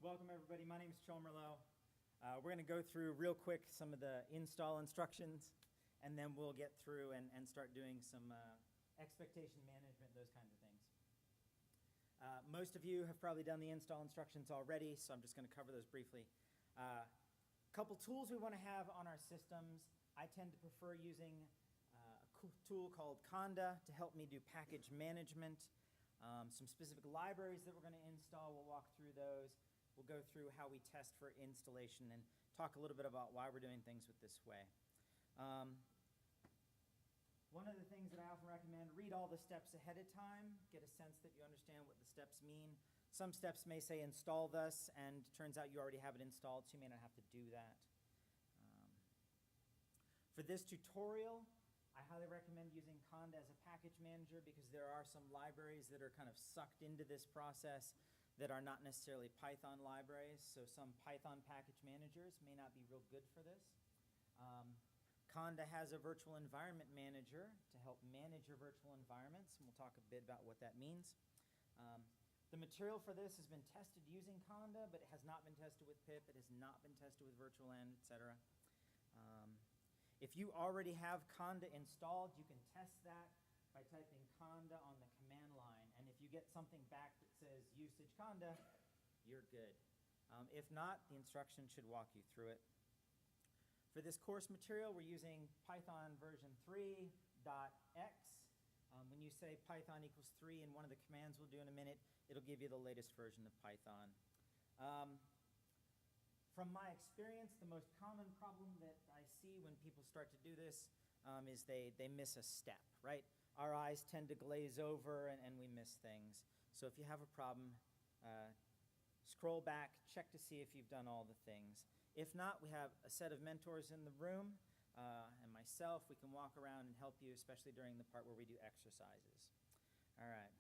Welcome everybody, my name is Chalmer, Lowe. We're going to go through real quick some of the install instructions, and then we'll get through and start doing some expectation management, those kinds of things. Most of you have probably done the install instructions already, so I'm just going to cover those briefly. A couple tools we want to have on our systems. I tend to prefer using a tool called Conda to help me do package management. Some specific libraries that we're going to install, we'll walk through those. We'll go through how we test for installation and talk a little bit about why we're doing things with this way. One of the things that I often recommend, read all the steps ahead of time, get a sense that you understand what the steps mean. Some steps may say install thus, and turns out you already have it installed, so you may not have to do that. For this tutorial, I highly recommend using Conda as a package manager because there are some libraries that are kind of sucked into this process that are not necessarily Python libraries, so some Python package managers may not be real good for this. Conda has a virtual environment manager to help manage your virtual environments, and we'll talk a bit about what that means. The material for this has been tested using Conda, but it has not been tested with pip, it has not been tested with virtualenv, etc. If you already have Conda installed, you can test that by typing Conda on the command line. And if you get something back that says usage Conda, you're good. If not, the instruction should walk you through it. For this course material, we're using Python version 3.x. When you say Python equals 3 in one of the commands we'll do in a minute, it'll give you the latest version of Python. From my experience, the most common problem that I see when people start to do this is they miss a step, right? Our eyes tend to glaze over and we miss things. So if you have a problem, scroll back, check to see if you've done all the things. If not, we have a set of mentors in the room and myself. We can walk around and help you, especially during the part where we do exercises. All right.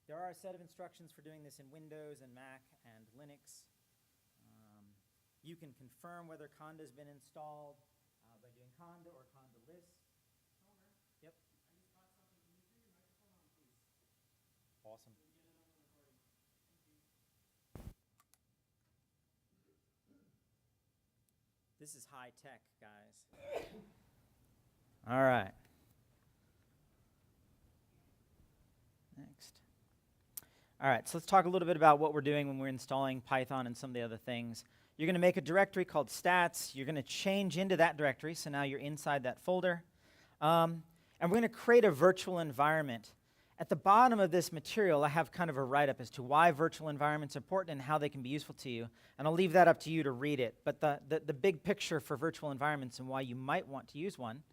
There are a set of instructions for doing this in Windows and Mac and Linux. You can confirm whether Conda has been installed by doing Conda or Conda list. Chalmer? Yep. I just got something. Can you turn your microphone on, please? Awesome. We'll get it on the recording. Thank you. This is high tech, guys. All right. Next. All right, so let's talk a little bit about what we're doing when we're installing Python and some of the other things. You're going to make a directory called stats. You're going to change into that directory, so now you're inside that folder. And we're going to create a virtual environment. At the bottom of this material, I have kind of a write-up as to why virtual environments are important and how they can be useful to you. And I'll leave that up to you to read it. But the big picture for virtual environments and why you might want to use one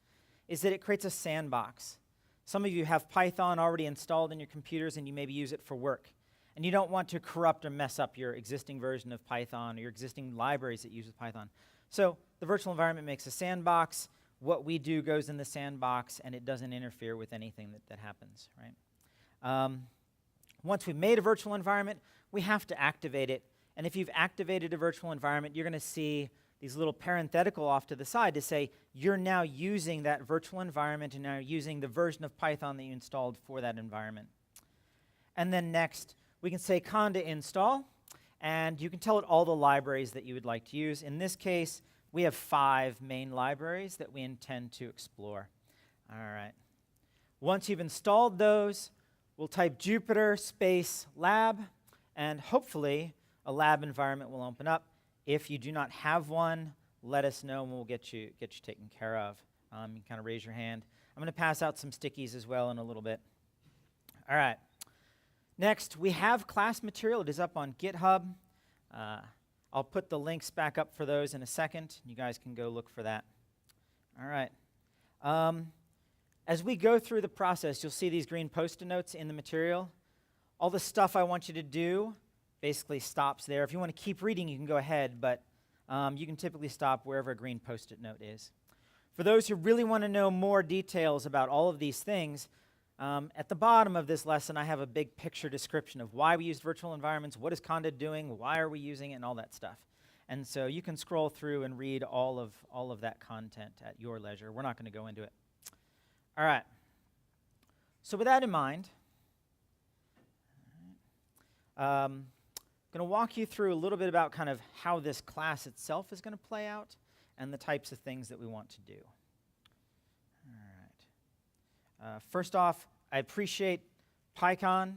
is that it creates a sandbox. Some of you have Python already installed in your computers and you maybe use it for work. And you don't want to corrupt or mess up your existing version of Python or your existing libraries that use Python. So the virtual environment makes a sandbox. What we do goes in the sandbox, and it doesn't interfere with anything that happens, right? Once we've made a virtual environment, we have to activate it. And if you've activated a virtual environment, you're going to see these little parenthetical off to the side to say you're now using that virtual environment and now using the version of Python that you installed for that environment. And then next, we can say Conda install, and you can tell it all the libraries that you would like to use. In this case, we have 5 main libraries that we intend to explore. All right. Once you've installed those, we'll type Jupyter space lab, and hopefully a lab environment will open up. If you do not have one, let us know, and we'll get you taken care of. You can kind of raise your hand. I'm going to pass out some stickies as well in a little bit. All right. Next, we have class material. It is up on GitHub. I'll put the links back up for those in a second. You guys can go look for that. All right. As we go through the process, you'll see these green Post-it notes in the material. All the stuff I want you to do basically stops there. If you want to keep reading, you can go ahead, but you can typically stop wherever a green Post-it note is. For those who really want to know more details about all of these things, at the bottom of this lesson, I have a big picture description of why we use virtual environments, what is Conda doing, why are we using it, and all that stuff. And so you can scroll through and read all of that content at your leisure. We're not going to go into it. All right. So with that in mind, going to walk you through a little bit about kind of how this class itself is going to play out and the types of things that we want to do. All right. First off, I appreciate PyCon,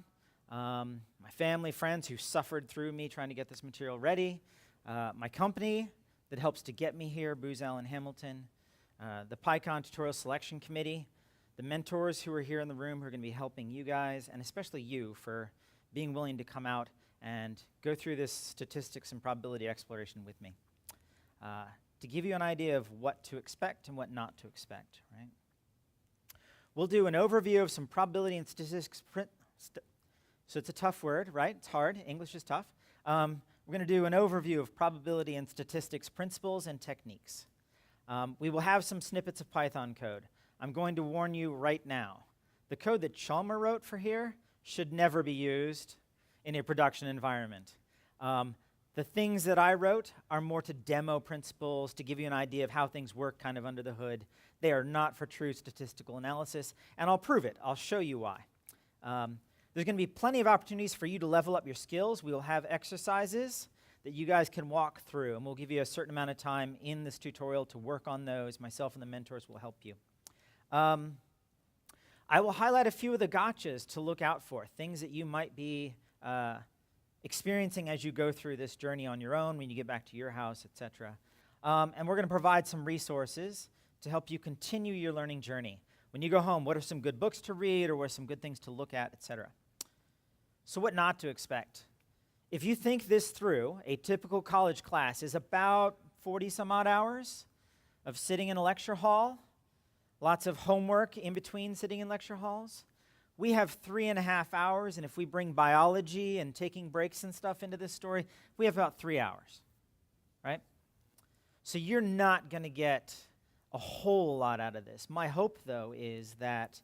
my family, friends who suffered through me trying to get this material ready, my company that helps to get me here, Booz Allen Hamilton, the PyCon Tutorial Selection Committee, the mentors who are here in the room who are going to be helping you guys, and especially you for being willing to come out and go through this statistics and probability exploration with me to give you an idea of what to expect and what not to expect, right? We'll do an overview of some probability and statistics. So it's a tough word, right? It's hard. English is tough. We're going to do an overview of probability and statistics principles and techniques. We will have some snippets of Python code. I'm going to warn you right now. The code that Chalmer wrote for here should never be used in a production environment. The things that I wrote are more to demo principles, to give you an idea of how things work kind of under the hood. They are not for true statistical analysis, and I'll prove it. I'll show you why. There's going to be plenty of opportunities for you to level up your skills. We will have exercises that you guys can walk through, and we'll give you a certain amount of time in this tutorial to work on those. Myself and the mentors will help you. I will highlight a few of the gotchas to look out for, things that you might be experiencing as you go through this journey on your own, when you get back to your house, etc. And we're going to provide some resources to help you continue your learning journey. When you go home, what are some good books to read, or what are some good things to look at, etc. So what not to expect. If you think this through, a typical college class is about 40 some odd hours of sitting in a lecture hall, lots of homework in between sitting in lecture halls. We have 3.5 hours, and if we bring biology and taking breaks and stuff into this story, we have about 3 hours, right? So you're not going to get a whole lot out of this. My hope, though, is that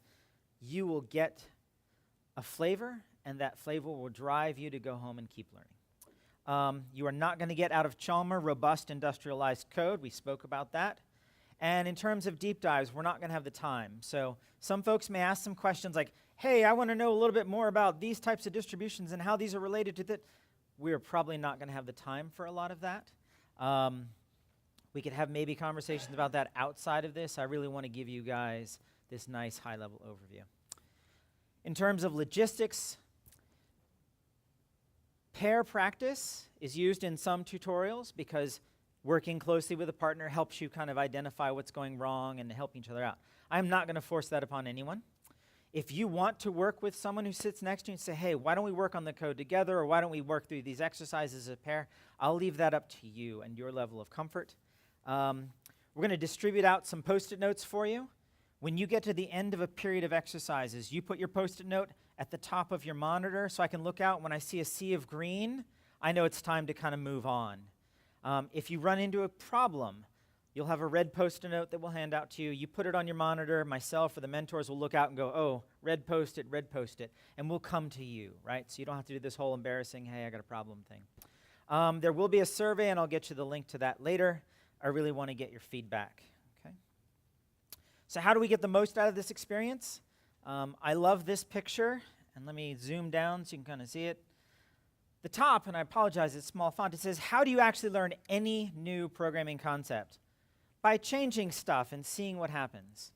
you will get a flavor, and that flavor will drive you to go home and keep learning. You are not going to get out of Chalmer robust industrialized code. We spoke about that. And in terms of deep dives, we're not going to have the time. So some folks may ask some questions like, hey, I want to know a little bit more about these types of distributions and how these are related to that. We're probably not going to have the time for a lot of that. We could have maybe conversations about that outside of this. I really want to give you guys this nice high-level overview. In terms of logistics, pair practice is used in some tutorials because working closely with a partner helps you kind of identify what's going wrong and help each other out. I'm not going to force that upon anyone. If you want to work with someone who sits next to you and say, hey, why don't we work on the code together, or why don't we work through these exercises as a pair, I'll leave that up to you and your level of comfort. We're going to distribute out some Post-it notes for you. When you get to the end of a period of exercises, you put your Post-it note at the top of your monitor so I can look out. When I see a sea of green, I know it's time to kind of move on. If you run into a problem, you'll have a red Post-it note that we'll hand out to you. You put it on your monitor. Myself or the mentors will look out and go, oh, red Post-it, and we'll come to you, right? So you don't have to do this whole embarrassing, hey, I got a problem thing. There will be a survey, and I'll get you the link to that later. I really want to get your feedback, okay? So how do we get the most out of this experience? I love this picture, and let me zoom down so you can kind of see it. The top, and I apologize, it's small font, it says, how do you actually learn any new programming concept? By changing stuff and seeing what happens.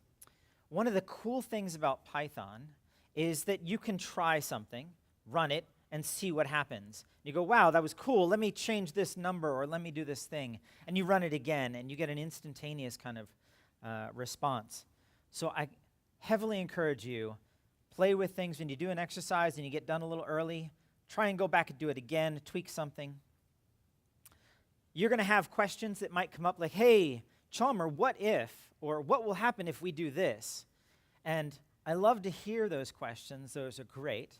One of the cool things about Python is that you can try something, run it, and see what happens. You go, wow, that was cool. Let me change this number, or let me do this thing. And you run it again, and you get an instantaneous kind of response. So I heavily encourage you, play with things when you do an exercise and you get done a little early. Try and go back and do it again, tweak something. You're going to have questions that might come up like, hey, Chalmer, what if, or what will happen if we do this? And I love to hear those questions. Those are great.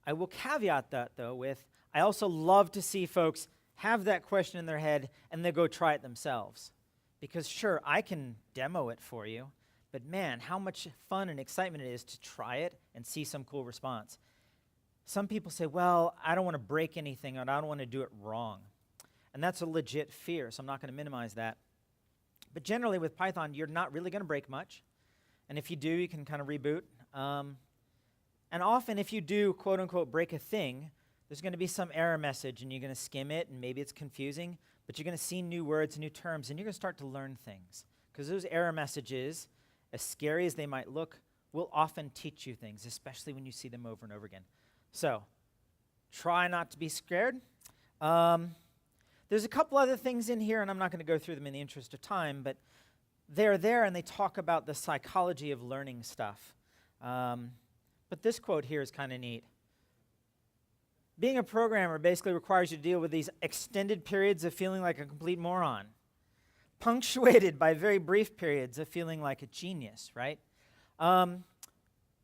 I will caveat that, though, with I also love to see folks have that question in their head and they go try it themselves. Because sure, I can demo it for you, but man, how much fun and excitement it is to try it and see some cool response. Some people say, well, I don't want to break anything, and I don't want to do it wrong. And that's a legit fear, so I'm not going to minimize that. But generally with Python, you're not really going to break much. And if you do, you can kind of reboot. And often if you do, quote unquote, break a thing, there's going to be some error message, and you're going to skim it, and maybe it's confusing, but you're going to see new words, new terms, and you're going to start to learn things. Because those error messages, as scary as they might look, will often teach you things, especially when you see them over and over again. So try not to be scared. There's a couple other things in here, and I'm not going to go through them in the interest of time, but they're there, and they talk about the psychology of learning stuff. But this quote here is kind of neat. Being a programmer basically requires you to deal with these extended periods of feeling like a complete moron, punctuated by very brief periods of feeling like a genius, right?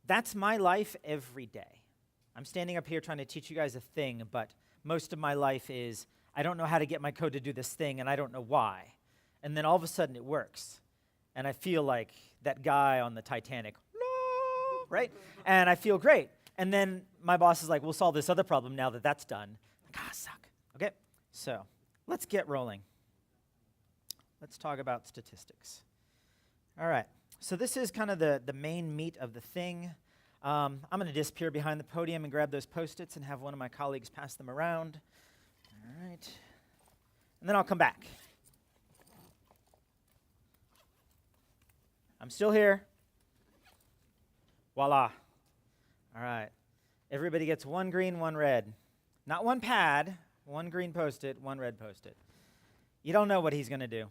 That's my life every day. I'm standing up here trying to teach you guys a thing, but most of my life is, I don't know how to get my code to do this thing, and I don't know why. And then all of a sudden it works. And I feel like that guy on the Titanic, right? And I feel great. And then my boss is like, we'll solve this other problem now that that's done. Like, suck. Okay, so let's get rolling. Let's talk about statistics. All right, so this is kind of the main meat of the thing. I'm going to disappear behind the podium and grab those Post-its and have one of my colleagues pass them around. All right, and then I'll come back. I'm still here. Voila. All right. Everybody gets one green, one red. Not one pad, one green Post-it, one red Post-it. You don't know what he's going to do.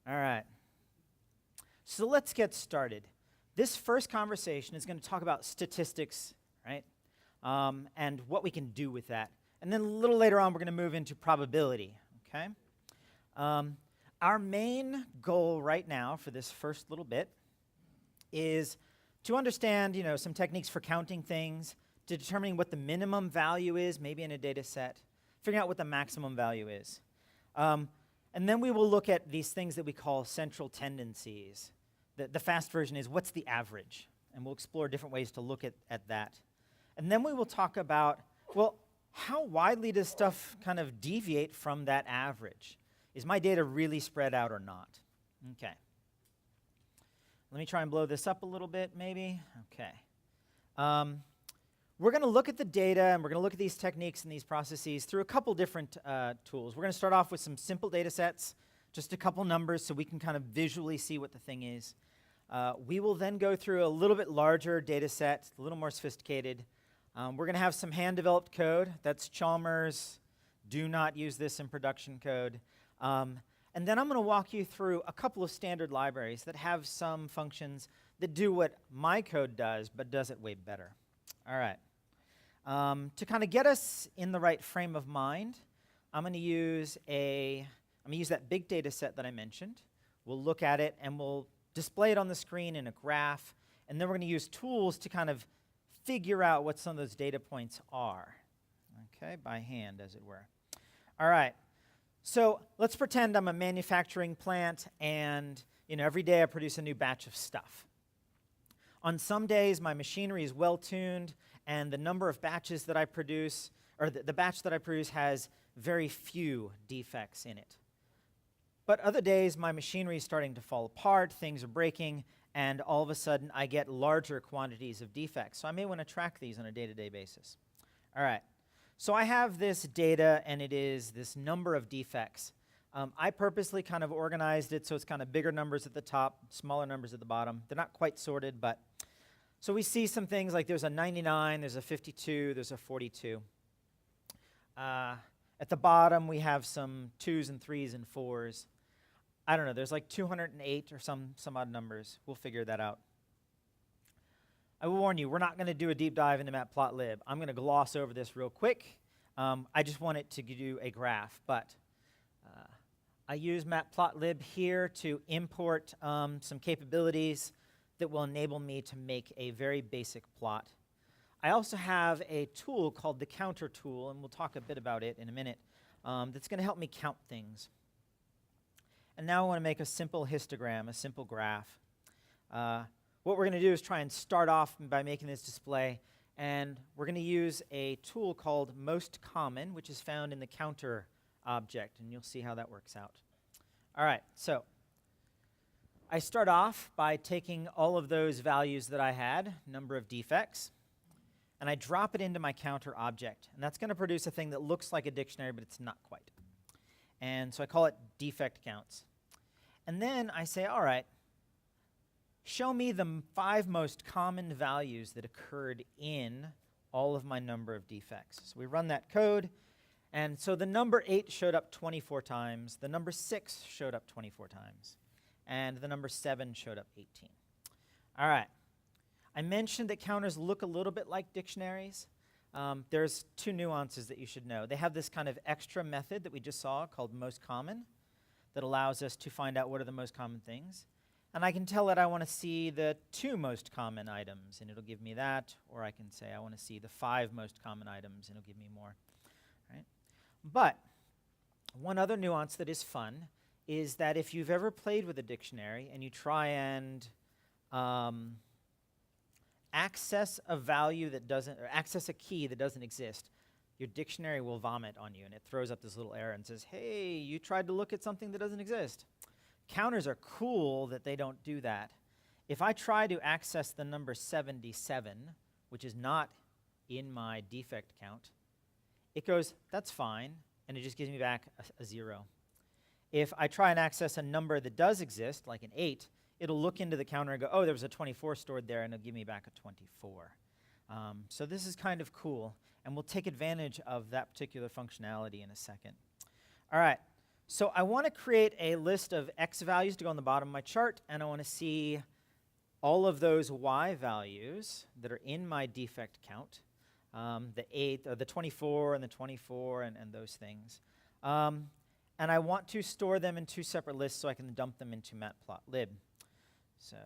All right. So let's get started. This first conversation is going to talk about statistics, right? And what we can do with that. And then a little later on, we're going to move into probability, okay? Our main goal right now for this first little bit is to understand, some techniques for counting things, to determining what the minimum value is, maybe in a data set, figuring out what the maximum value is. And then we will look at these things that we call central tendencies. The fast version is what's the average? And we'll explore different ways to look at that. And then we will talk about, well, how widely does stuff kind of deviate from that average? Is my data really spread out or not? Okay. Let me try and blow this up a little bit, maybe. Okay. We're going to look at the data, and we're going to look at these techniques and these processes through a couple different tools. We're going to start off with some simple data sets, just a couple numbers so we can kind of visually see what the thing is. We will then go through a little bit larger data set, a little more sophisticated. We're going to have some hand-developed code. That's Chalmer's. Do not use this in production code. And then I'm going to walk you through a couple of standard libraries that have some functions that do what my code does, but does it way better. All right. To kind of get us in the right frame of mind, I'm going to use that big data set that I mentioned. We'll look at it, and we'll display it on the screen in a graph, and then we're going to use tools to kind of figure out what some of those data points are, okay, by hand, as it were. All right. So let's pretend I'm a manufacturing plant, and every day I produce a new batch of stuff. On some days, my machinery is well-tuned, and the number of batches that I produce, or the batch that I produce has very few defects in it. But other days, my machinery is starting to fall apart, things are breaking, and all of a sudden, I get larger quantities of defects. So I may want to track these on a day-to-day basis. All right. So I have this data, and it is this number of defects. I purposely kind of organized it so it's kind of bigger numbers at the top, smaller numbers at the bottom. They're not quite sorted, but so we see some things like there's a 99, there's a 52, there's a 42. At the bottom, we have some 2s and 3s and 4s. I don't know, there's like 208 or some odd numbers. We'll figure that out. I will warn you, we're not going to do a deep dive into Matplotlib. I'm going to gloss over this real quick. I just want it to do a graph, but I use Matplotlib here to import some capabilities that will enable me to make a very basic plot. I also have a tool called the counter tool, and we'll talk a bit about it in a minute, that's going to help me count things. And now I want to make a simple histogram, a simple graph. What we're going to do is try and start off by making this display, and we're going to use a tool called most common, which is found in the counter object, and you'll see how that works out. All right, so I start off by taking all of those values that I had, number of defects, and I drop it into my counter object. And that's going to produce a thing that looks like a dictionary, but it's not quite. And so I call it defect counts. And then I say, all right, show me the 5 most common values that occurred in all of my number of defects. So we run that code. And so the number 8 showed up 24 times. The number 6 showed up 24 times. And the number 7 showed up 18. All right. I mentioned that counters look a little bit like dictionaries. There's 2 nuances that you should know. They have this kind of extra method that we just saw called most common that allows us to find out what are the most common things. And I can tell it I want to see the 2 most common items, and it'll give me that. Or I can say I want to see the 5 most common items, and it'll give me more. Right? But one other nuance that is fun is that if you've ever played with a dictionary and you try and access a value that doesn't, or access a key that doesn't exist, your dictionary will vomit on you, and it throws up this little error and says, hey, you tried to look at something that doesn't exist. Counters are cool that they don't do that. If I try to access the number 77, which is not in my defect count, it goes, that's fine, and it just gives me back a 0. If I try and access a number that does exist, like an 8, it'll look into the counter and go, oh, there was a 24 stored there, and it'll give me back a 24. So this is kind of cool, and we'll take advantage of that particular functionality in a second. All right, so I want to create a list of x values to go on the bottom of my chart, and I want to see all of those y values that are in my defect count, the 8, or the 24, and the 24, and those things. And I want to store them in 2 separate lists so I can dump them into matplotlib. So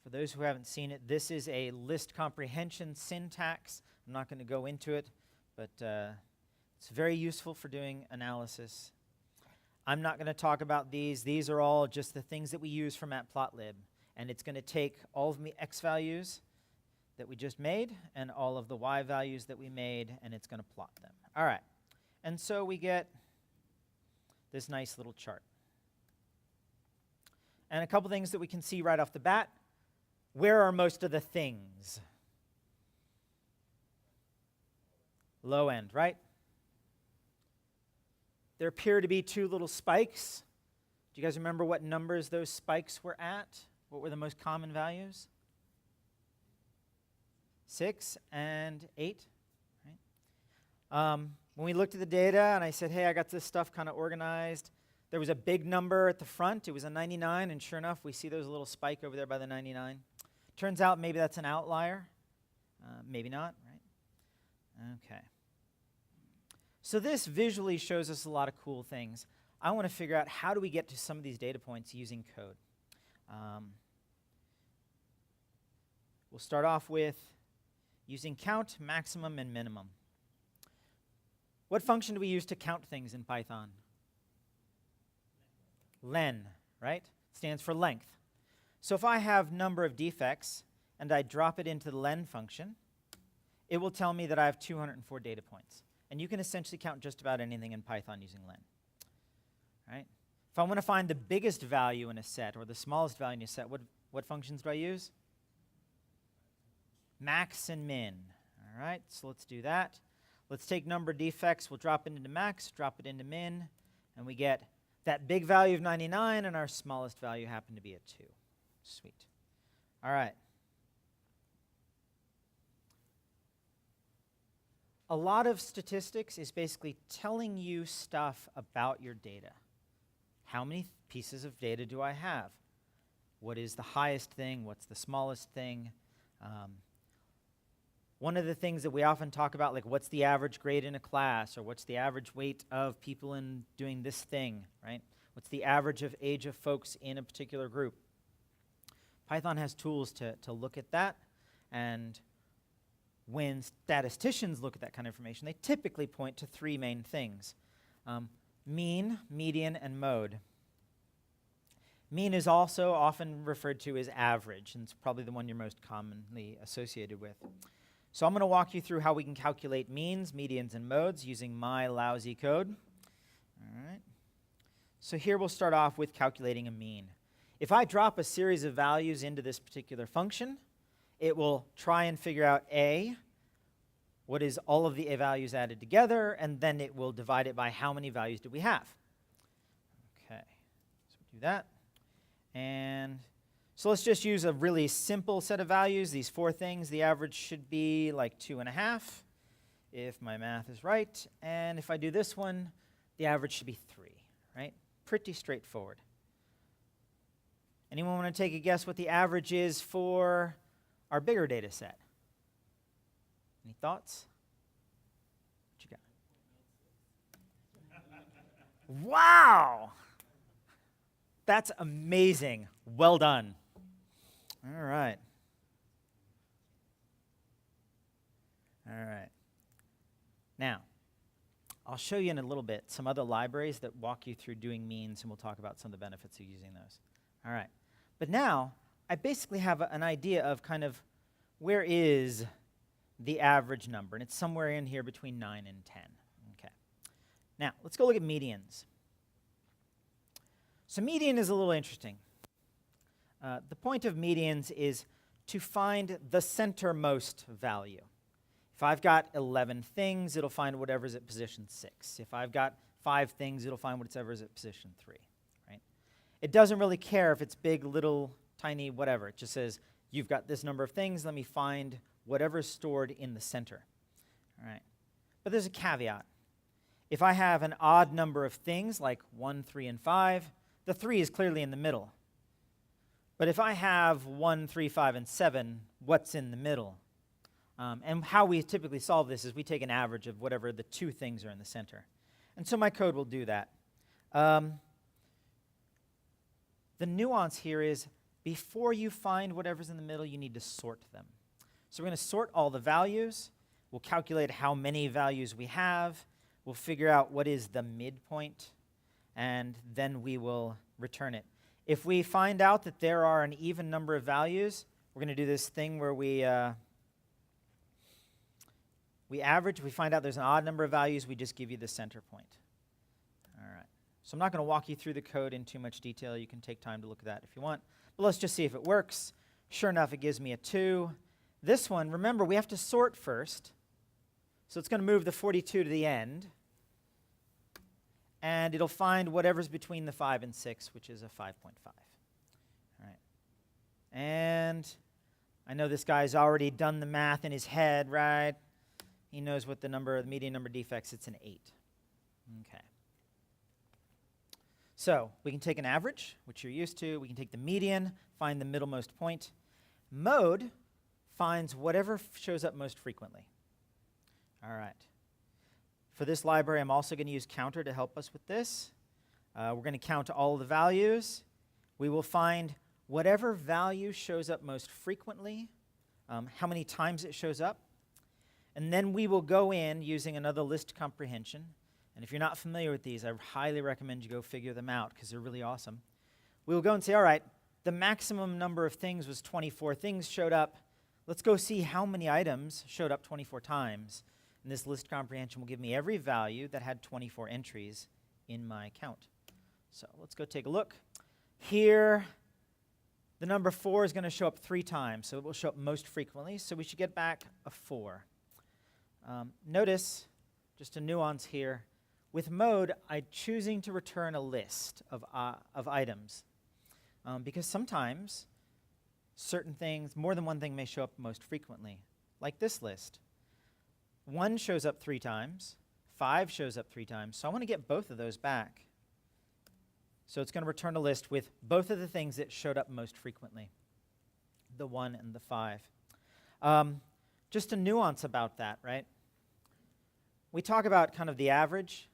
for those who haven't seen it, this is a list comprehension syntax. I'm not going to go into it, but it's very useful for doing analysis. I'm not going to talk about these. These are all just the things that we use for matplotlib. And it's going to take all of the x values that we just made and all of the y values that we made, and it's going to plot them. All right. And so we get this nice little chart. And a couple things that we can see right off the bat. Where are most of the things? Low end, right? There appear to be 2 little spikes. Do you guys remember what numbers those spikes were at? What were the most common values? 6 and 8. Right? When we looked at the data and I said, hey, I got this stuff kind of organized, there was a big number at the front. It was a 99, and sure enough, we see there's a little spike over there by the 99. Turns out maybe that's an outlier. Maybe not, right? Okay. So this visually shows us a lot of cool things. I want to figure out how do we get to some of these data points using code. We'll start off with using count, maximum, and minimum. What function do we use to count things in Python? Len, right? Stands for length. So if I have number of defects and I drop it into the len function, it will tell me that I have 204 data points. And you can essentially count just about anything in Python using len. Right? If I want to find the biggest value in a set or the smallest value in a set, what functions do I use? Max and min. All right, so let's do that. Let's take number of defects, we'll drop it into max, drop it into min, and we get that big value of 99, and our smallest value happened to be a 2. Sweet. All right. A lot of statistics is basically telling you stuff about your data. How many pieces of data do I have? What is the highest thing? What's the smallest thing? One of the things that we often talk about, like what's the average grade in a class, or what's the average weight of people in doing this thing, right? What's the average of age of folks in a particular group? Python has tools to look at that, and when statisticians look at that kind of information, they typically point to 3 main things: mean, median, and mode. Mean is also often referred to as average, and it's probably the one you're most commonly associated with. So I'm going to walk you through how we can calculate means, medians, and modes using my lousy code. All right. So here we'll start off with calculating a mean. If I drop a series of values into this particular function, it will try and figure out A, what is all of the a values added together, and then it will divide it by how many values do we have. Okay, so we do that. And so let's just use a really simple set of values, these 4 things. The average should be like 2.5, if my math is right. And if I do this one, the average should be 3, right? Pretty straightforward. Anyone want to take a guess what the average is for our bigger data set? Any thoughts? What you got? Wow! That's amazing. Well done. All right. All right. Now, I'll show you in a little bit some other libraries that walk you through doing means, and we'll talk about some of the benefits of using those. All right. But now, I basically have an idea of kind of where is the average number, and it's somewhere in here between 9 and 10. Okay. Now, let's go look at medians. So median is a little interesting. The point of medians is to find the centermost value. If I've got 11 things, it'll find whatever's at position 6. If I've got 5 things, it'll find whatever's at position 3. Right? It doesn't really care if it's big, little, tiny, whatever. It just says, you've got this number of things, let me find whatever's stored in the center. All right. But there's a caveat. If I have an odd number of things, like 1, 3, and 5, the 3 is clearly in the middle. But if I have 1, 3, 5, and 7, what's in the middle? And how we typically solve this is we take an average of whatever the 2 things are in the center. And so my code will do that. The nuance here is before you find whatever's in the middle, you need to sort them. So we're going to sort all the values. We'll calculate how many values we have. We'll figure out what is the midpoint. And then we will return it. If we find out that there are an even number of values, we're going to do this thing where we average. If we find out there's an odd number of values, we just give you the center point. All right. So I'm not going to walk you through the code in too much detail. You can take time to look at that if you want. But let's just see if it works. Sure enough, it gives me a 2. This one, remember, we have to sort first. So it's going to move the 42 to the end. And it'll find whatever's between the 5 and 6, which is a 5.5. All right. And I know this guy's already done the math in his head, right? He knows what the median number of defects, it's an 8. Okay. So we can take an average, which you're used to. We can take the median, find the middlemost point. Mode finds whatever shows up most frequently. All right. For this library, I'm also going to use counter to help us with this. We're going to count all of the values. We will find whatever value shows up most frequently, how many times it shows up. And then we will go in using another list comprehension. And if you're not familiar with these, I highly recommend you go figure them out because they're really awesome. We will go and say, all right, the maximum number of things was 24 things showed up. Let's go see how many items showed up 24 times. And this list comprehension will give me every value that had 24 entries in my count. So let's go take a look. Here, the number 4 is going to show up 3 times, so it will show up most frequently. So we should get back a 4. Notice, just a nuance here, with mode, I'm choosing to return a list of items. Because sometimes certain things, more than one thing may show up most frequently, like this list. 1 shows up 3 times, 5 shows up 3 times, so I want to get both of those back. So it's going to return a list with both of the things that showed up most frequently, the 1 and the 5. Just a nuance about that, right? We talk about kind of the average.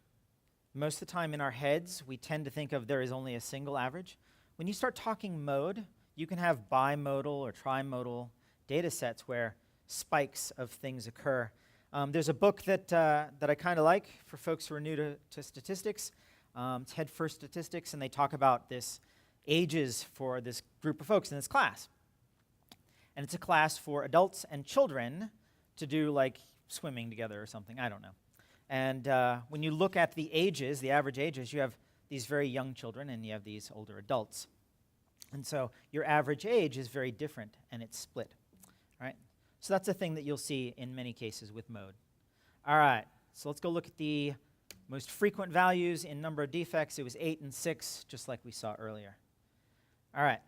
Most of the time in our heads, we tend to think of there is only a single average. When you start talking mode, you can have bimodal or trimodal data sets where spikes of things occur. There's a book that I kind of like for folks who are new to statistics. It's Head First Statistics, and they talk about this ages for this group of folks in this class. And it's a class for adults and children to do like swimming together or something. I don't know. And when you look at the ages, the average ages, you have these very young children and you have these older adults. And so your average age is very different, and it's split. All right? So that's a thing that you'll see in many cases with mode. All right, so let's go look at the most frequent values in number of defects. It was 8 and 6, just like we saw earlier. All right,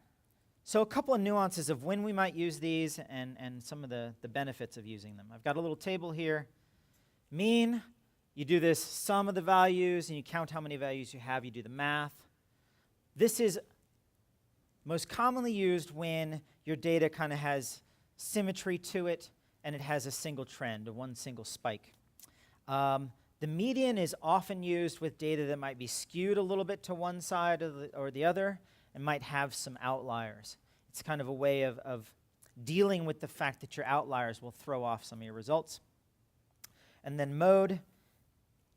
so a couple of nuances of when we might use these and some of the benefits of using them. I've got a little table here. Mean, you do this sum of the values, and you count how many values you have. You do the math. This is most commonly used when your data kind of has symmetry to it, and it has a single trend, one single spike. The median is often used with data that might be skewed a little bit to one side or the other and might have some outliers. It's kind of a way of dealing with the fact that your outliers will throw off some of your results. And then mode,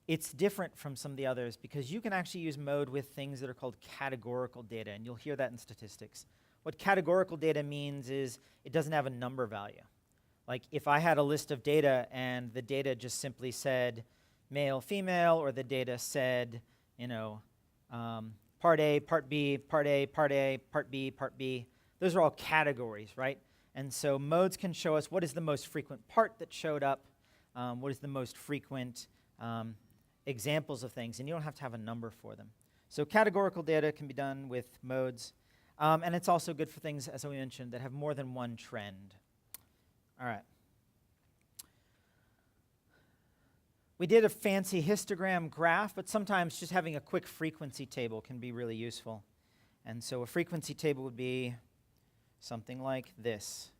it's different from some of the others because you can actually use mode with things that are called categorical data, and you'll hear that in statistics. What categorical data means is it doesn't have a number value. Like if I had a list of data and the data just simply said male, female, or the data said, part A, part B, part A, part A, part B, part B, those are all categories, right? And so modes can show us what is the most frequent part that showed up, what is the most frequent examples of things, and you don't have to have a number for them. So categorical data can be done with modes, and it's also good for things, as we mentioned, that have more than one trend. All right. We did a fancy histogram graph, but sometimes just having a quick frequency table can be really useful. And so a frequency table would be something like this,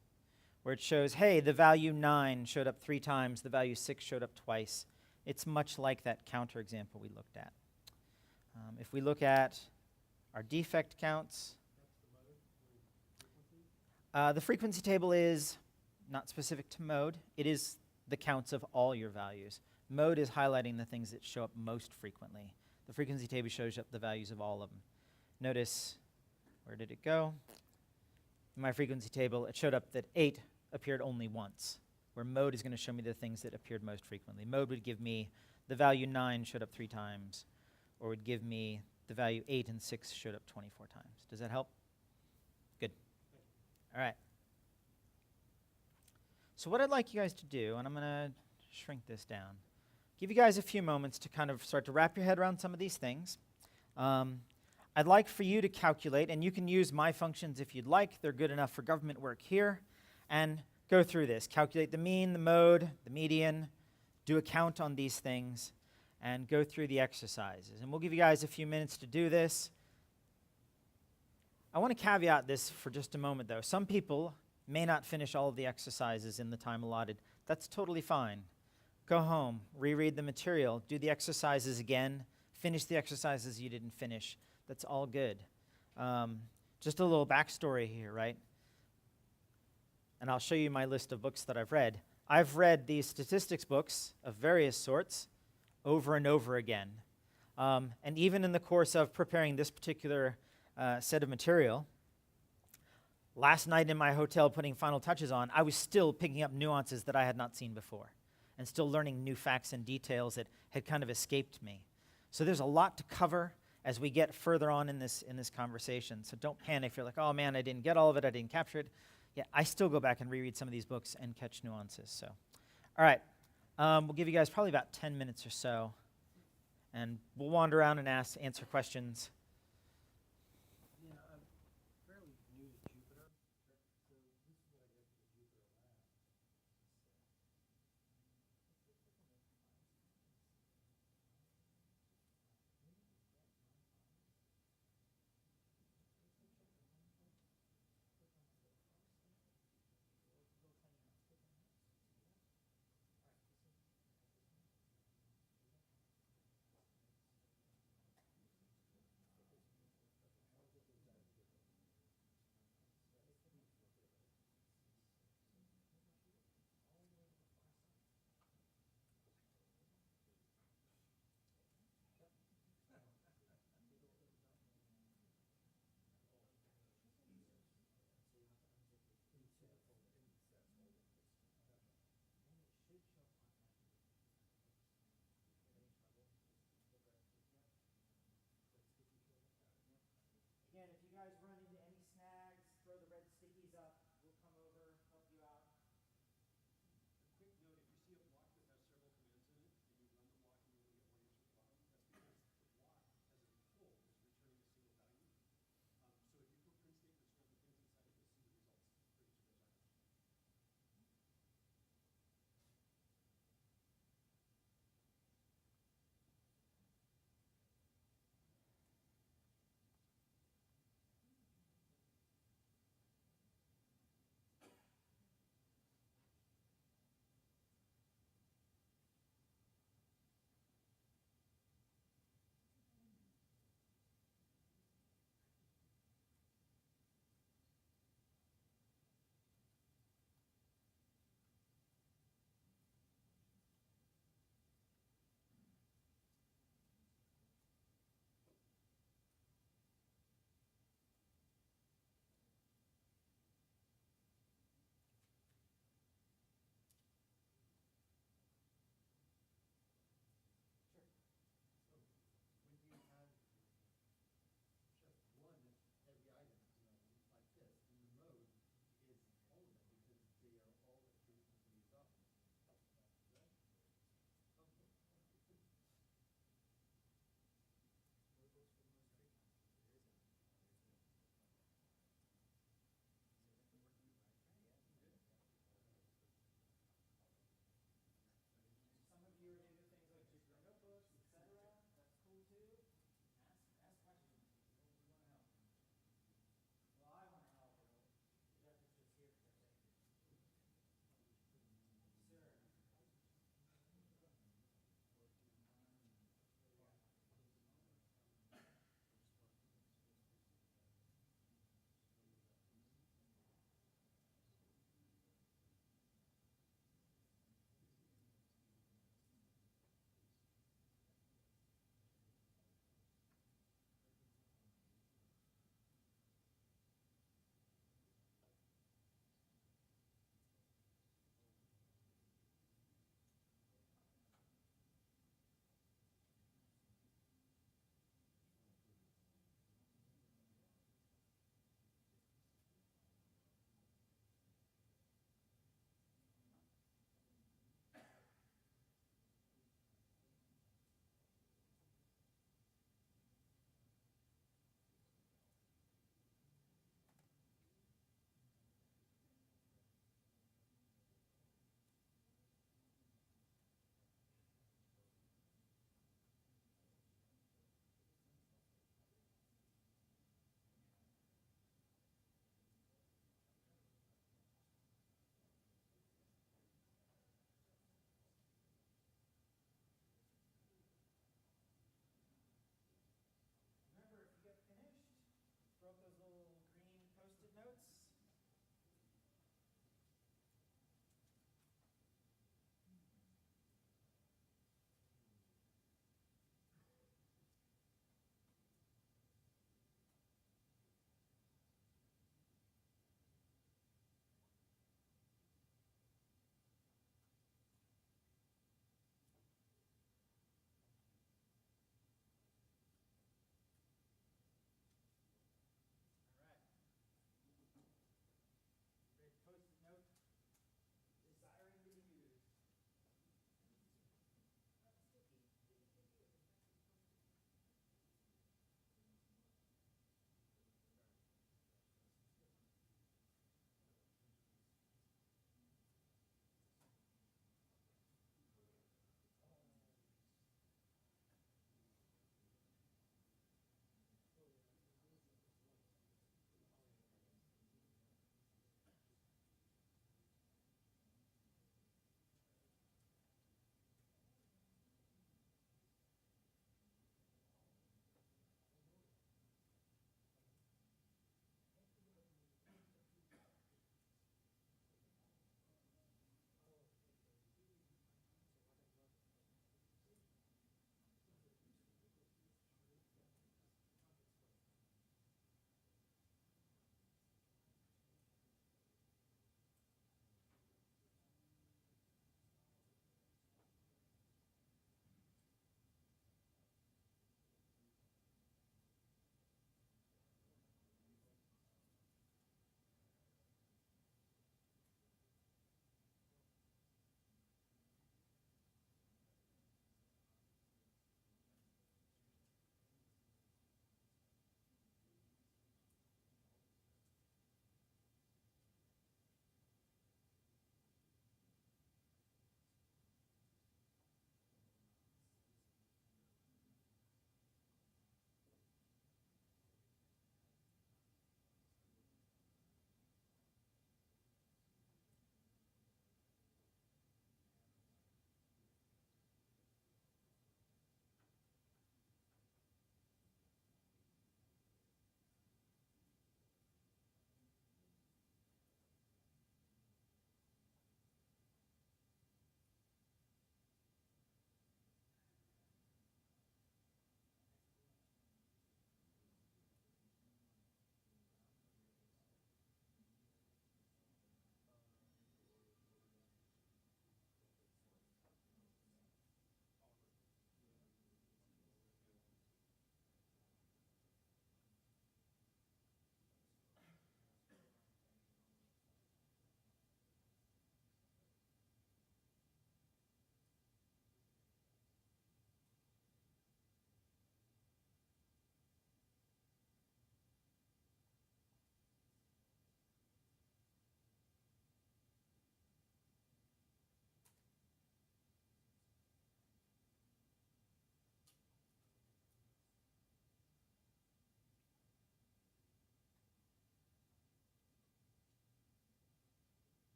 where it shows, hey, the value 9 showed up 3 times, the value 6 showed up twice. It's much like that counter example we looked at. If we look at our defect counts, the frequency table is not specific to mode. It is the counts of all your values. Mode is highlighting the things that show up most frequently. The frequency table shows up the values of all of them. Notice, where did it go? In my frequency table, it showed up that 8 appeared only once, where mode is going to show me the things that appeared most frequently. Mode would give me the value 9 showed up 3 times, or would give me the value 8 and 6 showed up 24 times. Does that help? Good. All right. So what I'd like you guys to do, and I'm going to shrink this down, give you guys a few moments to kind of start to wrap your head around some of these things. I'd like for you to calculate, and you can use my functions if you'd like. They're good enough for government work here. And go through this. Calculate the mean, the mode, the median, do a count on these things, and go through the exercises. And we'll give you guys a few minutes to do this. I want to caveat this for just a moment, though. Some people may not finish all of the exercises in the time allotted. That's totally fine. Go home, reread the material, do the exercises again, finish the exercises you didn't finish. That's all good. Just a little backstory here, right? And I'll show you my list of books that I've read. I've read these statistics books of various sorts over and over again. And even in the course of preparing this particular set of material, last night in my hotel putting final touches on, I was still picking up nuances that I had not seen before and still learning new facts and details that had kind of escaped me. So there's a lot to cover as we get further on in this conversation. So don't panic if you're like, oh man, I didn't get all of it, I didn't capture it. Yeah, I still go back and reread some of these books and catch nuances. So, all right, we'll give you guys probably about 10 minutes or so, and we'll wander around and answer questions. Yeah, I'm fairly new to Jupyter, so this is what I did for the Jupyter lab. both those little green Post-it notes? All right. Great Post-it note. Desiring to be used.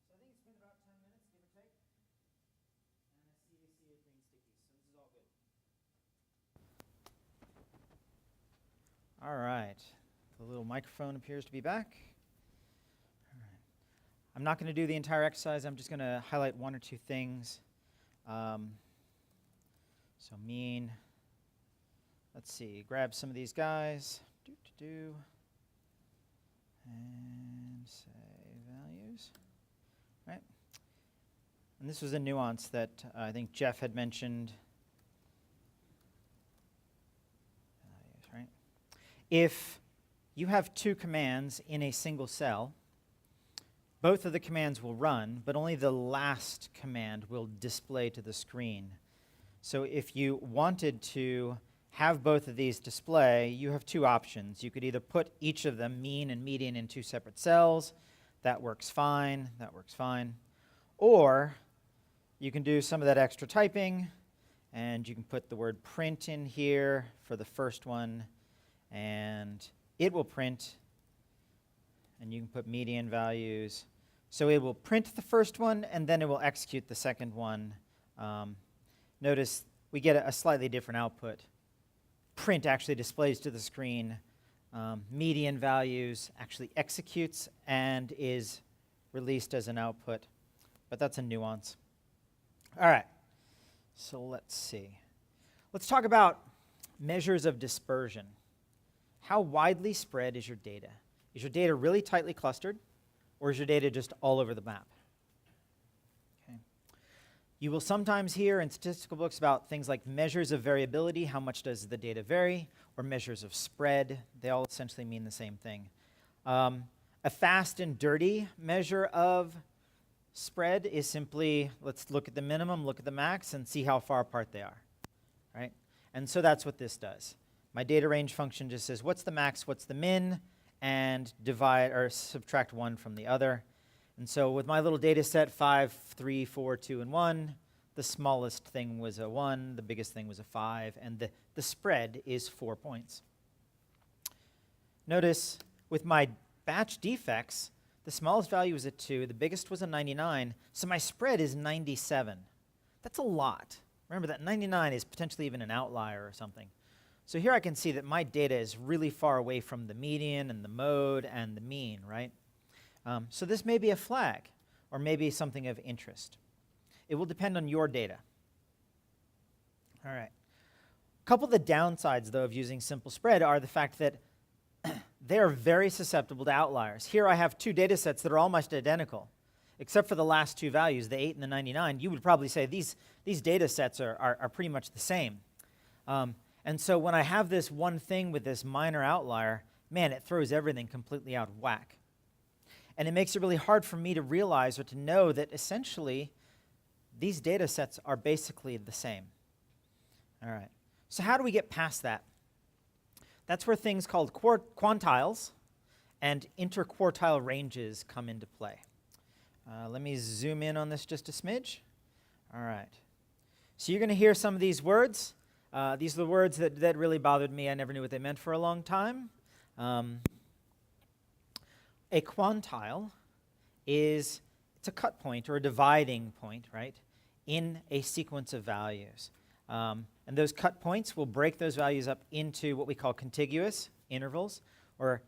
So I think it's been about 10 minutes, give or take. And I see a green sticky, so this is all good. All right. The little microphone appears to be back. All right. I'm not going to do the entire exercise. I'm just going to highlight one or two things. So mean. Let's see. Grab some of these guys. And say values. Right. And this was a nuance that I think Jeff had mentioned. Values, right? If you have two commands in a single cell, both of the commands will run, but only the last command will display to the screen. So if you wanted to have both of these display, you have two options. You could either put each of them, mean and median, in two separate cells. That works fine. That works fine. Or you can do some of that extra typing, and you can put the word print in here for the first one, and it will print, and you can put median values. So it will print the first one, and then it will execute the second one. Notice we get a slightly different output. Print actually displays to the screen. Median values actually executes and is released as an output. But that's a nuance. All right, so let's see. Let's talk about measures of dispersion. How widely spread is your data? Is your data really tightly clustered, or is your data just all over the map? Okay. You will sometimes hear in statistical books about things like measures of variability, how much does the data vary, or measures of spread. They all essentially mean the same thing. A fast and dirty measure of spread is simply, let's look at the minimum, look at the max, and see how far apart they are, right? And so that's what this does. My data range function just says, what's the max, what's the min, and divide or subtract one from the other. And so with my little data set, 5, 3, 4, 2, and 1, the smallest thing was a 1, the biggest thing was a 5, and the spread is 4 points. Notice with my batch defects, the smallest value was a 2, the biggest was a 99, so my spread is 97. That's a lot. Remember that 99 is potentially even an outlier or something. So here I can see that my data is really far away from the median and the mode and the mean, right? So this may be a flag, or maybe something of interest. It will depend on your data. All right. A couple of the downsides, though, of using simple spread are the fact that they are very susceptible to outliers. Here I have two data sets that are almost identical, except for the last two values, the 8 and the 99. You would probably say these data sets are pretty much the same. And so when I have this one thing with this minor outlier, man, it throws everything completely out of whack. And it makes it really hard for me to realize or to know that essentially these data sets are basically the same. All right. So how do we get past that? That's where things called quantiles and interquartile ranges come into play. Let me zoom in on this just a smidge. All right. So you're going to hear some of these words. These are the words that really bothered me. I never knew what they meant for a long time. A quantile it's a cut point or a dividing point, right, in a sequence of values. And those cut points will break those values up into what we call contiguous intervals, or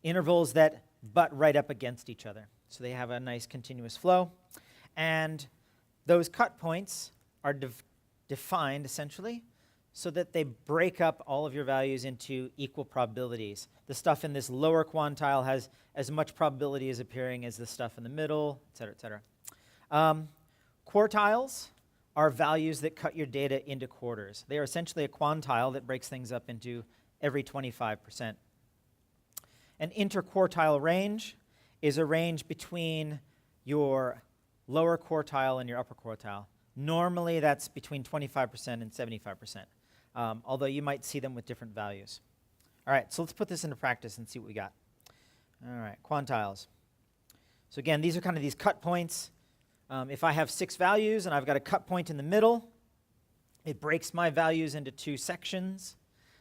intervals that butt right up against each other. So they have a nice continuous flow. And those cut points are defined, essentially, so that they break up all of your values into equal probabilities. The stuff in this lower quantile has as much probability as appearing as the stuff in the middle, et cetera, et cetera. Quartiles are values that cut your data into quarters. They are essentially a quantile that breaks things up into every 25%. An interquartile range is a range between your lower quartile and your upper quartile. Normally, that's between 25% and 75%, although you might see them with different values. All right, so let's put this into practice and see what we got. All right, quantiles. So again, these are kind of these cut points. If I have 6 values and I've got a cut point in the middle, it breaks my values into 2 sections.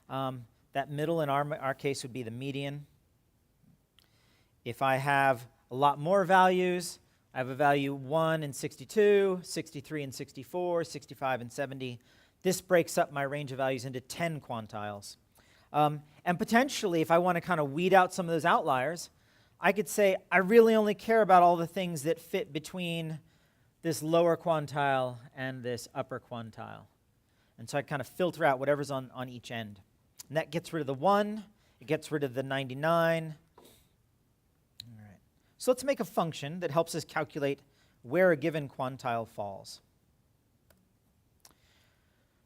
That middle, in our case, would be the median. If I have a lot more values, I have a value 1 and 62, 63 and 64, 65 and 70. This breaks up my range of values into 10 quantiles. And potentially, if I want to kind of weed out some of those outliers, I could say I really only care about all the things that fit between this lower quantile and this upper quantile. And so I kind of filter out whatever's on each end. And that gets rid of the 1. It gets rid of the 99. All right. So let's make a function that helps us calculate where a given quantile falls.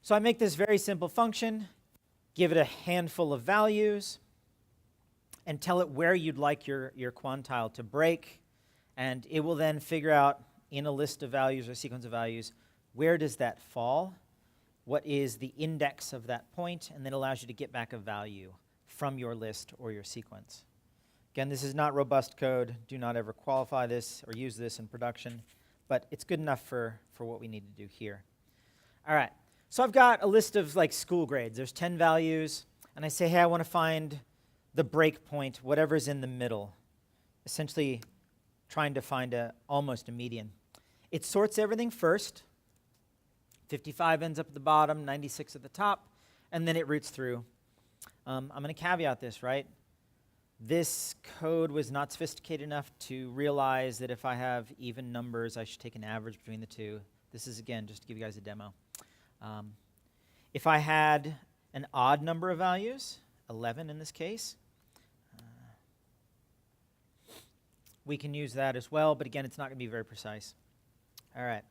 So I make this very simple function, give it a handful of values, and tell it where you'd like your quantile to break. And it will then figure out in a list of values or sequence of values, where does that fall? What is the index of that point? And then allows you to get back a value from your list or your sequence. Again, this is not robust code. Do not ever qualify this or use this in production. but it's good enough for what we need to do here. All right, so I've got a list of like school grades. There's 10 values, and I say, hey, I want to find the break point, whatever's in the middle, essentially trying to find almost a median. It sorts everything first. 55 ends up at the bottom, 96 at the top, and then it roots through. I'm going to caveat this, right? This code was not sophisticated enough to realize that if I have even numbers, I should take an average between the two. This is, again, just to give you guys a demo. If I had an odd number of values, 11 in this case, we can use that as well, but again, it's not going to be very precise. All right.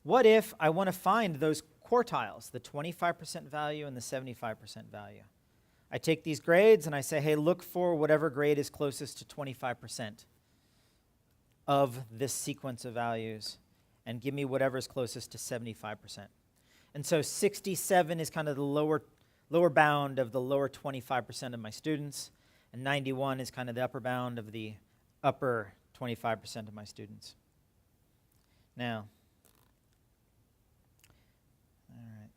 What if I want to find those quartiles, the 25% value and the 75% value? I take these grades and I say, hey, look for whatever grade is closest to 25% of this sequence of values, and give me whatever is closest to 75%. And so 67 is kind of the lower bound of the lower 25% of my students, and 91 is kind of the upper bound of the upper 25% of my students. Now, all right.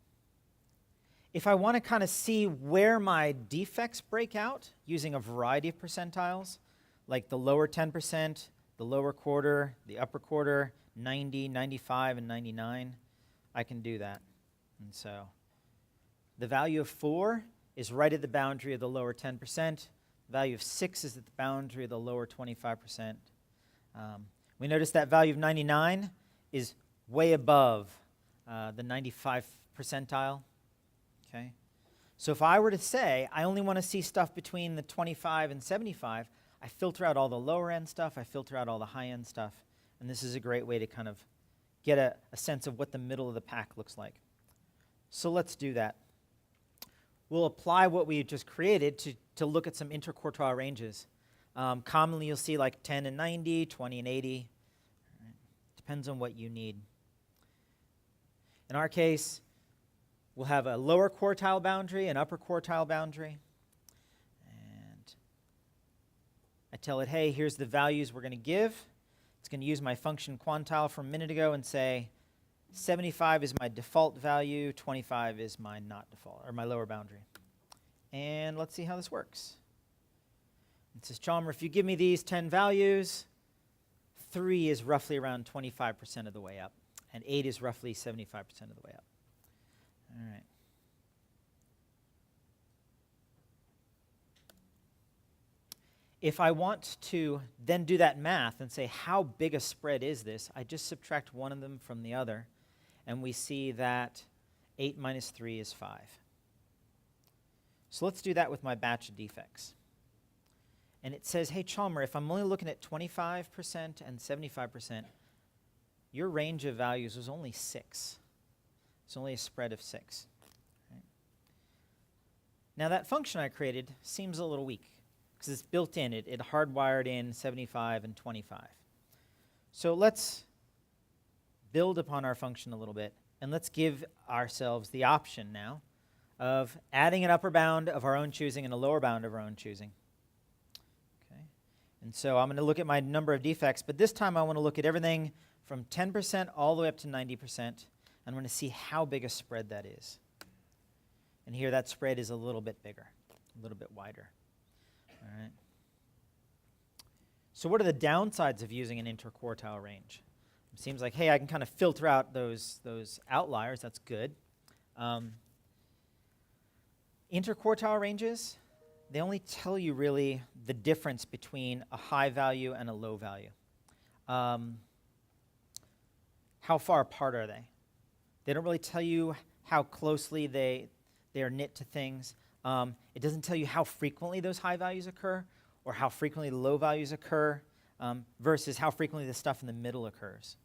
If I want to kind of see where my defects break out using a variety of percentiles, like the lower 10%, the lower quarter, the upper quarter, 90, 95, and 99, I can do that. And so the value of 4 is right at the boundary of the lower 10%. The value of 6 is at the boundary of the lower 25%. We notice that value of 99 is way above the 95th percentile. Okay? So if I were to say I only want to see stuff between the 25 and 75, I filter out all the lower end stuff, I filter out all the high end stuff, and this is a great way to kind of get a sense of what the middle of the pack looks like. So let's do that. We'll apply what we just created to look at some interquartile ranges. Commonly you'll see like 10 and 90, 20 and 80. Depends on what you need. In our case, we'll have a lower quartile boundary, an upper quartile boundary. And I tell it, hey, here's the values we're going to give. It's going to use my function Quantile from a minute ago and say 75 is my default value, 25 is my not default, or my lower boundary. And let's see how this works. It says, Chalmer, if you give me these 10 values, 3 is roughly around 25% of the way up, and 8 is roughly 75% of the way up. All right. If I want to then do that math and say how big a spread is this, I just subtract one of them from the other, and we see that 8 minus 3 is 5. So let's do that with my batch of defects. And it says, hey, Chalmer, if I'm only looking at 25% and 75%, your range of values was only 6. It's only a spread of 6. Right? Now that function I created seems a little weak because it's built in. It hardwired in 75 and 25. So let's build upon our function a little bit, and let's give ourselves the option now of adding an upper bound of our own choosing and a lower bound of our own choosing. Okay. And so I'm going to look at my number of defects, but this time I want to look at everything from 10% all the way up to 90%, and I'm going to see how big a spread that is. And here that spread is a little bit bigger, a little bit wider. All right. So what are the downsides of using an interquartile range? It seems like, hey, I can kind of filter out those outliers. That's good. Interquartile ranges, they only tell you really the difference between a high value and a low value. How far apart are they? They don't really tell you how closely they are knit to things. It doesn't tell you how frequently those high values occur or how frequently the low values occur versus how frequently the stuff in the middle occurs.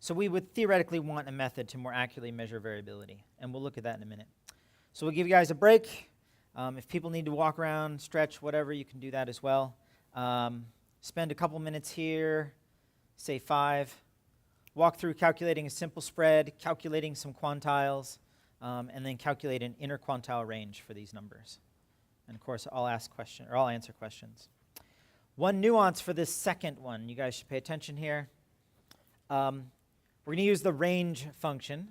So we would theoretically want a method to more accurately measure variability, and we'll look at that in a minute. So we'll give you guys a break. If people need to walk around, stretch, whatever, you can do that as well. Spend a couple minutes here, say 5. Walk through calculating a simple spread, calculating some quantiles, and then calculate an interquartile range for these numbers. And of course, I'll answer questions. One nuance for this second one, you guys should pay attention here. We're going to use the range function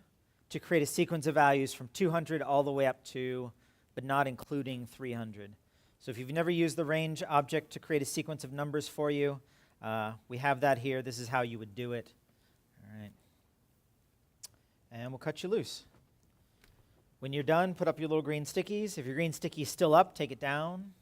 to create a sequence of values from 200 all the way up to, but not including 300. So if you've never used the range object to create a sequence of numbers for you, we have that here. This is how you would do it. All right. And we'll cut you loose. When you're done, put up your little green stickies. If your green sticky is still up, take it down.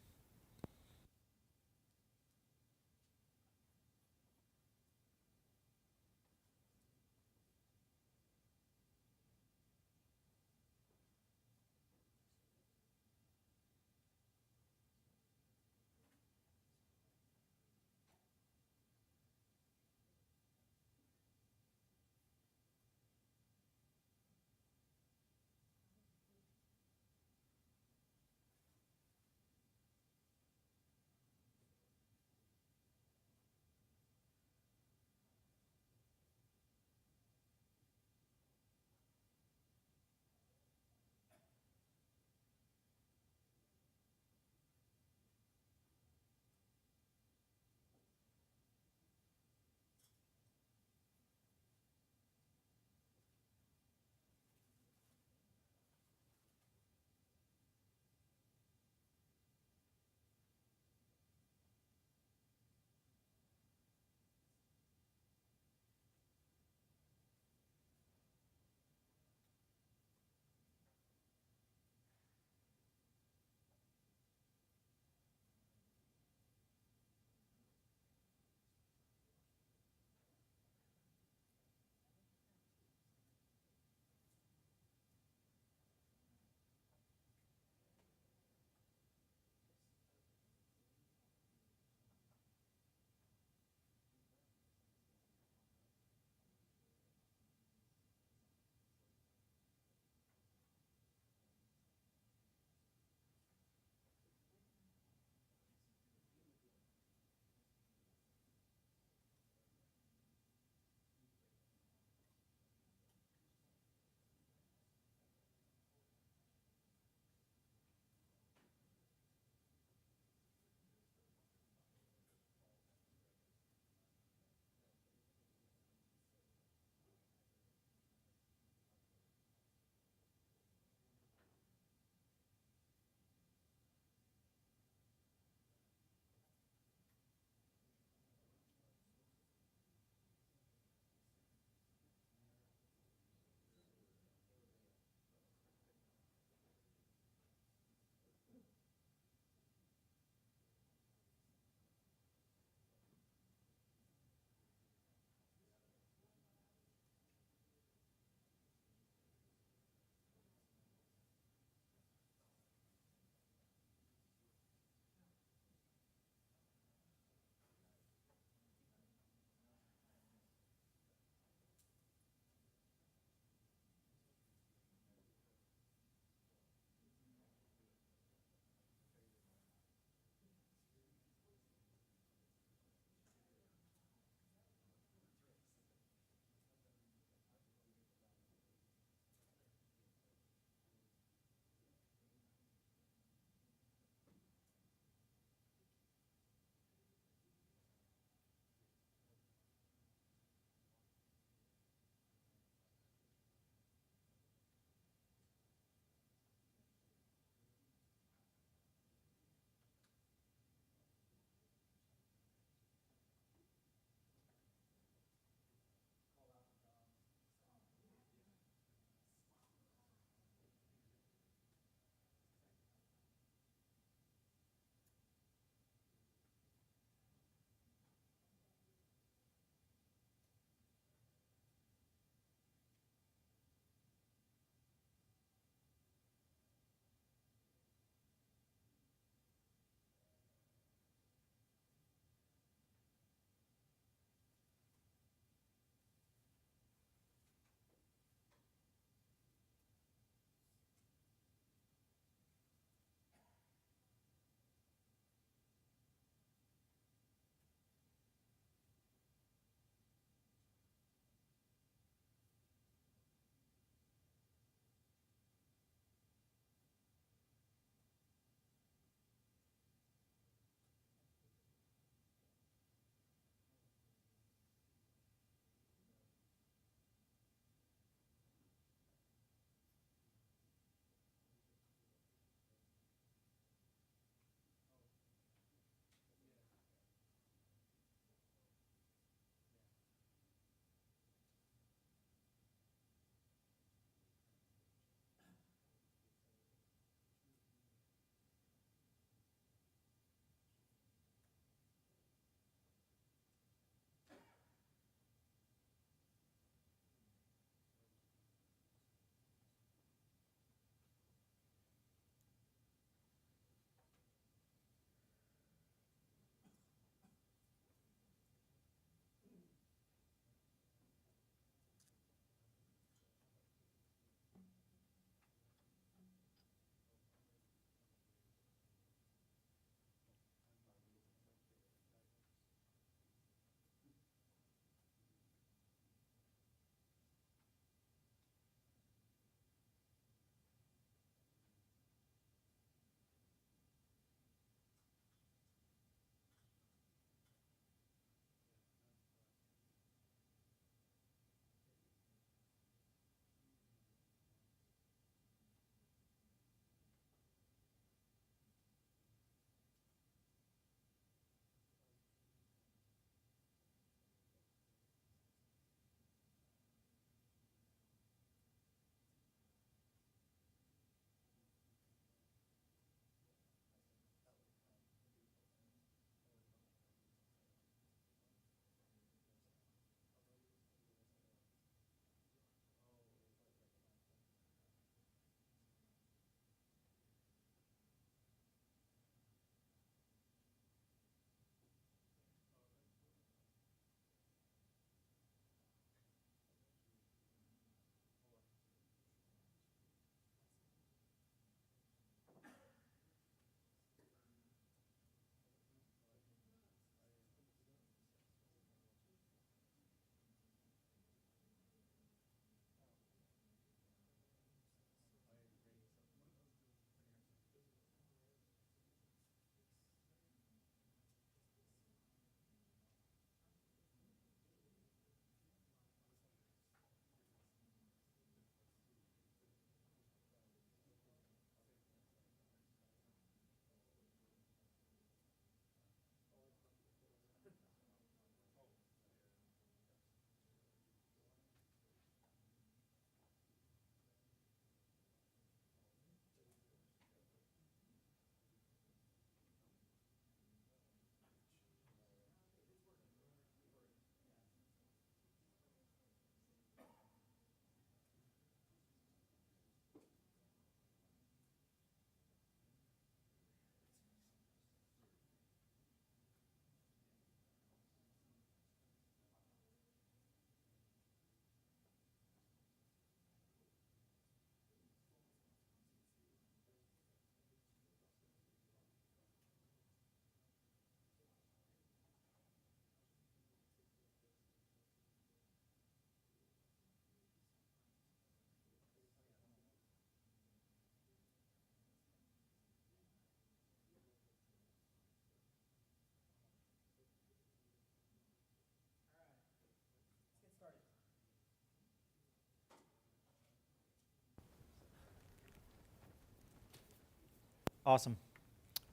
Awesome.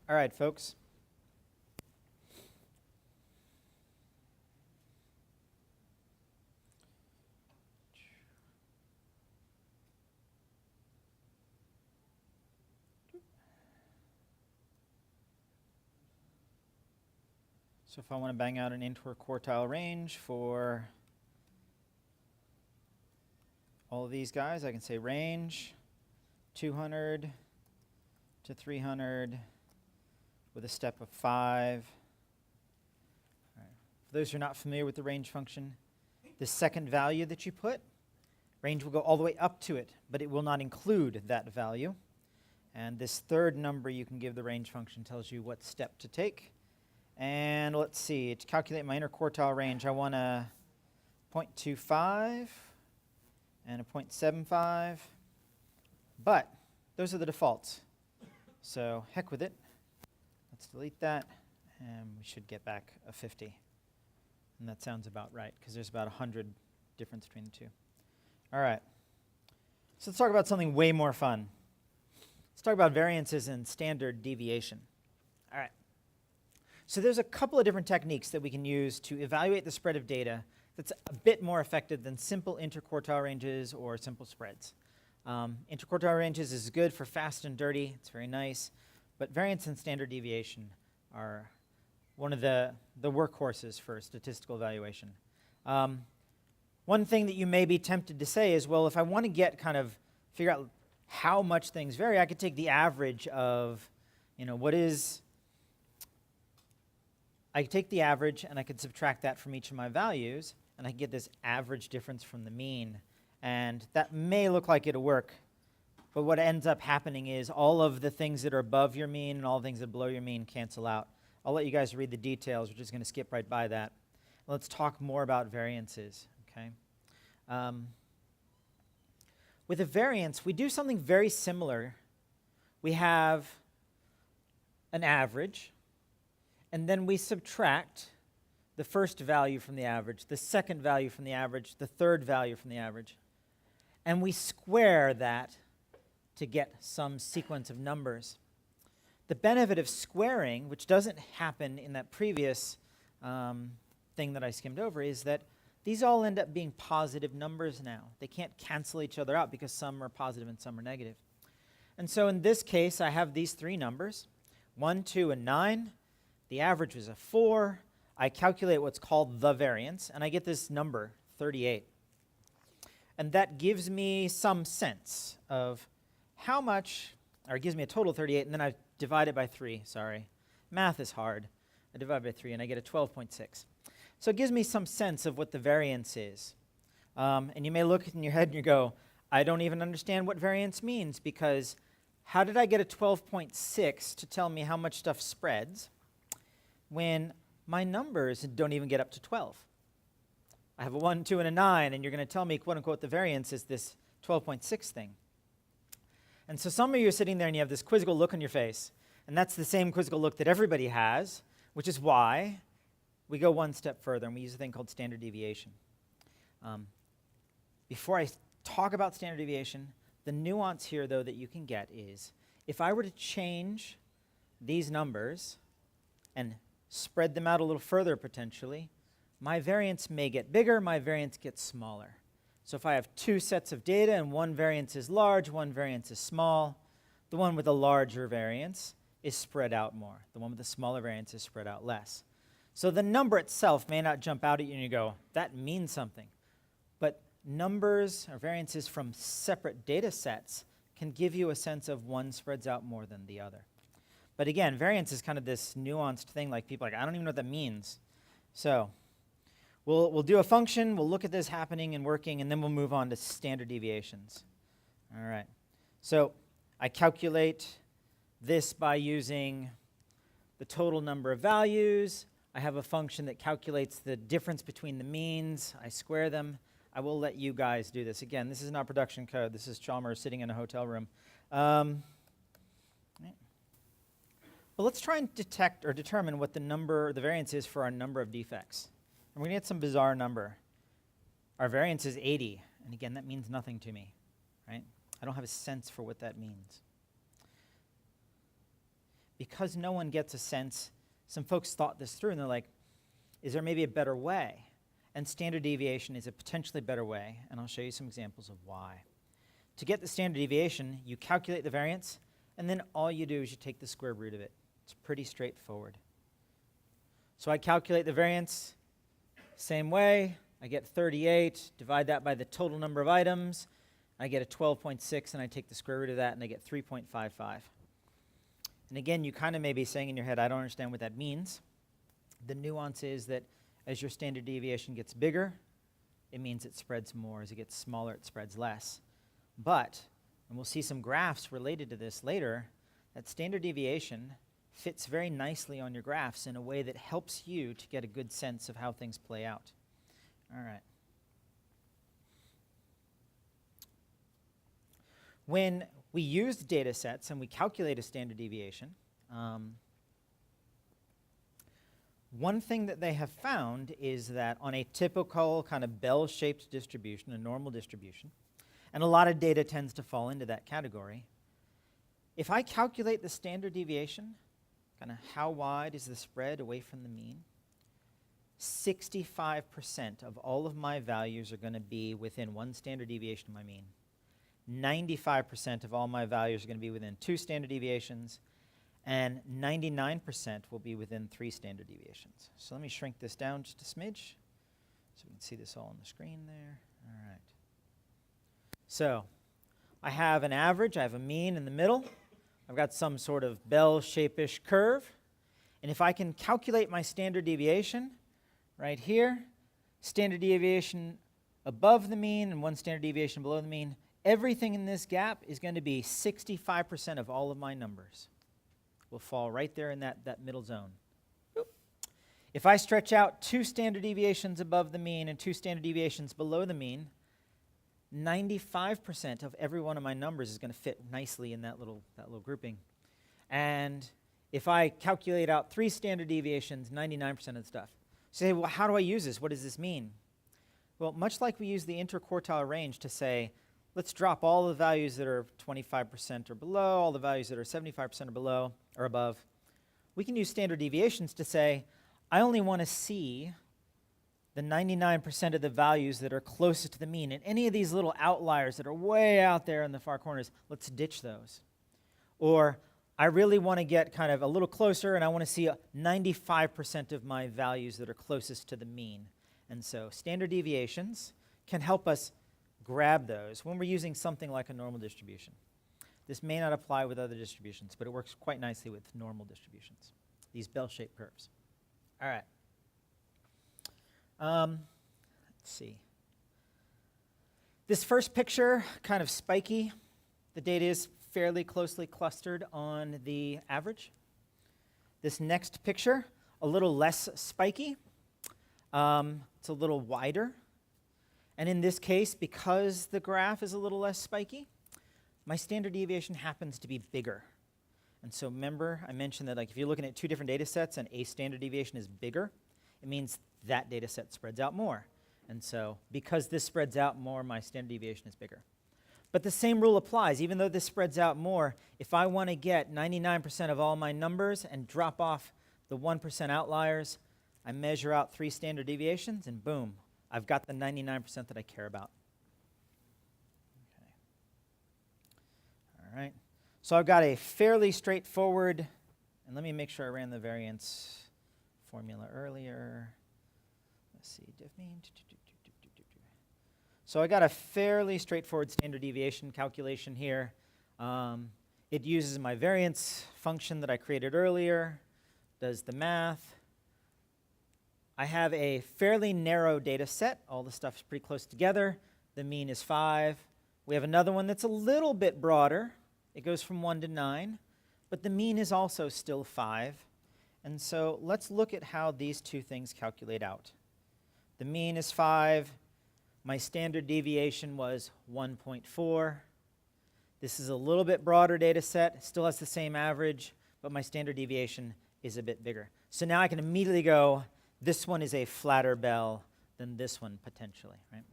All right, folks. So if I want to bang out an interquartile range for all of these guys, I can say range 200 to 300 with a step of 5. All right. For those who are not familiar with the range function, the second value that you put, range will go all the way up to it, but it will not include that value. And this third number you can give the range function tells you what step to take. And let's see, to calculate my interquartile range, I want a 0.25 and a 0.75, but those are the defaults. So heck with it. Let's delete that, and we should get back a 50. And that sounds about right, because there's about 100 difference between the two. All right. So let's talk about something way more fun. Let's talk about variances and standard deviation. All right. So there's a couple of different techniques that we can use to evaluate the spread of data that's a bit more effective than simple interquartile ranges or simple spreads. Interquartile ranges is good for fast and dirty. It's very nice. But variance and standard deviation are one of the workhorses for statistical evaluation. One thing that you may be tempted to say is, well, if I want to get figure out how much things vary, I could take the average of, I could take the average and I could subtract that from each of my values, and I could get this average difference from the mean. And that may look like it'll work, but what ends up happening is all of the things that are above your mean and all the things that are below your mean cancel out. I'll let you guys read the details. We're just going to skip right by that. Let's talk more about variances, okay? With a variance, we do something very similar. We have an average, and then we subtract the first value from the average, the second value from the average, the third value from the average. And we square that to get some sequence of numbers. The benefit of squaring, which doesn't happen in that previous thing that I skimmed over, is that these all end up being positive numbers now. They can't cancel each other out because some are positive and some are negative. And so in this case, I have these three numbers, 1, 2, and 9. The average was a 4. I calculate what's called the variance, and I get this number, 38. And that gives me some sense of how much, or it gives me a total of 38, and then I divide it by 3, sorry. Math is hard. I divide by 3, and I get a 12.6. So it gives me some sense of what the variance is. And you may look in your head and you go, I don't even understand what variance means, because how did I get a 12.6 to tell me how much stuff spreads when my numbers don't even get up to 12? I have a 1, 2, and a 9, and you're going to tell me, quote unquote, the variance is this 12.6 thing. And so some of you are sitting there and you have this quizzical look on your face, and that's the same quizzical look that everybody has, which is why we go one step further and we use a thing called standard deviation. Before I talk about standard deviation, the nuance here, though, that you can get is if I were to change these numbers and spread them out a little further potentially, my variance may get bigger, my variance gets smaller. So if I have two sets of data and one variance is large, one variance is small, the one with a larger variance is spread out more. The one with the smaller variance is spread out less. So the number itself may not jump out at you and you go, that means something. But numbers or variances from separate data sets can give you a sense of one spreads out more than the other. But again, variance is kind of this nuanced thing, like people are like, I don't even know what that means. So we'll do a function, we'll look at this happening and working, and then we'll move on to standard deviations. All right. So I calculate this by using the total number of values. I have a function that calculates the difference between the means. I square them. I will let you guys do this. Again, this is not production code. This is Chalmer sitting in a hotel room. But let's try and detect or determine what the variance is for our number of defects. And we're going to get some bizarre number. Our variance is 80. And again, that means nothing to me, right? I don't have a sense for what that means. because no one gets a sense, some folks thought this through and they're like, is there maybe a better way? And standard deviation is a potentially better way, and I'll show you some examples of why. To get the standard deviation, you calculate the variance, and then all you do is you take the square root of it. It's pretty straightforward. So I calculate the variance, same way. I get 38, divide that by the total number of items. I get a 12.6, and I take the square root of that, and I get 3.55. And again, you kind of may be saying in your head, I don't understand what that means. The nuance is that as your standard deviation gets bigger, it means it spreads more. As it gets smaller, it spreads less. But, and we'll see some graphs related to this later, that standard deviation fits very nicely on your graphs in a way that helps you to get a good sense of how things play out. All right. When we use data sets and we calculate a standard deviation, one thing that they have found is that on a typical kind of bell-shaped distribution, a normal distribution, and a lot of data tends to fall into that category, if I calculate the standard deviation, kind of how wide is the spread away from the mean, 65% of all of my values are going to be within one standard deviation of my mean. 95% of all my values are going to be within 2 standard deviations, and 99% will be within 3 standard deviations. So let me shrink this down just a smidge so we can see this all on the screen there. All right. So I have an average, I have a mean in the middle. I've got some sort of bell-shape-ish curve. And if I can calculate my standard deviation right here, standard deviation above the mean and 1 standard deviation below the mean, everything in this gap is going to be 65% of all of my numbers. Will fall right there in that middle zone. Boop. If I stretch out 2 standard deviations above the mean and 2 standard deviations below the mean, 95% of every one of my numbers is going to fit nicely in that little grouping. And if I calculate out 3 standard deviations, 99% of the stuff. So you say, well, how do I use this? What does this mean? Well, much like we use the interquartile range to say, let's drop all the values that are 25% or below, all the values that are 75% or below or above. We can use standard deviations to say, I only want to see the 99% of the values that are closest to the mean. And any of these little outliers that are way out there in the far corners, let's ditch those. Or I really want to get kind of a little closer, and I want to see 95% of my values that are closest to the mean. And so standard deviations can help us grab those when we're using something like a normal distribution. This may not apply with other distributions, but it works quite nicely with normal distributions, these bell-shaped curves. All right. Let's see. This first picture, kind of spiky. The data is fairly closely clustered on the average. This next picture, a little less spiky. It's a little wider. And in this case, because the graph is a little less spiky, my standard deviation happens to be bigger. And so remember, I mentioned that like if you're looking at 2 different data sets and a standard deviation is bigger, it means that data set spreads out more. And so because this spreads out more, my standard deviation is bigger. But the same rule applies. Even though this spreads out more, if I want to get 99% of all my numbers and drop off the 1% outliers, I measure out 3 standard deviations, and boom, I've got the 99% that I care about. Okay. All right. So I've got a fairly straightforward, and let me make sure I ran the variance formula earlier. Let's see, diff mean. So I got a fairly straightforward standard deviation calculation here. It uses my variance function that I created earlier, does the math. I have a fairly narrow data set. All the stuff is pretty close together. The mean is 5. We have another one that's a little bit broader. It goes from 1 to 9, but the mean is also still 5. And so let's look at how these 2 things calculate out. The mean is 5. My standard deviation was 1.4. This is a little bit broader data set. Still has the same average, but my standard deviation is a bit bigger. So now I can immediately go, this one is a flatter bell than this one potentially, right?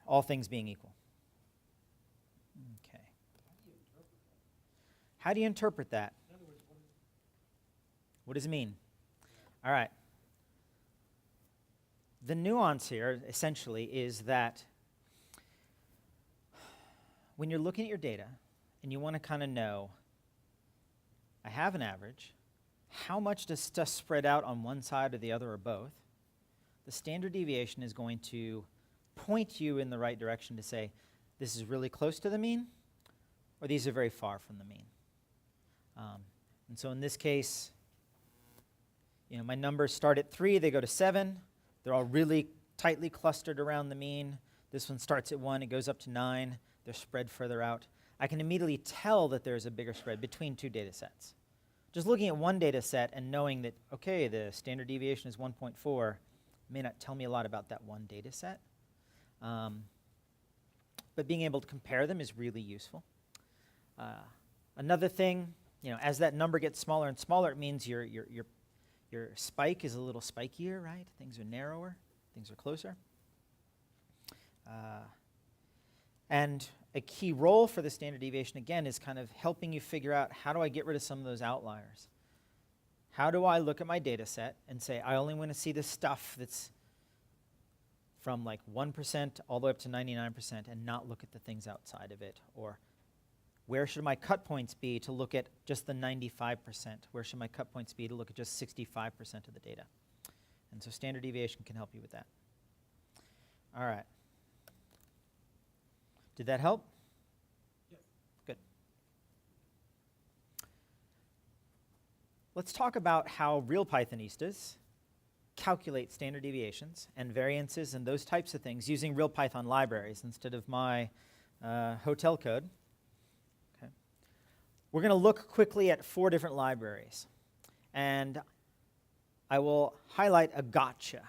All things being equal. Okay. How do you interpret that? In other What does it mean? All right. The nuance here, essentially, is that when you're looking at your data and you want to kind of know, I have an average, how much does stuff spread out on one side or the other or both? The standard deviation is going to point you in the right direction to say, this is really close to the mean, or these are very far from the mean. And so in this case, my numbers start at 3, they go to 7. They're all really tightly clustered around the mean. This one starts at 1, it goes up to 9. They're spread further out. I can immediately tell that there's a bigger spread between two data sets. Just looking at one data set and knowing that, okay, the standard deviation is 1.4 may not tell me a lot about that one data set. But being able to compare them is really useful. Another thing, as that number gets smaller and smaller, it means your spike is a little spikier, right? Things are narrower, things are closer. And a key role for the standard deviation, again, is kind of helping you figure out, how do I get rid of some of those outliers? How do I look at my data set and say, I only want to see the stuff that's from like 1% all the way up to 99% and not look at the things outside of it? Or where should my cut points be to look at just the 95%? Where should my cut points be to look at just 65% of the data? And so standard deviation can help you with that. All right. Did that help? Yes. Good. Let's talk about how real Pythonistas calculate standard deviations and variances and those types of things using real Python libraries instead of my hotel code. Okay. We're going to look quickly at 4 different libraries. And I will highlight a gotcha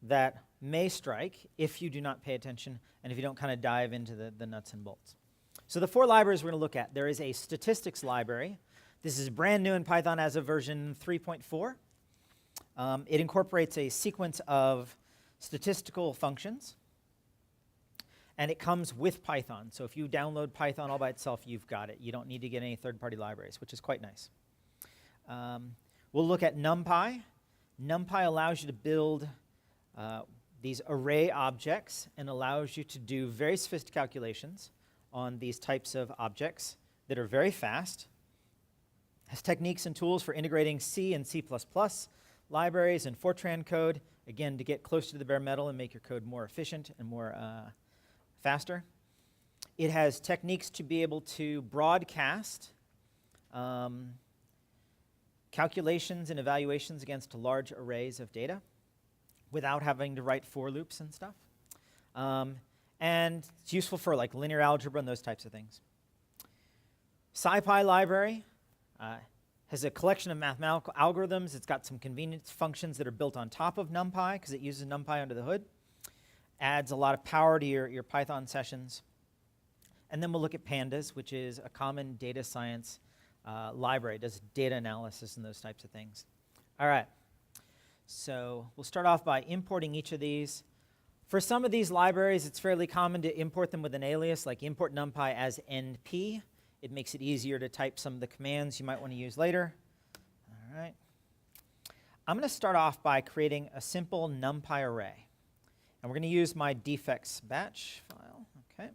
that may strike if you do not pay attention and if you don't kind of dive into the nuts and bolts. So the 4 libraries we're going to look at, there is a statistics library. This is brand new in Python as of version 3.4. It incorporates a sequence of statistical functions, and it comes with Python. So if you download Python all by itself, you've got it. You don't need to get any third-party libraries, which is quite nice. We'll look at NumPy. NumPy allows you to build these array objects and allows you to do very sophisticated calculations on these types of objects that are very fast. Has techniques and tools for integrating C and C++ libraries and Fortran code, again, to get closer to the bare metal and make your code more efficient and more faster. It has techniques to be able to broadcast calculations and evaluations against large arrays of data without having to write for loops and stuff. And it's useful for like linear algebra and those types of things. SciPy library has a collection of mathematical algorithms. It's got some convenience functions that are built on top of NumPy because it uses NumPy under the hood. Adds a lot of power to your Python sessions. And then we'll look at Pandas, which is a common data science library. It does data analysis and those types of things. All right. So we'll start off by importing each of these. For some of these libraries, it's fairly common to import them with an alias, like import NumPy as NP. It makes it easier to type some of the commands you might want to use later. All right. I'm going to start off by creating a simple NumPy array. And we're going to use my defects batch file. Okay.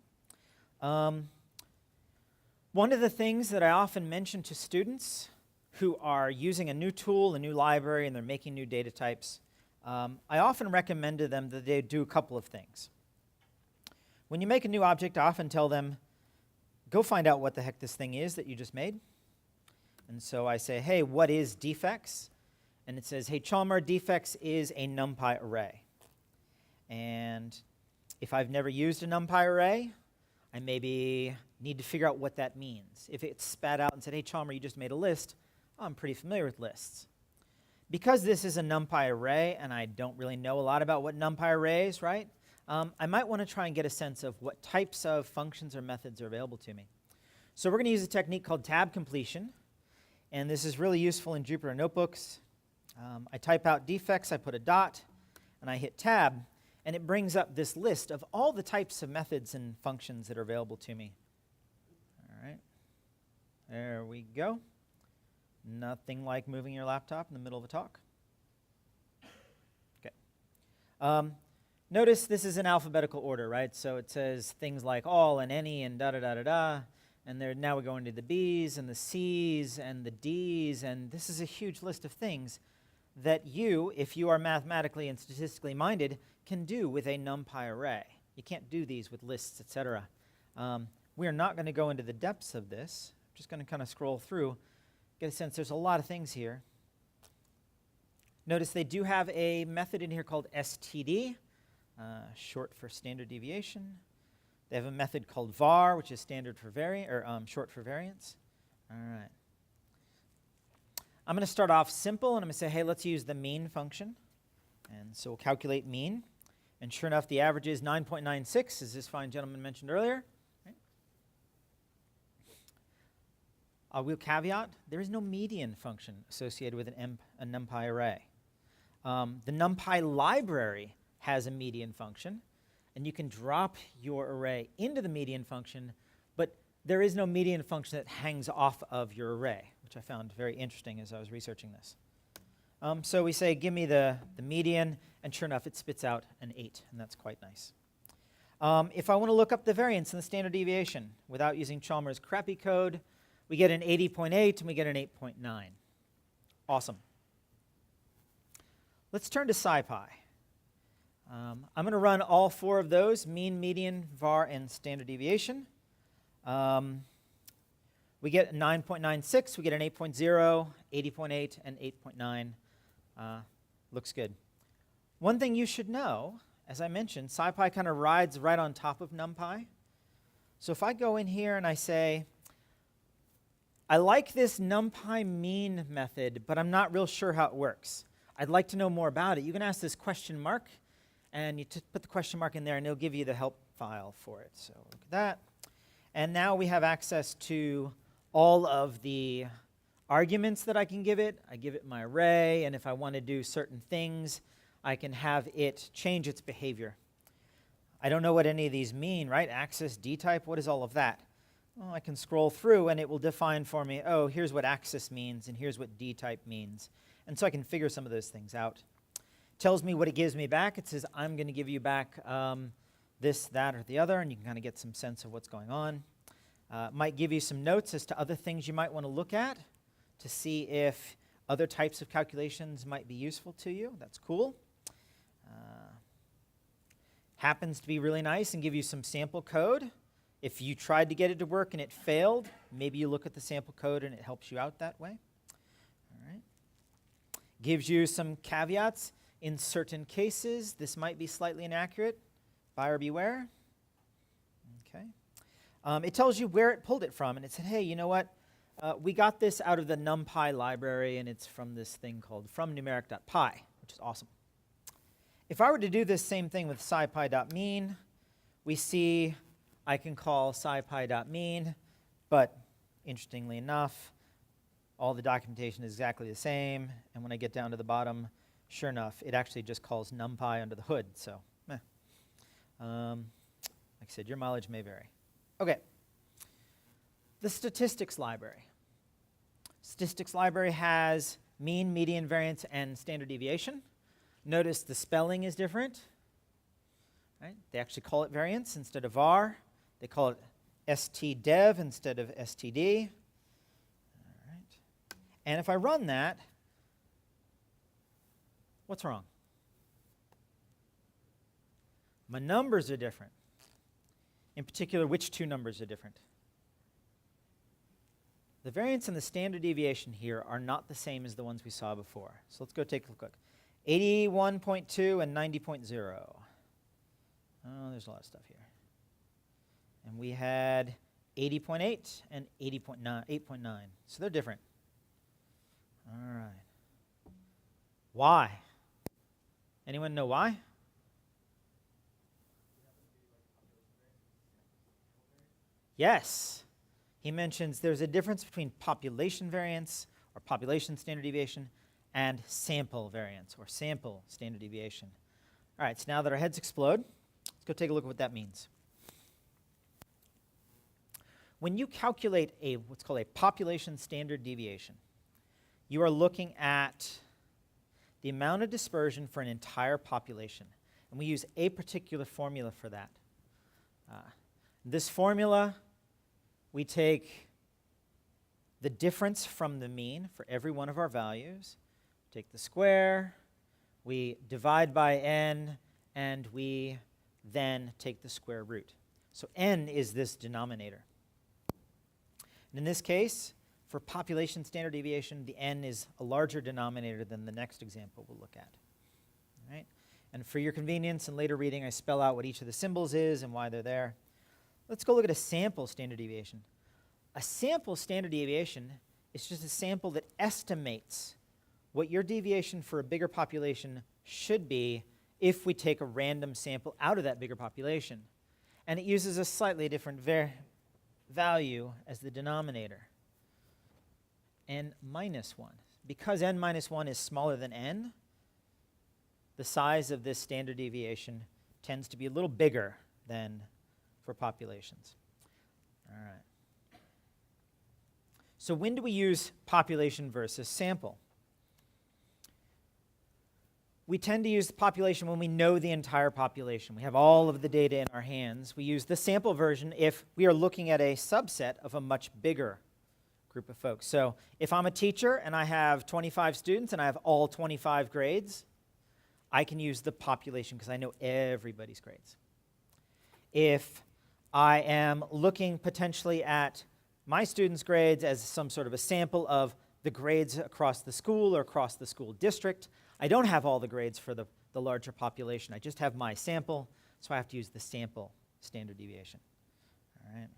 One of the things that I often mention to students who are using a new tool, a new library, and they're making new data types, I often recommend to them that they do a couple of things. When you make a new object, I often tell them, go find out what the heck this thing is that you just made. And so I say, hey, what is defects? And it says, hey, Chalmer, defects is a NumPy array. And if I've never used a NumPy array, I maybe need to figure out what that means. If it spat out and said, hey, Chalmer, you just made a list, I'm pretty familiar with lists. Because this is a NumPy array, and I don't really know a lot about what NumPy arrays, right? I might want to try and get a sense of what types of functions or methods are available to me. So we're going to use a technique called tab completion. And this is really useful in Jupyter Notebooks. I type out defects, I put a dot, and I hit tab. And it brings up this list of all the types of methods and functions that are available to me. All right. There we go. Nothing like moving your laptop in the middle of a talk. Okay. Notice this is in alphabetical order, right? So it says things like all and any and da-da-da-da-da. And now we go into the B's and the C's and the D's. And this is a huge list of things that you, if you are mathematically and statistically minded, can do with a NumPy array. You can't do these with lists, etc. We are not going to go into the depths of this. I'm just going to kind of scroll through, get a sense there's a lot of things here. Notice they do have a method in here called STD, short for standard deviation. They have a method called var, which is standard for short for variance. All right. I'm going to start off simple, and I'm going to say, hey, let's use the mean function. And so we'll calculate mean. And sure enough, the average is 9.96, as this fine gentleman mentioned earlier. Right? I will caveat, there is no median function associated with a NumPy array. The NumPy library has a median function, and you can drop your array into the median function, but there is no median function that hangs off of your array, which I found very interesting as I was researching this. So we say, give me the median, and sure enough, it spits out an 8, and that's quite nice. If I want to look up the variance and the standard deviation without using Chalmer's crappy code, we get an 80.8 and we get an 8.9. Awesome. Let's turn to SciPy. I'm going to run all 4 of those, mean, median, var, and standard deviation. We get 9.96, we get an 8.0, 80.8, and 8.9. Looks good. One thing you should know, as I mentioned, SciPy kind of rides right on top of NumPy. So if I go in here and I say, I like this NumPy mean method, but I'm not real sure how it works. I'd like to know more about it. You can ask this question mark, and you put the question mark in there, and it'll give you the help file for it. So look at that. And now we have access to all of the arguments that I can give it. I give it my array, and if I want to do certain things, I can have it change its behavior. I don't know what any of these mean, right? Axis, D-type, what is all of that? Well, I can scroll through, and it will define for me, oh, here's what axis means, and here's what D-type means. And so I can figure some of those things out. Tells me what it gives me back. It says, I'm going to give you back this, that, or the other, and you can kind of get some sense of what's going on. Might give you some notes as to other things you might want to look at to see if other types of calculations might be useful to you. That's cool. Happens to be really nice and give you some sample code. If you tried to get it to work and it failed, maybe you look at the sample code and it helps you out that way. All right. Gives you some caveats. In certain cases, this might be slightly inaccurate. Buyer beware. Okay. It tells you where it pulled it from, and it said, hey, you know what? We got this out of the NumPy library, and it's from this thing called fromnumeric.py, which is awesome. If I were to do this same thing with scipy.mean, we see I can call scipy.mean, but interestingly enough, all the documentation is exactly the same, and when I get down to the bottom, sure enough, it actually just calls NumPy under the hood, so like I said, your mileage may vary. Okay, the statistics library. Statistics library has mean, median, variance, and standard deviation. Notice the spelling is different. Right? They actually call it variance instead of var. They call it stdev instead of std. All right. And if I run that, what's wrong? My numbers are different. In particular, which 2 numbers are different? The variance and the standard deviation here are not the same as the ones we saw before. So let's go take a look. 81.2 and 90.0. Oh, there's a lot of stuff here. And we had 80.8 and 8.9. So they're different. All right. Why? Anyone know why? Yes. He mentions there's a difference between population variance or population standard deviation and sample variance or sample standard deviation. All right, so now that our heads explode, let's go take a look at what that means. When you calculate what's called a population standard deviation, you are looking at the amount of dispersion for an entire population. And we use a particular formula for that. This formula, we take the difference from the mean for every one of our values, take the square, we divide by n, and we then take the square root. So n is this denominator. And in this case, for population standard deviation, the n is a larger denominator than the next example we'll look at. All right? And for your convenience in later reading, I spell out what each of the symbols is and why they're there. Let's go look at a sample standard deviation. A sample standard deviation is just a sample that estimates what your deviation for a bigger population should be if we take a random sample out of that bigger population. And it uses a slightly different value as the denominator, n minus 1. Because n minus 1 is smaller than n, the size of this standard deviation tends to be a little bigger than for populations. All right. So when do we use population versus sample? We tend to use the population when we know the entire population. We have all of the data in our hands. We use the sample version if we are looking at a subset of a much bigger group of folks. So if I'm a teacher and I have 25 students and I have all 25 grades, I can use the population because I know everybody's grades. If I am looking potentially at my students' grades as some sort of a sample of the grades across the school or across the school district, I don't have all the grades for the larger population. I just have my sample, so I have to use the sample standard deviation. All right.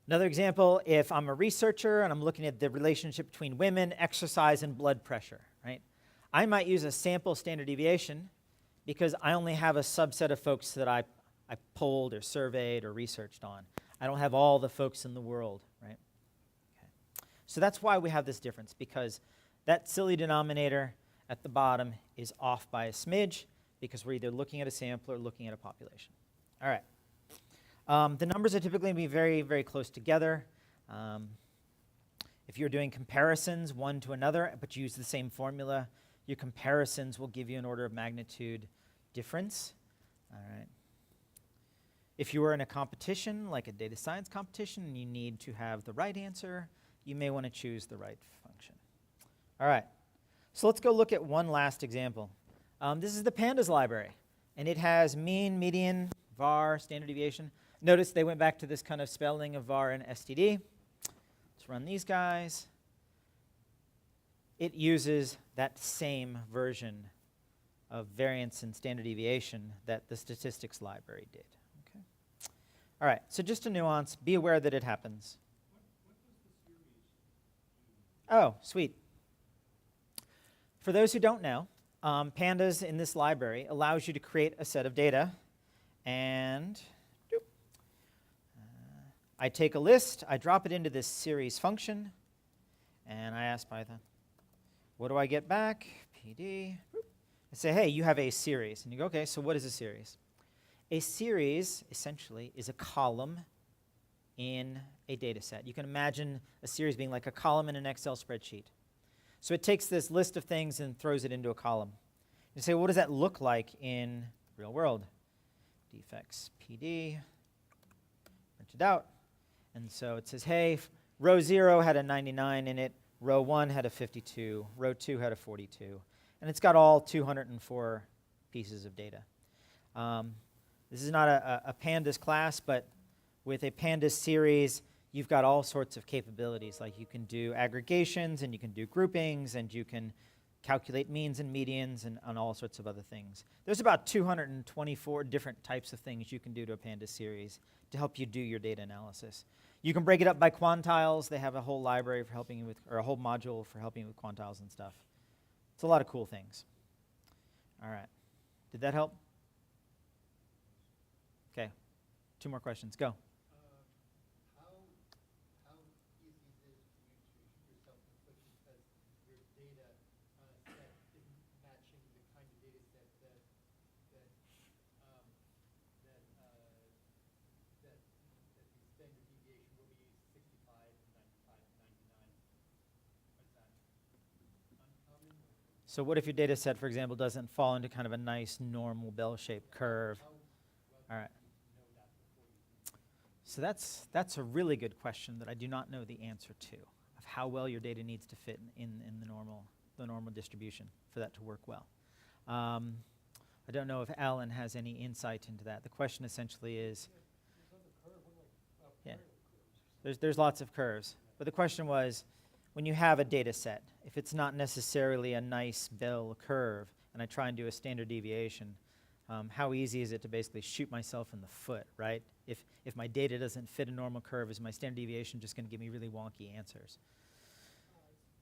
Another example, if I'm a researcher and I'm looking at the relationship between women, exercise, and blood pressure, right? I might use a sample standard deviation because I only have a subset of folks that I polled or surveyed or researched on. I don't have all the folks in the world, right? Okay. So that's why we have this difference, because that silly denominator at the bottom is off by a smidge because we're either looking at a sample or looking at a population. All right. The numbers are typically going to be very, very close together. If you're doing comparisons one to another, but you use the same formula, your comparisons will give you an order of magnitude difference. All right. If you were in a competition, like a data science competition, and you need to have the right answer, you may want to choose the right function. All right. So let's go look at one last example. This is the pandas library, and it has mean, median, var, standard deviation. Notice they went back to this kind of spelling of var and std. Let's run these guys. It uses that same version of variance and standard deviation that the statistics library did. Okay. All right, so just a nuance. Be aware that it happens. What does the series do? Oh, sweet. For those who don't know, pandas in this library allows you to create a set of data, and I take a list, I drop it into this series function, and I ask Python, what do I get back? PD. I say, hey, you have a series. And you go, okay, so what is a series? A series, essentially, is a column in a data set. You can imagine a series being like a column in an Excel spreadsheet. So it takes this list of things and throws it into a column. You say, well, what does that look like in real world? Defects PD, print it out. And so it says, hey, row 0 had a 99 in it, row 1 had a 52, row 2 had a 42. And it's got all 204 pieces of data. This is not a pandas class, but with a pandas series, you've got all sorts of capabilities. Like you can do aggregations, and you can do groupings, and you can calculate means and medians, and all sorts of other things. There's about 224 different types of things you can do to a pandas series to help you do your data analysis. You can break it up by quantiles. They have a whole library for helping you with, or a whole module for helping you with quantiles and stuff. It's a lot of cool things. All right. Did that help? Okay. 2 more questions. Go. How easy is it for you to shoot yourself in the foot because your data set isn't matching the kind of data set that the standard deviation will be 65, 95, 99? What is that? So what if your data set, for example, doesn't fall into kind of a nice normal bell-shaped curve? All right. So that's a really good question that I do not know the answer to, of how well your data needs to fit in the normal distribution for that to work well. I don't know if Alan has any insight into that. The question essentially is, yeah, there's lots of curves. But the question was, when you have a data set, if it's not necessarily a nice bell curve, and I try and do a standard deviation, how easy is it to basically shoot myself in the foot, right? If my data doesn't fit a normal curve, is my standard deviation just going to give me really wonky answers?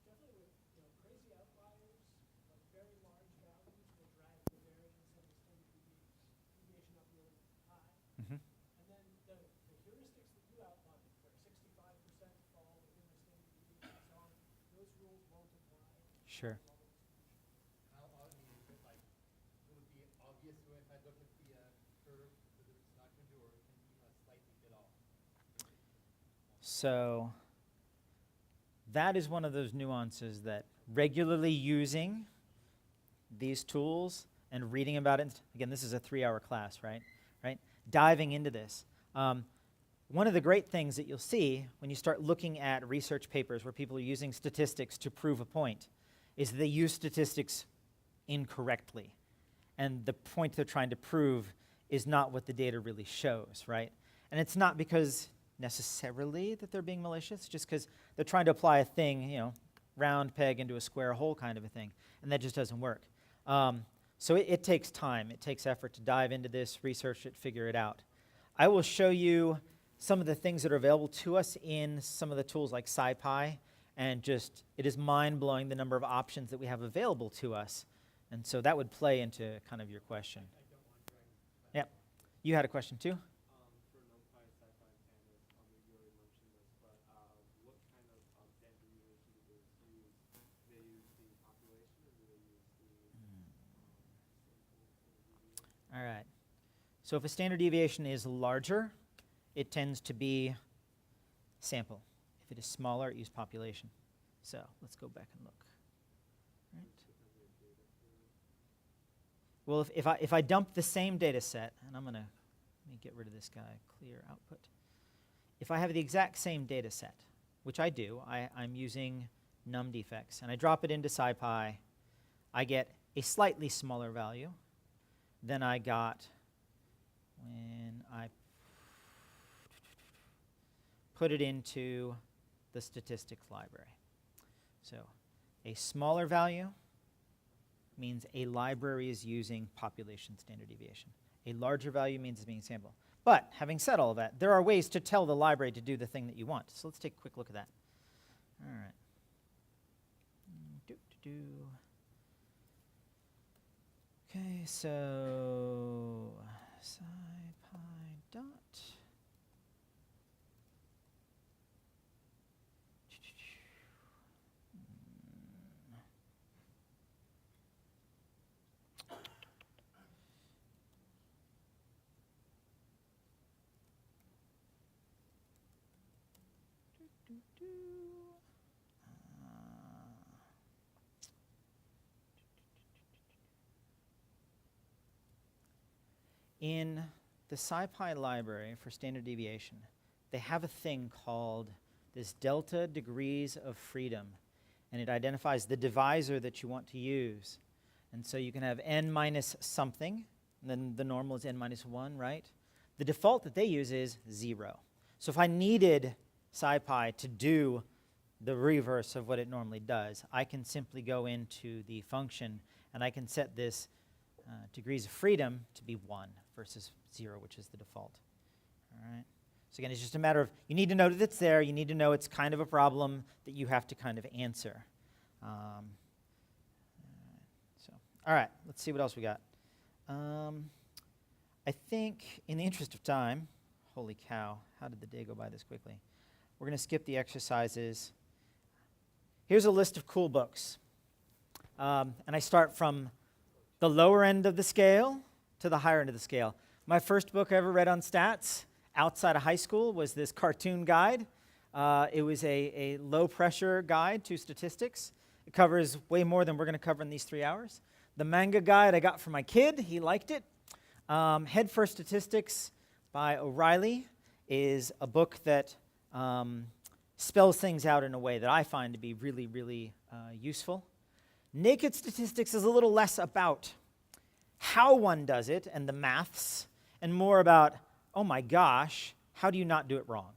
Definitely with crazy outliers, like very large values will drag the variance and the standard deviation up really high. Mm-hmm. And then the heuristics that you outlined, where 65% fall within the standard deviation and so on, those rules won't apply. Sure. How obvious is it? Like, will it be obvious if I look at the curve whether it's not going to do, or it can be slightly bit off? So that is one of those nuances that regularly using these tools and reading about it, again, this is a 3-hour class, right? Diving into this. One of the great things that you'll see when you start looking at research papers where people are using statistics to prove a point is they use statistics incorrectly. And the point they're trying to prove is not what the data really shows, right? And it's not because necessarily that they're being malicious, just because they're trying to apply a thing, round peg into a square hole kind of a thing, and that just doesn't work. So it takes time, it takes effort to dive into this, research it, figure it out. I will show you some of the things that are available to us in some of the tools like SciPy, and just, it is mind-blowing the number of options that we have available to us. And so that would play into kind of your question. Yeah, you had a question too? For NumPy, SciPy, and Pandas, you already mentioned this, but what kind of standard deviation do they use? Do they use the population, or do they use the All right. So if a standard deviation is larger, it tends to be sample. If it is smaller, it uses population. So let's go back and look. Right. Well, if I dump the same data set, and let me get rid of this guy, clear output. If I have the exact same data set, which I do, I'm using num defects, and I drop it into SciPy, I get a slightly smaller value than I got when I put it into the statistics library. So a smaller value means a library is using population standard deviation. A larger value means it's being sampled. But having said all of that, there are ways to tell the library to do the thing that you want. So let's take a quick look at that. All right. Okay, so SciPy dot. In the SciPy library for standard deviation, they have a thing called this delta degrees of freedom, and it identifies the divisor that you want to use. And so you can have n minus something, and then the normal is n minus 1, right? The default that they use is 0. So if I needed SciPy to do the reverse of what it normally does, I can simply go into the function, and I can set this degrees of freedom to be 1 versus 0, which is the default. All right. So again, it's just a matter of, you need to know that it's there. You need to know it's kind of a problem that you have to kind of answer. All right, let's see what else we got. I think in the interest of time, holy cow, how did the day go by this quickly? We're going to skip the exercises. Here's a list of cool books. And I start from the lower end of the scale to the higher end of the scale. My first book I ever read on stats outside of high school was this cartoon guide. It was a low-pressure guide to statistics. It covers way more than we're going to cover in these 3 hours. The manga guide I got for my kid. He liked it. Head for Statistics by O'Reilly is a book that spells things out in a way that I find to be really, really useful. Naked Statistics is a little less about how one does it and the maths, and more about, oh my gosh, how do you not do it wrong?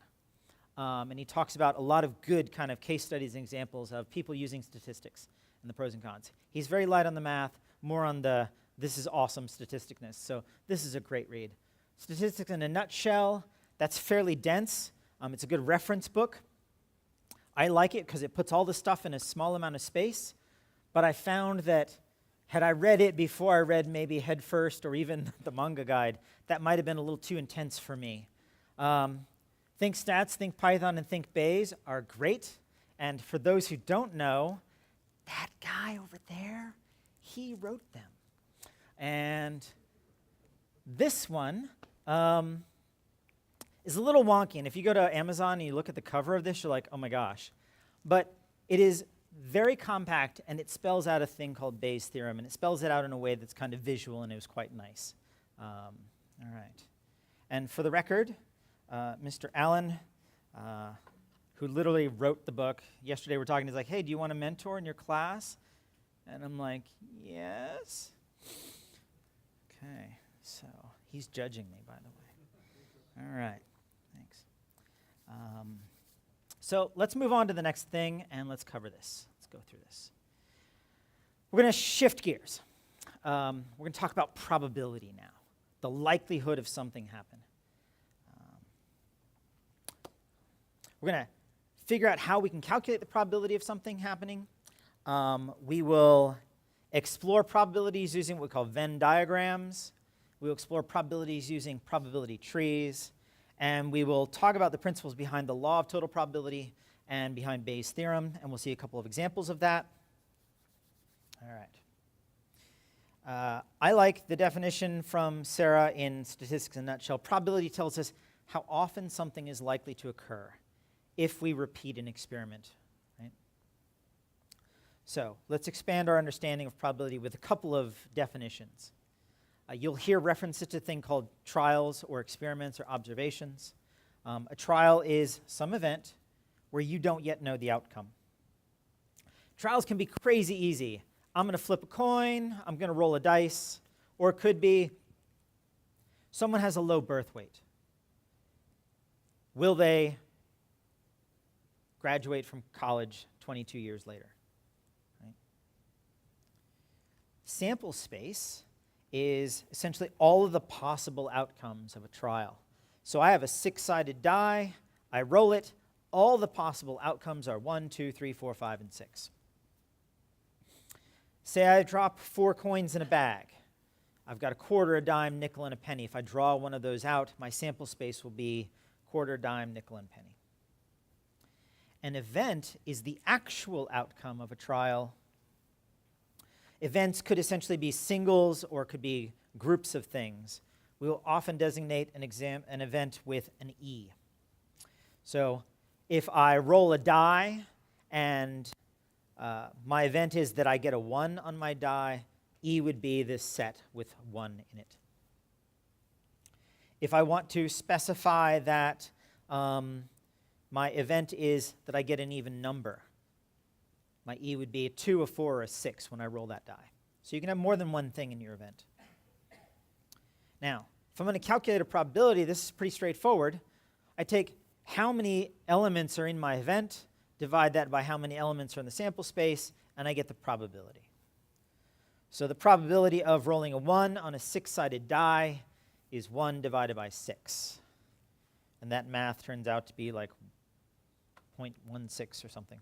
And he talks about a lot of good kind of case studies and examples of people using statistics and the pros and cons. He's very light on the math, more on the this is awesome statisticness. So this is a great read. Statistics in a Nutshell, that's fairly dense. It's a good reference book. I like it because it puts all the stuff in a small amount of space, but I found that had I read it before I read maybe Head First or even the manga guide, that might have been a little too intense for me. Think Stats, Think Python, and Think Bayes are great. And for those who don't know, that guy over there, he wrote them. And this one is a little wonky. And if you go to Amazon and you look at the cover of this, you're like, oh my gosh. But it is very compact, and it spells out a thing called Bayes' theorem. And it spells it out in a way that's kind of visual, and it was quite nice. All right. And for the record, Mr. Allen, who literally wrote the book, yesterday we're talking, he's like, hey, do you want a mentor in your class? And I'm like, yes. Okay, so he's judging me, by the way. All right, thanks. So let's move on to the next thing, and let's cover this. Let's go through this. We're going to shift gears. We're going to talk about probability now, the likelihood of something happening. We're going to figure out how we can calculate the probability of something happening. We will explore probabilities using what we call Venn diagrams. We will explore probabilities using probability trees. And we will talk about the principles behind the law of total probability and behind Bayes' theorem. And we'll see a couple of examples of that. All right. I like the definition from Sarah in Statistics in a Nutshell. Probability tells us how often something is likely to occur if we repeat an experiment, right? So let's expand our understanding of probability with a couple of definitions. You'll hear references to a thing called trials or experiments or observations. A trial is some event where you don't yet know the outcome. Trials can be crazy easy. I'm going to flip a coin, I'm going to roll a dice, or it could be someone has a low birth weight. Will they graduate from college 22 years later? Right? Sample space is essentially all of the possible outcomes of a trial. So I have a 6-sided die, I roll it, all the possible outcomes are 1, 2, 3, 4, 5, and 6. Say I drop 4 coins in a bag. I've got a quarter, a dime, nickel, and a penny. If I draw one of those out, my sample space will be quarter, dime, nickel, and penny. An event is the actual outcome of a trial. Events could essentially be singles or could be groups of things. We will often designate an event with an E. So if I roll a die and my event is that I get a 1 on my die, E would be this set with 1 in it. If I want to specify that my event is that I get an even number, my E would be a 2, a 4, or a 6 when I roll that die. So you can have more than one thing in your event. Now, if I'm going to calculate a probability, this is pretty straightforward. I take how many elements are in my event, divide that by how many elements are in the sample space, and I get the probability. So the probability of rolling a 1 on a 6-sided die is 1 divided by 6. And that math turns out to be like 0.16 or something.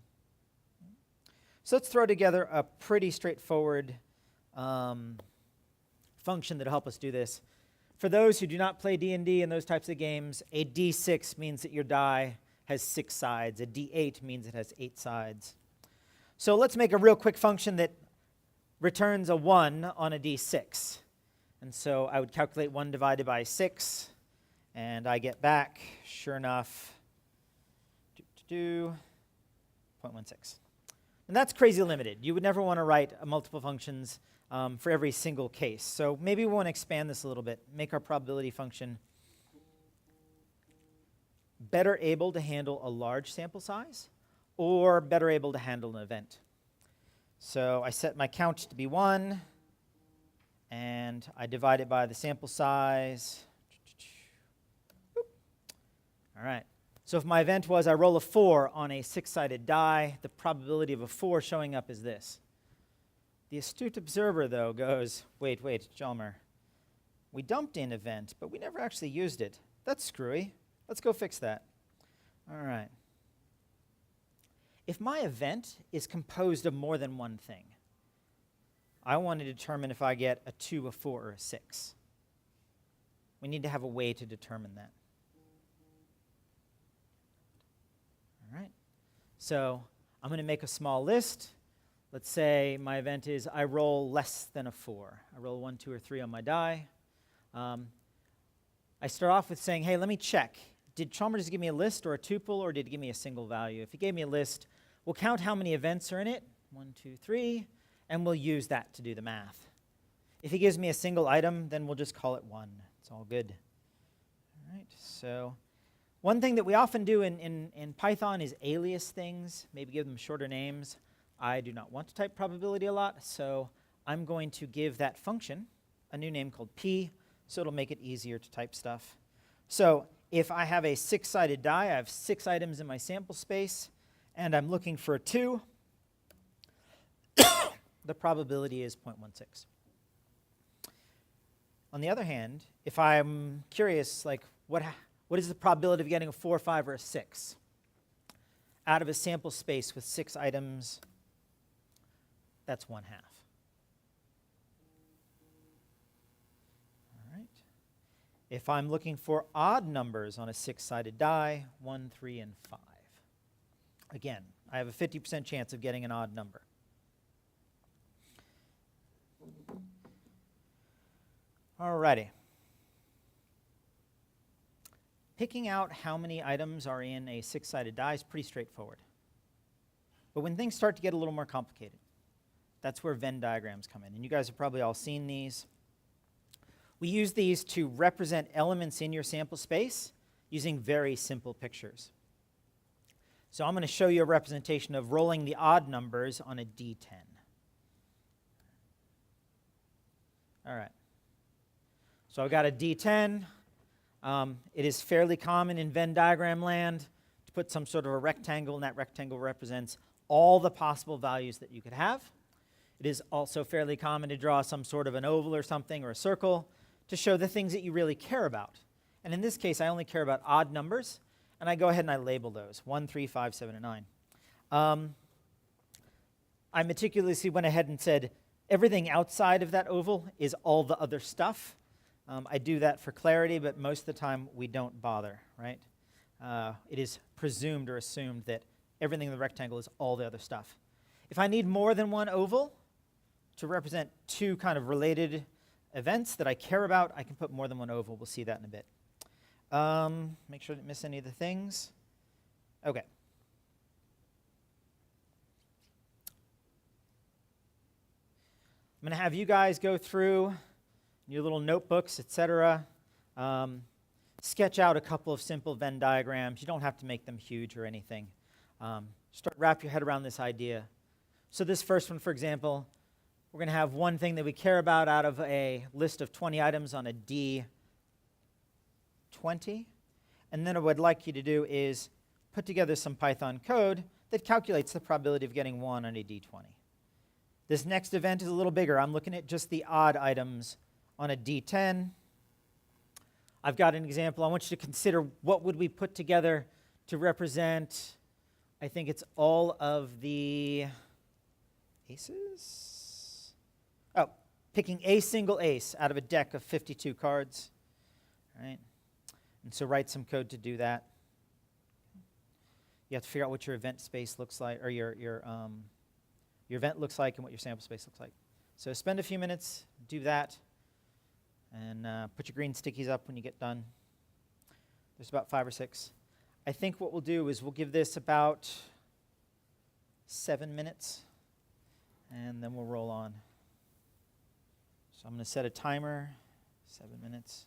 So let's throw together a pretty straightforward function that will help us do this. For those who do not play D&D and those types of games, a D6 means that your die has 6 sides. A D8 means it has 8 sides. So let's make a real quick function that returns a 1 on a D6. And so I would calculate 1 divided by 6, and I get back, sure enough, 0.16. And that's crazy limited. You would never want to write multiple functions for every single case. So maybe we want to expand this a little bit, make our probability function better able to handle a large sample size or better able to handle an event. So I set my count to be 1, and I divide it by the sample size. All right. So if my event was I roll a 4 on a 6-sided die, the probability of a 4 showing up is this. The astute observer, though, goes, wait, Chalmer, we dumped in event, but we never actually used it. That's screwy. Let's go fix that. All right. If my event is composed of more than one thing, I want to determine if I get a 2, a 4, or a 6. We need to have a way to determine that. All right. So I'm going to make a small list. Let's say my event is I roll less than a 4. I roll 1, 2, or 3 on my die. I start off with saying, hey, let me check. Did Chalmer just give me a list or a tuple, or did he give me a single value? If he gave me a list, we'll count how many events are in it, 1, 2, 3, and we'll use that to do the math. If he gives me a single item, then we'll just call it 1. It's all good. All right, so one thing that we often do in Python is alias things, maybe give them shorter names. I do not want to type probability a lot, so I'm going to give that function a new name called p, so it'll make it easier to type stuff. So if I have a 6-sided die, I have 6 items in my sample space, and I'm looking for a 2, the probability is 0.16. On the other hand, if I'm curious, like what is the probability of getting a 4, 5, or a 6 out of a sample space with 6 items? That's 1/2. All right. If I'm looking for odd numbers on a 6-sided die, 1, 3, and 5. Again, I have a 50% chance of getting an odd number. Alrighty. Picking out how many items are in a 6-sided die is pretty straightforward. But when things start to get a little more complicated, that's where Venn diagrams come in. And you guys have probably all seen these. We use these to represent elements in your sample space using very simple pictures. So I'm going to show you a representation of rolling the odd numbers on a D10. All right. So I've got a D10. It is fairly common in Venn diagram land to put some sort of a rectangle, and that rectangle represents all the possible values that you could have. It is also fairly common to draw some sort of an oval or something, or a circle, to show the things that you really care about. And in this case, I only care about odd numbers, and I go ahead and I label those, 1, 3, 5, 7, and 9. I meticulously went ahead and said everything outside of that oval is all the other stuff. I do that for clarity, but most of the time we don't bother, right? It is presumed or assumed that everything in the rectangle is all the other stuff. If I need more than one oval to represent 2 kind of related events that I care about, I can put more than one oval. We'll see that in a bit. Make sure I didn't miss any of the things. Okay. I'm going to have you guys go through your little notebooks, etc. Sketch out a couple of simple Venn diagrams. You don't have to make them huge or anything. Wrap your head around this idea. So this first one, for example, we're going to have one thing that we care about out of a list of 20 items on a D20. And then what I'd like you to do is put together some Python code that calculates the probability of getting 1 on a D20. This next event is a little bigger. I'm looking at just the odd items on a D10. I've got an example. I want you to consider what would we put together to represent, I think it's all of the aces? Oh, picking a single ace out of a deck of 52 cards. All right. And so write some code to do that. You have to figure out what your event space looks like, or your event looks like and what your sample space looks like. So spend a few minutes, do that, and put your green stickies up when you get done. There's about 5 or 6. I think what we'll do is we'll give this about 7 minutes, and then we'll roll on. So I'm going to set a timer, 7 minutes.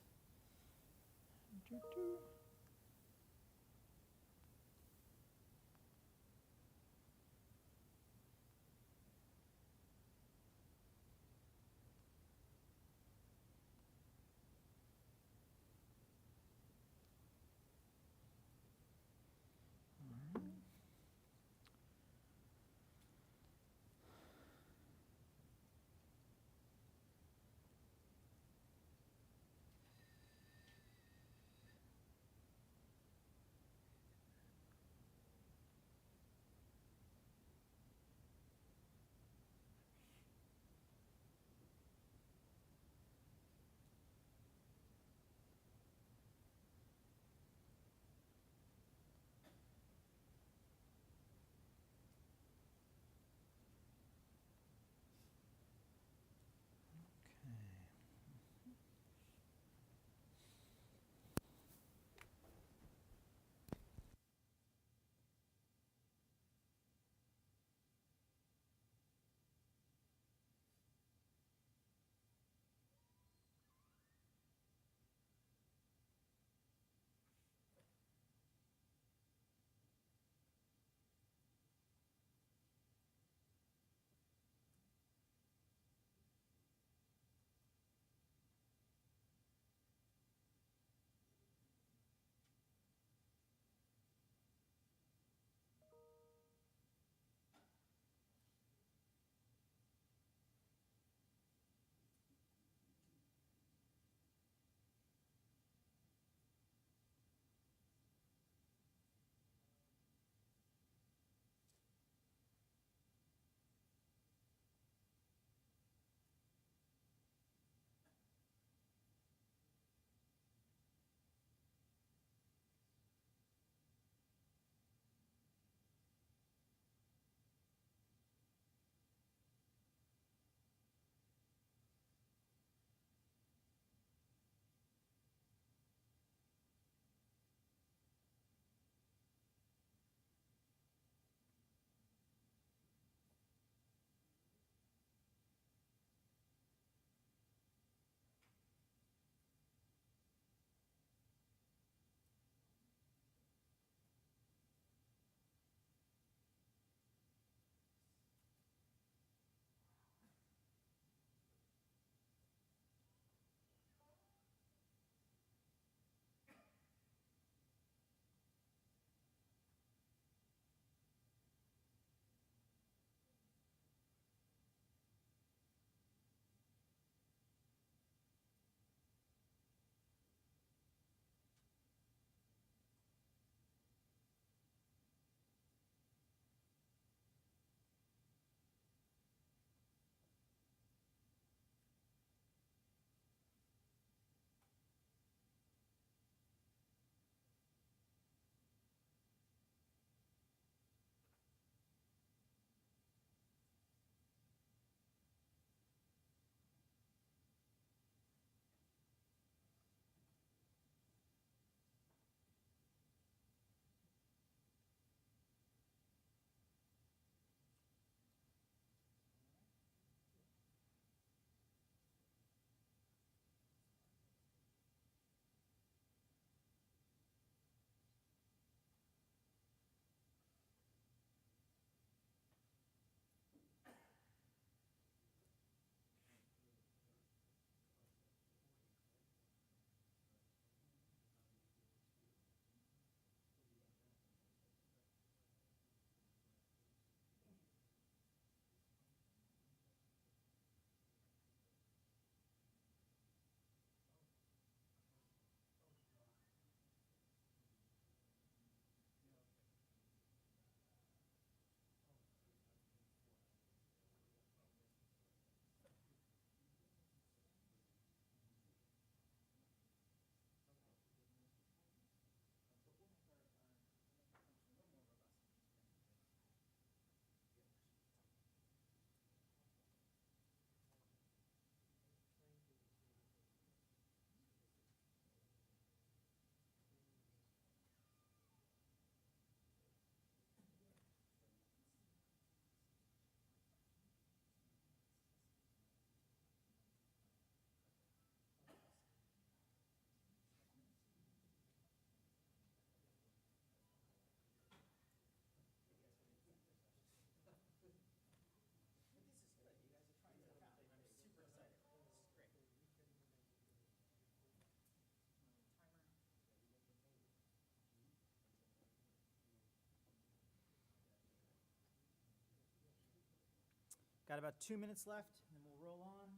Got about 2 minutes left, and then we'll roll on.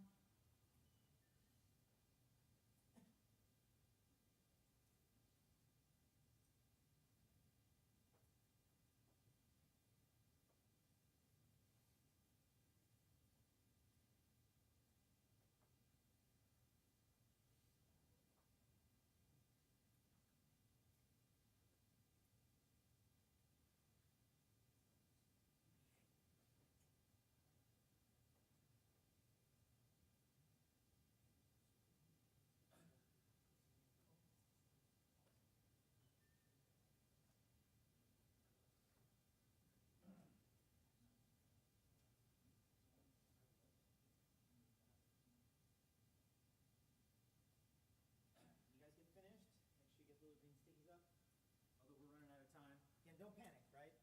You guys get finished? Make sure you get the little green stickies up. Although we're running out of time. Again, don't panic, right?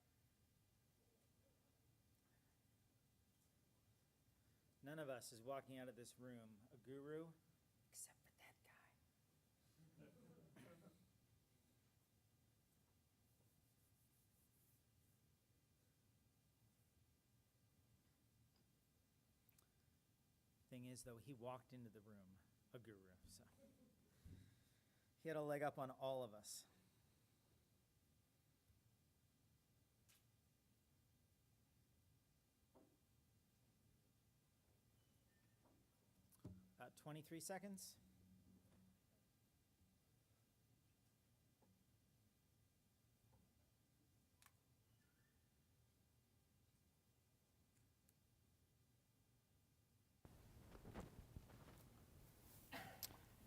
None of us is walking out of this room a guru, except for that guy. Thing is, though, he walked into the room a guru, so he had a leg up on all of us. About 23 seconds.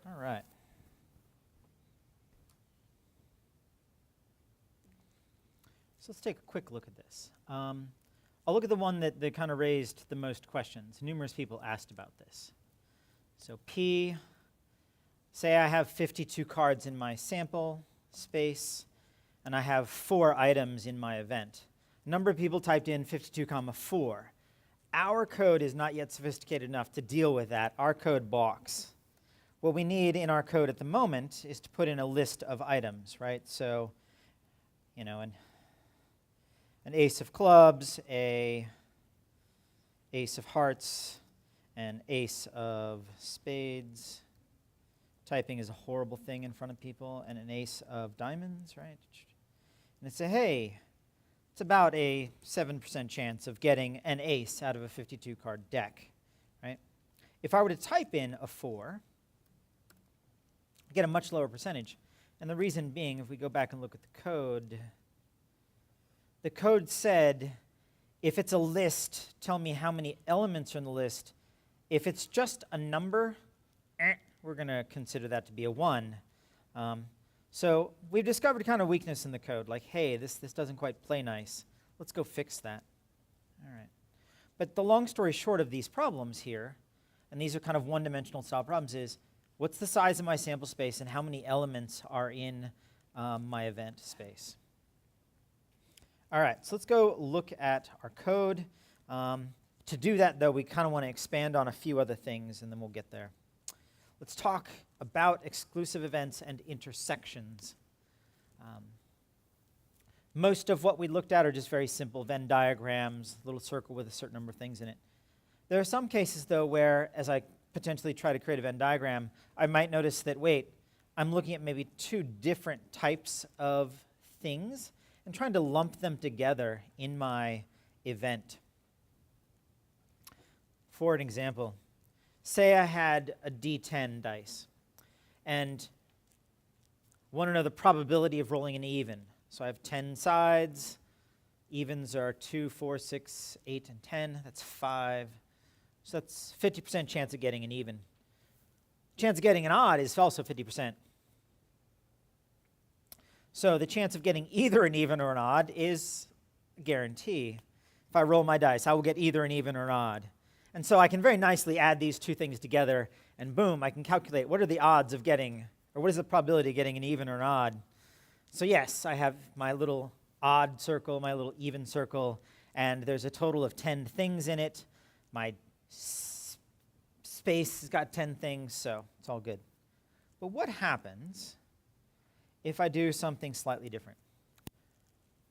All right. So let's take a quick look at this. I'll look at the one that kind of raised the most questions. Numerous people asked about this. So P, say I have 52 cards in my sample space, and I have 4 items in my event. A number of people typed in 52, 4. Our code is not yet sophisticated enough to deal with that. Our code balks. What we need in our code at the moment is to put in a list of items, right? So, you know, an ace of clubs, a ace of hearts, an ace of spades. Typing is a horrible thing in front of people. And an ace of diamonds, right? And say, hey, it's about a 7% chance of getting an ace out of a 52-card deck, right? If I were to type in a 4, I get a much lower percentage. And the reason being, if we go back and look at the code said, if it's a list, tell me how many elements are in the list. If it's just a number, we're going to consider that to be a 1. So we've discovered kind of weakness in the code, like, hey, this doesn't quite play nice. Let's go fix that. All right. But the long story short of these problems here, and these are kind of one-dimensional style problems, is what's the size of my sample space and how many elements are in my event space? All right, so let's go look at our code. To do that, though, we kind of want to expand on a few other things, and then we'll get there. Let's talk about exclusive events and intersections. Most of what we looked at are just very simple Venn diagrams, little circle with a certain number of things in it. There are some cases, though, where, as I potentially try to create a Venn diagram, I might notice that, wait, I'm looking at maybe 2 different types of things and trying to lump them together in my event. For an example, say I had a D10 dice and want to know the probability of rolling an even. So I have 10 sides. Evens are 2, 4, 6, 8, and 10. That's 5. So that's 50% chance of getting an even. Chance of getting an odd is also 50%. So the chance of getting either an even or an odd is a guarantee. If I roll my dice, I will get either an even or an odd. And so I can very nicely add these 2 things together, and boom, I can calculate what are the odds of getting, or what is the probability of getting an even or an odd. So yes, I have my little odd circle, my little even circle, and there's a total of 10 things in it. My space has got 10 things, so it's all good. But what happens if I do something slightly different?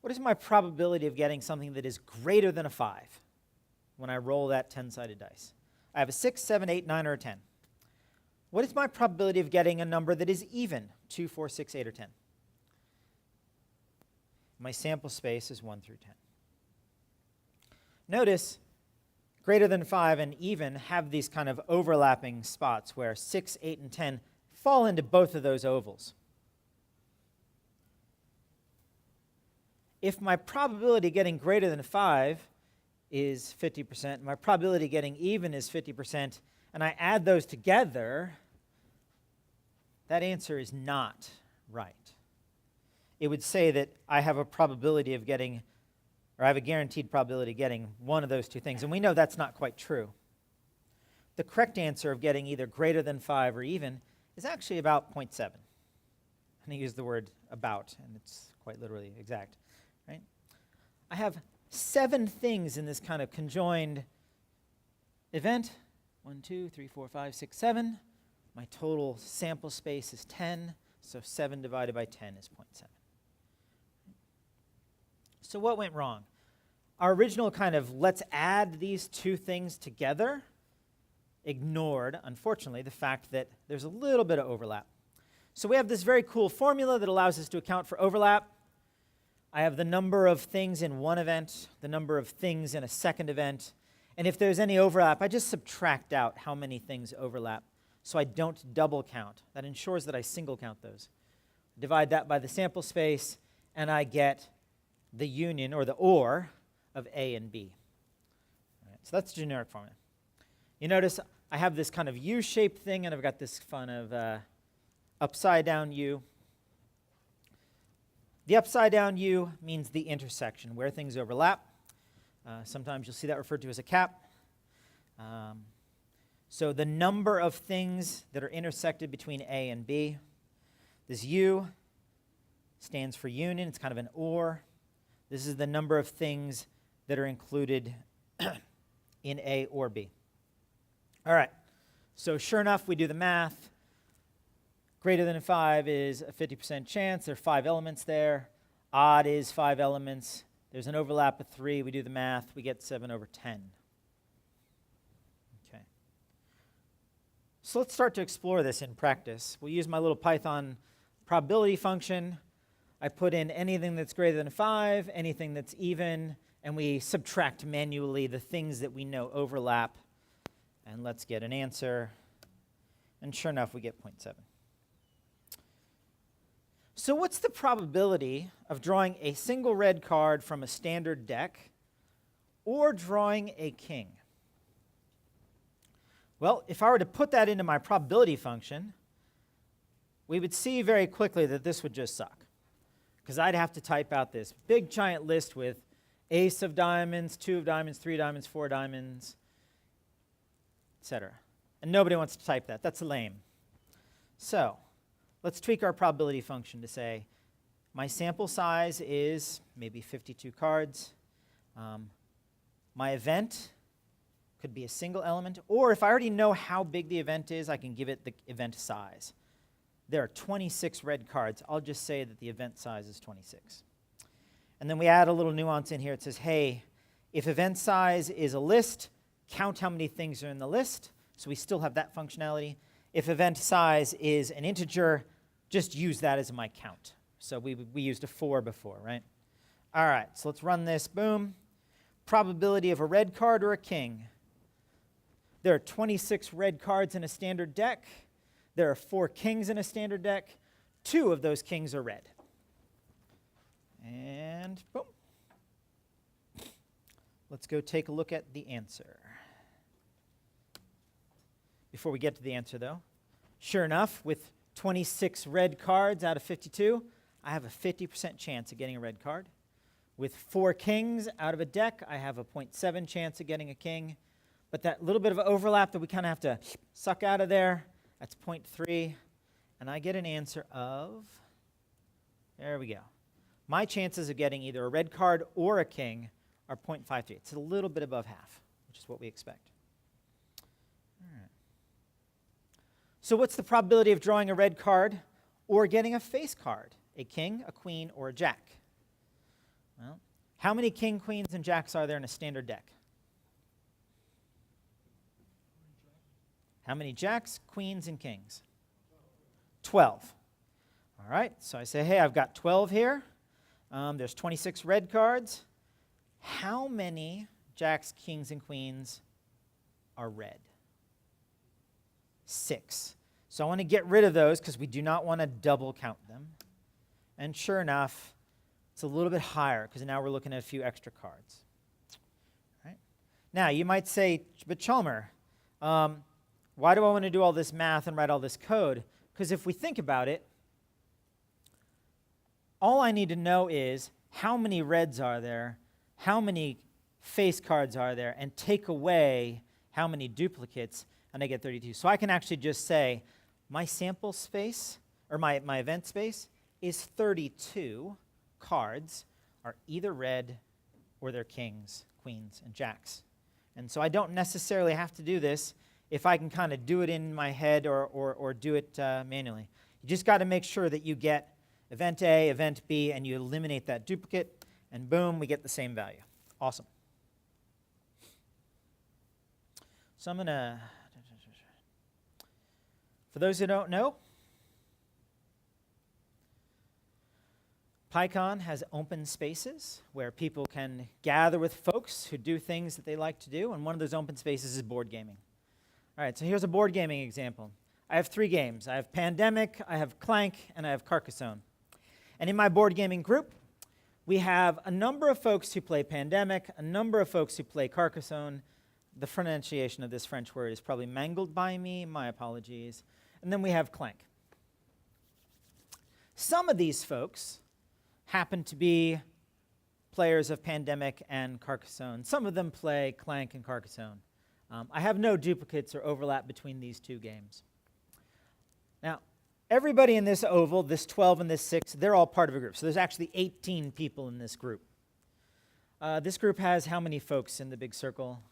What is my probability of getting something that is greater than a 5? when I roll that 10-sided dice. I have a 6, 7, 8, 9, or a 10. What is my probability of getting a number that is even, 2, 4, 6, 8, or 10? My sample space is 1 through 10. Notice greater than 5 and even have these kind of overlapping spots where 6, 8, and 10 fall into both of those ovals. If my probability of getting greater than 5 is 50%, my probability of getting even is 50%, and I add those together, that answer is not right. It would say that I have a probability of getting, or I have a guaranteed probability of getting one of those two things, and we know that's not quite true. The correct answer of getting either greater than 5 or even is actually about 0.7. And I use the word about, and it's quite literally exact, right? I have 7 things in this kind of conjoined event. 1, 2, 3, 4, 5, 6, 7. My total sample space is 10, so 7 divided by 10 is 0.7. So what went wrong? Our original kind of let's add these two things together ignored, unfortunately, the fact that there's a little bit of overlap. So we have this very cool formula that allows us to account for overlap. I have the number of things in one event, the number of things in a second event, and if there's any overlap, I just subtract out how many things overlap so I don't double count. That ensures that I single count those. Divide that by the sample space, and I get the union, or the OR, of A and B. All right, so that's the generic formula. You notice I have this kind of U-shaped thing, and I've got this kind of upside-down U. The upside-down U means the intersection, where things overlap. Sometimes you'll see that referred to as a cap. So the number of things that are intersected between A and B. This U stands for union. It's kind of an OR. This is the number of things that are included in A or B. All right, so sure enough, we do the math. Greater than 5 is a 50% chance. There are 5 elements there. Odd is 5 elements. There's an overlap of 3. We do the math. We get 7 over 10. Okay. So let's start to explore this in practice. We'll use my little Python probability function. I put in anything that's greater than 5, anything that's even, and we subtract manually the things that we know overlap. And let's get an answer. And sure enough, we get 0.7. So what's the probability of drawing a single red card from a standard deck or drawing a king? Well, if I were to put that into my probability function, we would see very quickly that this would just suck, because I'd have to type out this big giant list with ace of diamonds, 2 of diamonds, 3 diamonds, 4 diamonds, etc. And nobody wants to type that. That's lame. So let's tweak our probability function to say my sample size is maybe 52 cards. My event could be a single element, or if I already know how big the event is, I can give it the event size. There are 26 red cards. I'll just say that the event size is 26. And then we add a little nuance in here. It says, hey, if event size is a list, count how many things are in the list. So we still have that functionality. If event size is an integer, just use that as my count. So we used a 4 before, right? All right, so let's run this. Boom. Probability of a red card or a king. There are 26 red cards in a standard deck. There are 4 kings in a standard deck. 2 of those kings are red. And boom. Let's go take a look at the answer. Before we get to the answer, though, sure enough, with 26 red cards out of 52, I have a 50% chance of getting a red card. With 4 kings out of a deck, I have a 0.7 chance of getting a king. But that little bit of overlap that we kind of have to suck out of there, that's 0.3. And I get an answer of, there we go. My chances of getting either a red card or a king are 0.53. It's a little bit above half, which is what we expect. All right. So what's the probability of drawing a red card or getting a face card, a king, a queen, or a jack? Well, how many king, queens, and jacks are there in a standard deck? How many jacks, queens, and kings? 12. All right, so I say, hey, I've got 12 here. There's 26 red cards. How many jacks, kings, and queens are red? 6. So I want to get rid of those because we do not want to double count them. And sure enough, it's a little bit higher because now we're looking at a few extra cards. All right. Now, you might say, but Chalmer, why do I want to do all this math and write all this code? Because if we think about it, all I need to know is how many reds are there, how many face cards are there, and take away how many duplicates, and I get 32. So I can actually just say my sample space, or my event space, is 32 cards are either red or they're kings, queens, and jacks. And so I don't necessarily have to do this if I can kind of do it in my head or do it manually. You just got to make sure that you get event A, event B, and you eliminate that duplicate, and boom, we get the same value. Awesome. So I'm going to, for those who don't know, PyCon has open spaces where people can gather with folks who do things that they like to do, and one of those open spaces is board gaming. All right, so here's a board gaming example. I have 3 games. I have Pandemic, I have Clank, and I have Carcassonne. And in my board gaming group, we have a number of folks who play Pandemic, a number of folks who play Carcassonne. The pronunciation of this French word is probably mangled by me, my apologies. And then we have Clank. Some of these folks happen to be players of Pandemic and Carcassonne. Some of them play Clank and Carcassonne. I have no duplicates or overlap between these 2 games. Now, everybody in this oval, this 12 and this 6, they're all part of a group. So there's actually 18 people in this group. This group has how many folks in the big circle?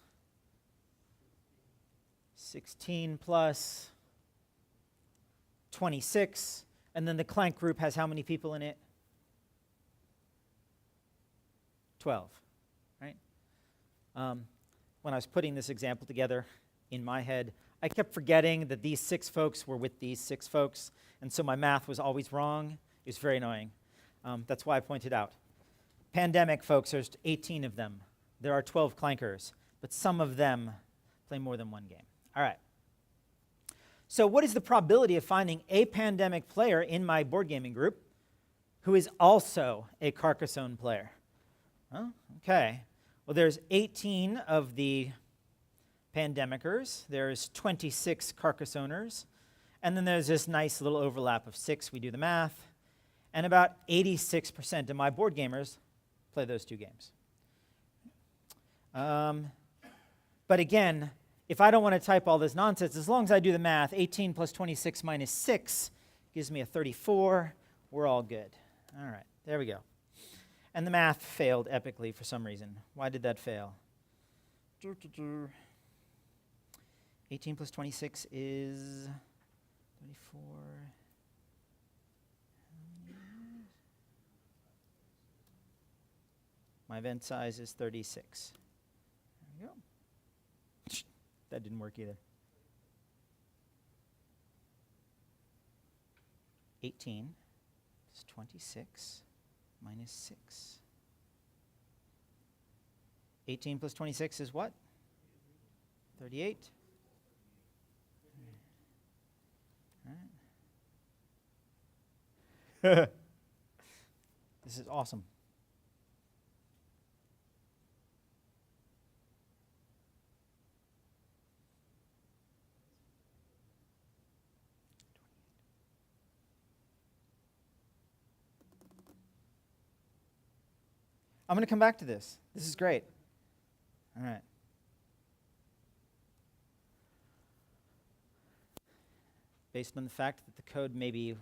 16 plus 26. And then the Clank group has how many people in it? 12, right? When I was putting this example together in my head, I kept forgetting that these 6 folks were with these 6 folks, and so my math was always wrong. It was very annoying. That's why I pointed out. Pandemic folks, there's 18 of them. There are 12 clankers, but some of them play more than one game. All right. So what is the probability of finding a Pandemic player in my board gaming group who is also a Carcassonne player? Oh, okay. Well, there's 18 of the Pandemicers. There's 26 Carcassonners. And then there's this nice little overlap of 6. We do the math. And about 86% of my board gamers play those 2 games. But again, if I don't want to type all this nonsense, as long as I do the math, 18 plus 26 minus 6 gives me a 34. We're all good. All right, there we go. And the math failed epically for some reason. Why did that fail? 18 plus 26 is 34. My event size is 36. There we go. That didn't work either. 18 is 26 minus 6. 18 plus 26 is what? 38. All right. This is awesome. I'm going to come back to this. This is great. All right. Based on the fact that the code may be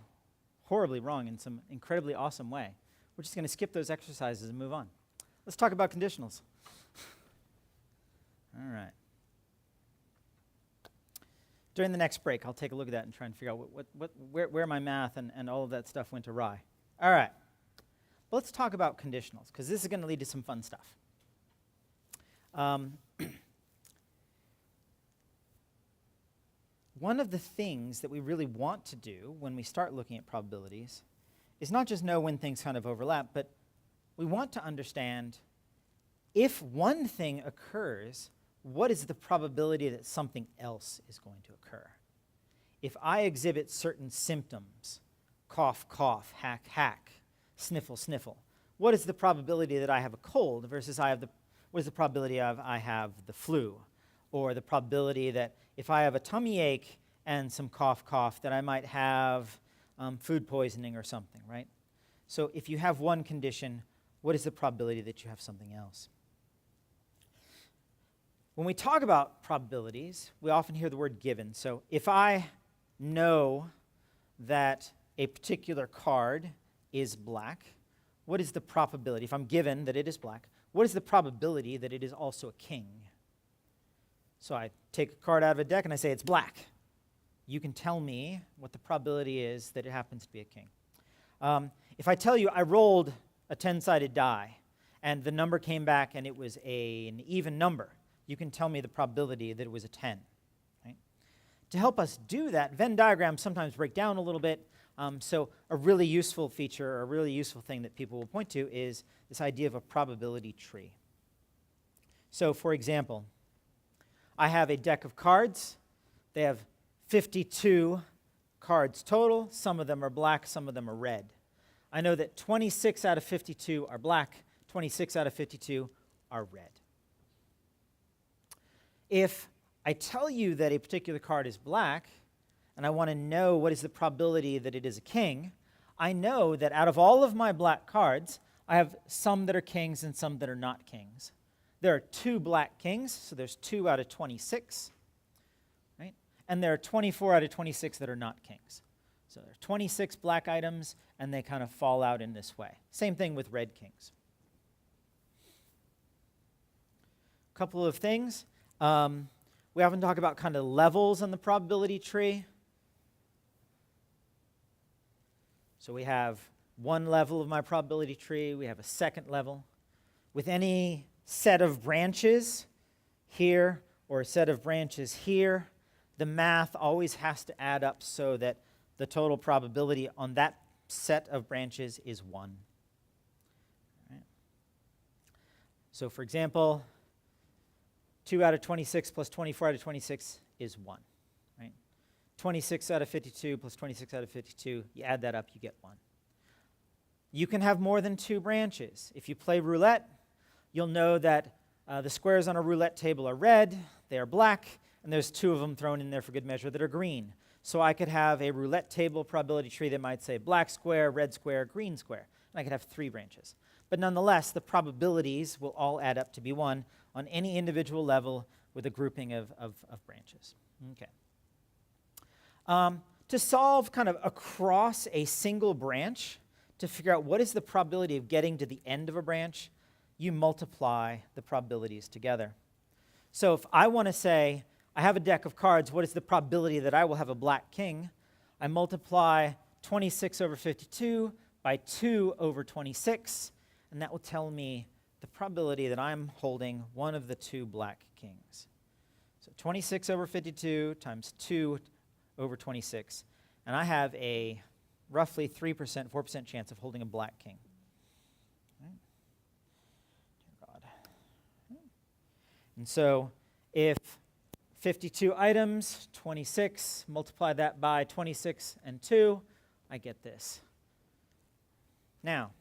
horribly wrong in some incredibly awesome way, we're just going to skip those exercises and move on. Let's talk about conditionals. All right. During the next break, I'll take a look at that and try and figure out where my math and all of that stuff went awry. All right. Let's talk about conditionals, because this is going to lead to some fun stuff. one of the things that we really want to do when we start looking at probabilities is not just know when things kind of overlap, but we want to understand if one thing occurs, what is the probability that something else is going to occur? If I exhibit certain symptoms, cough, cough, hack, hack, sniffle, sniffle, what is the probability that I have a cold versus what is the probability of I have the flu? Or the probability that if I have a tummy ache and some cough, cough, that I might have food poisoning or something, right? So if you have one condition, what is the probability that you have something else? When we talk about probabilities, we often hear the word given. So if I know that a particular card is black, what is the probability? If I'm given that it is black, what is the probability that it is also a king? So I take a card out of a deck and I say it's black. You can tell me what the probability is that it happens to be a king. If I tell you I rolled a 10-sided die and the number came back and it was an even number, you can tell me the probability that it was a 10. Right? To help us do that, Venn diagrams sometimes break down a little bit. So a really useful feature, or a really useful thing that people will point to is this idea of a probability tree. So for example, I have a deck of cards. They have 52 cards total. Some of them are black, some of them are red. I know that 26 out of 52 are black, 26 out of 52 are red. If I tell you that a particular card is black, and I want to know what is the probability that it is a king, I know that out of all of my black cards, I have some that are kings and some that are not kings. There are 2 black kings, so there's 2 out of 26, right? And there are 24 out of 26 that are not kings. So there are 26 black items, and they kind of fall out in this way. Same thing with red kings. A couple of things. We often talk about kind of levels on the probability tree. So we have one level of my probability tree, we have a second level. With any set of branches here or a set of branches here, the math always has to add up so that the total probability on that set of branches is 1. Right. So for example, 2 out of 26 plus 24 out of 26 is 1. Right? 26 out of 52 plus 26 out of 52, you add that up, you get 1. You can have more than 2 branches. If you play roulette, you'll know that the squares on a roulette table are red, they are black, and there's 2 of them thrown in there for good measure that are green. So I could have a roulette table probability tree that might say black square, red square, green square, and I could have 3 branches. But nonetheless, the probabilities will all add up to be 1 on any individual level with a grouping of branches. Okay. To solve kind of across a single branch, to figure out what is the probability of getting to the end of a branch, you multiply the probabilities together. So if I want to say, I have a deck of cards, what is the probability that I will have a black king? I multiply 26 over 52 by 2 over 26, and that will tell me the probability that I'm holding one of the 2 black kings. So 26 over 52 times 2 over 26, and I have a roughly 3%, 4% chance of holding a black king. Right. Dear God. And so if 52 items, 26, multiply that by 26 and 2, I get this. Now,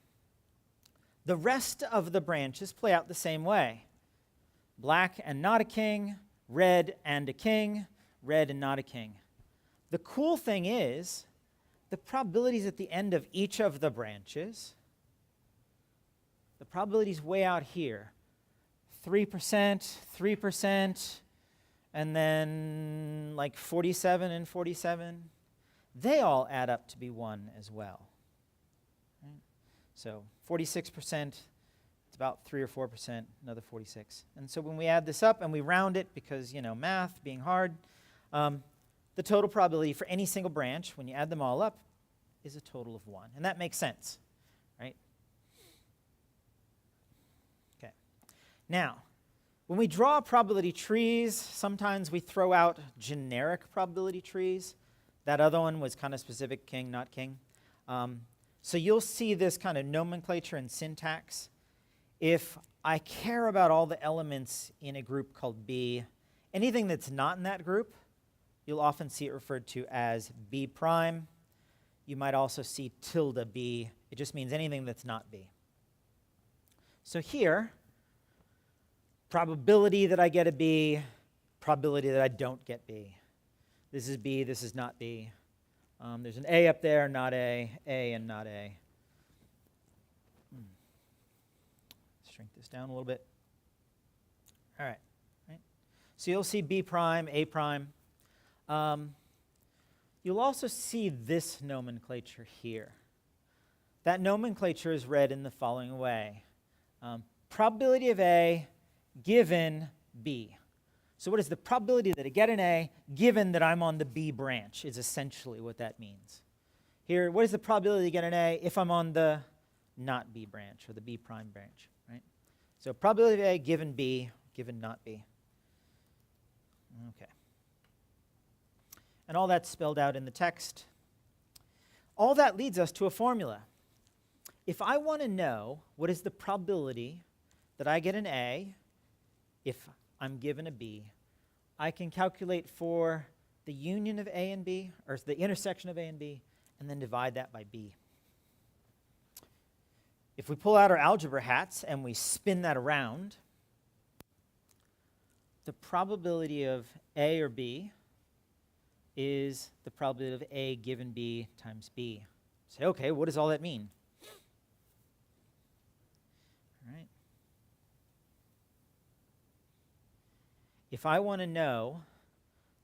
the rest of the branches play out the same way. Black and not a king, red and a king, red and not a king. The cool thing is, the probabilities at the end of each of the branches, the probabilities way out here, 3%, 3%, and then like 47 and 47, they all add up to be 1 as well. Right? So 46%, it's about 3 or 4%, another 46. And so when we add this up and we round it, because, math being hard, the total probability for any single branch, when you add them all up, is a total of 1. And that makes sense, right? Okay. Now, When we draw probability trees, sometimes we throw out generic probability trees. That other one was kind of specific, king, not king. So you'll see this kind of nomenclature and syntax. If I care about all the elements in a group called B, anything that's not in that group, you'll often see it referred to as B prime. You might also see tilde B. It just means anything that's not B. So here, probability that I get a B, probability that I don't get B. This is B, this is not B. There's an A up there, not A and not A. Shrink this down a little bit. All right. So you'll see B prime, A prime. You'll also see this nomenclature here. That nomenclature is read in the following way. Probability of A given B. So what is the probability that I get an A given that I'm on the B branch is essentially what that means. Here, what is the probability to get an A if I'm on the not B branch or the B prime branch, right? So probability of A given B, given not B. Okay. And all that's spelled out in the text. All that leads us to a formula. If I want to know what is the probability that I get an A if I'm given a B, I can calculate for the union of A and B, or the intersection of A and B, and then divide that by B. If we pull out our algebra hats and we spin that around, the probability of A or B is the probability of A given B times B. Say, okay, what does all that mean? All right. If I want to know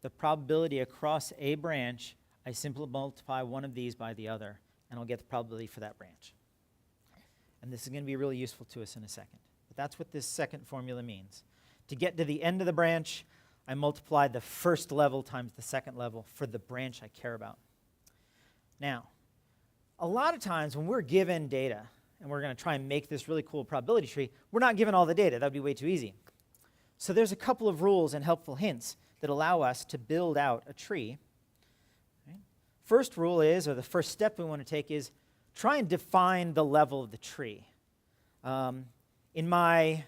the probability across a branch, I simply multiply one of these by the other, and I'll get the probability for that branch. And this is going to be really useful to us in a second. But that's what this second formula means. To get to the end of the branch, I multiply the first level times the second level for the branch I care about. Now, a lot of times when we're given data, and we're going to try and make this really cool probability tree, we're not given all the data. That would be way too easy. So there's a couple of rules and helpful hints that allow us to build out a tree. Right? First rule is, or the first step we want to take is, try and define the level of the tree. In my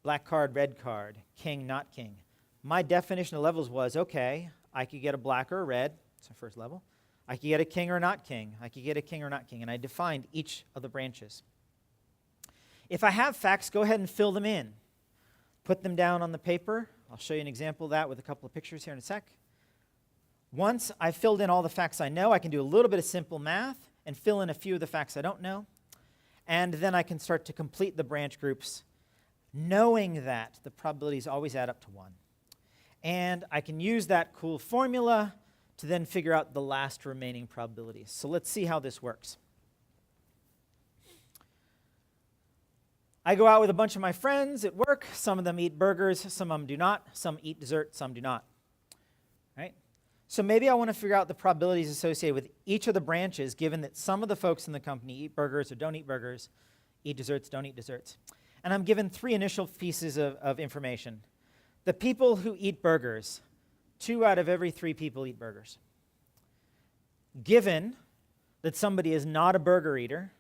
black card, red card, king, not king, my definition of levels was, okay, I could get a black or a red, that's the first level. I could get a king or not king. I could get a king or not king, and I defined each of the branches. If I have facts, go ahead and fill them in. Put them down on the paper. I'll show you an example of that with a couple of pictures here in a sec. Once I've filled in all the facts I know, I can do a little bit of simple math and fill in a few of the facts I don't know. And then I can start to complete the branch groups, knowing that the probabilities always add up to 1. And I can use that cool formula to then figure out the last remaining probabilities. So let's see how this works. I go out with a bunch of my friends at work. Some of them eat burgers, some of them do not. Some eat dessert, some do not. Right? So maybe I want to figure out the probabilities associated with each of the branches, given that some of the folks in the company eat burgers or don't eat burgers, eat desserts, don't eat desserts. And I'm given 3 initial pieces of information. The people who eat burgers, 2 out of every 3 people eat burgers. Given that somebody is not a burger eater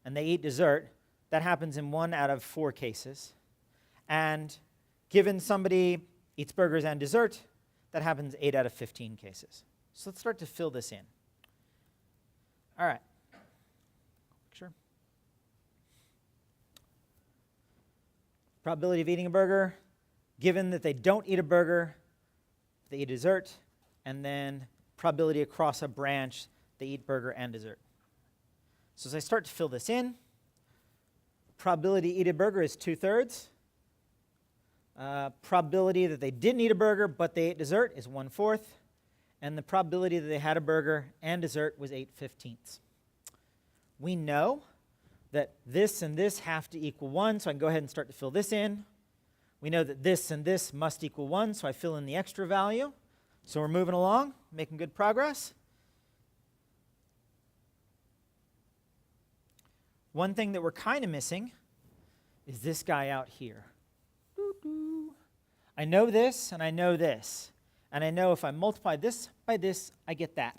and they eat dessert, that happens in 1 out of 4 cases. And given somebody eats burgers and dessert, that happens 8 out of 15 cases. So let's start to fill this in. All right. Sure. Probability of eating a burger, given that they don't eat a burger, they eat dessert, and then probability across a branch, they eat burger and dessert. So as I start to fill this in, probability to eat a burger is 2/3. Probability that they didn't eat a burger but they ate dessert is 1/4. And the probability that they had a burger and dessert was 8/15. We know that this and this have to equal 1, so I can go ahead and start to fill this in. We know that this and this must equal 1, so I fill in the extra value. So we're moving along, making good progress. One thing that we're kind of missing is this guy out here. I know this, and I know this. And I know if I multiply this by this, I get that.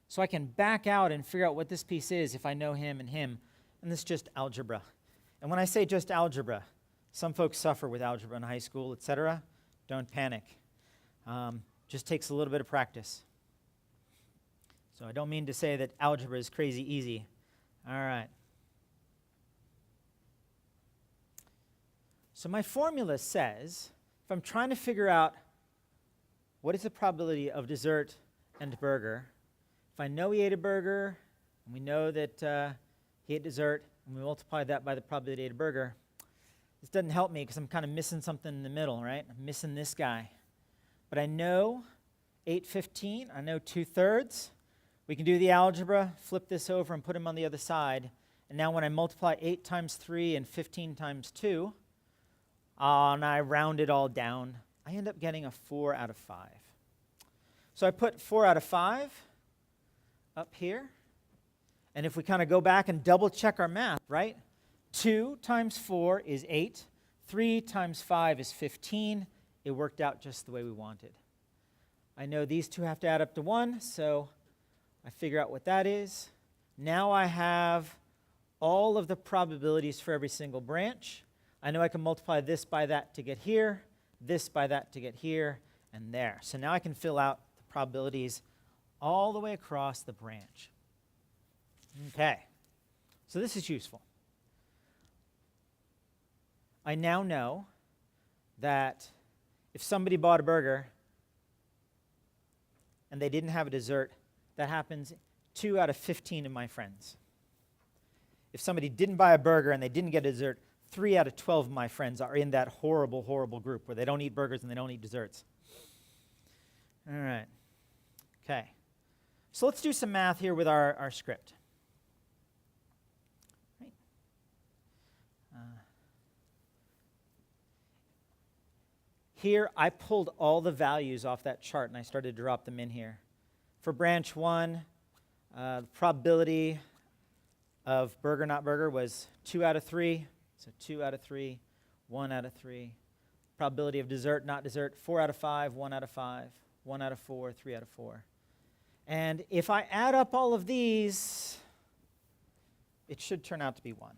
So I can back out and figure out what this piece is if I know him and him. And this is just algebra. And when I say just algebra, some folks suffer with algebra in high school, etc. Don't panic. Just takes a little bit of practice. So I don't mean to say that algebra is crazy easy. All right. So my formula says, if I'm trying to figure out what is the probability of dessert and burger, if I know he ate a burger, and we know that he ate dessert, and we multiply that by the probability he ate a burger, this doesn't help me because I'm kind of missing something in the middle, right? I'm missing this guy. But I know 8/15, I know 2/3. We can do the algebra, flip this over and put them on the other side. And now when I multiply 8 times 3 and 15 times 2, and I round it all down, I end up getting a 4 out of 5. So I put 4 out of 5 up here. And if we kind of go back and double check our math, right? 2 times 4 is 8. 3 times 5 is 15. It worked out just the way we wanted. I know these two have to add up to 1, so I figure out what that is. Now I have all of the probabilities for every single branch. I know I can multiply this by that to get here, this by that to get here, and there. So now I can fill out the probabilities all the way across the branch. Okay, so this is useful. I now know that if somebody bought a burger and they didn't have a dessert, that happens 2 out of 15 of my friends. If somebody didn't buy a burger and they didn't get a dessert, 3 out of 12 of my friends are in that horrible, horrible group where they don't eat burgers and they don't eat desserts. All right. Okay. So let's do some math here with our script. Right. Here, I pulled all the values off that chart and I started to drop them in here. For branch 1, the probability of burger, not burger, was 2 out of 3. So 2 out of 3, 1 out of 3. Probability of dessert, not dessert, 4 out of 5, 1 out of 5, 1 out of 4, 3 out of 4. And if I add up all of these, it should turn out to be 1.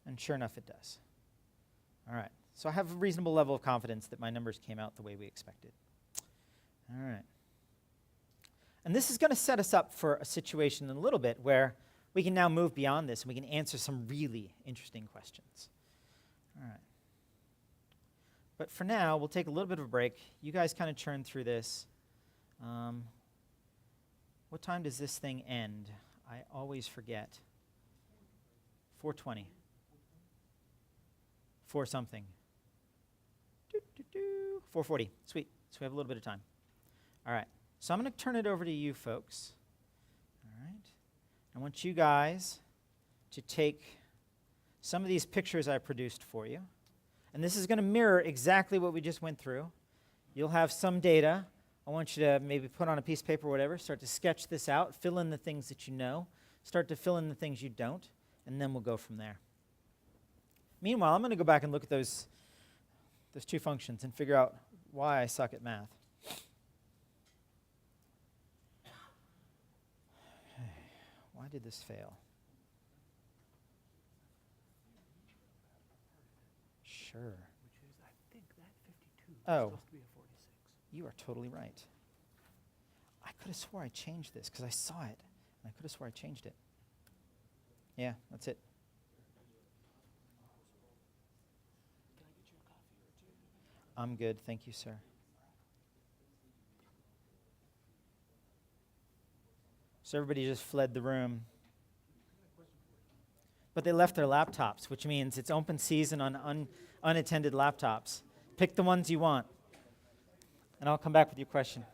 And sure enough, it does. All right. So I have a reasonable level of confidence that my numbers came out the way we expected. All right. And this is going to set us up for a situation in a little bit where we can now move beyond this and we can answer some really interesting questions. All right. But for now, we'll take a little bit of a break. You guys kind of churn through this. What time does this thing end? I always forget. 4:20. 4 something. 4:40. Sweet. So we have a little bit of time. All right. So I'm going to turn it over to you folks. All right. I want you guys to take some of these pictures I produced for you. And this is going to mirror exactly what we just went through. You'll have some data. I want you to maybe put on a piece of paper or whatever, start to sketch this out, fill in the things that you know, start to fill in the things you don't, and then we'll go from there. Meanwhile, I'm going to go back and look at those two functions and figure out why I suck at math. Why did this fail? Sure. Which is, I think that 52 is Oh. supposed to be a 46. You are totally right. I could have swore I changed this because I saw it. And I could have swore I changed it. Yeah, that's it. Can I get you a coffee or two? I'm good. Thank you, sir. So everybody just fled the room. But they left their laptops, which means it's open season on unattended laptops. Pick the ones you want. And I'll come back with your question.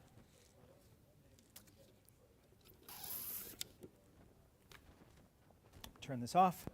Turn this off.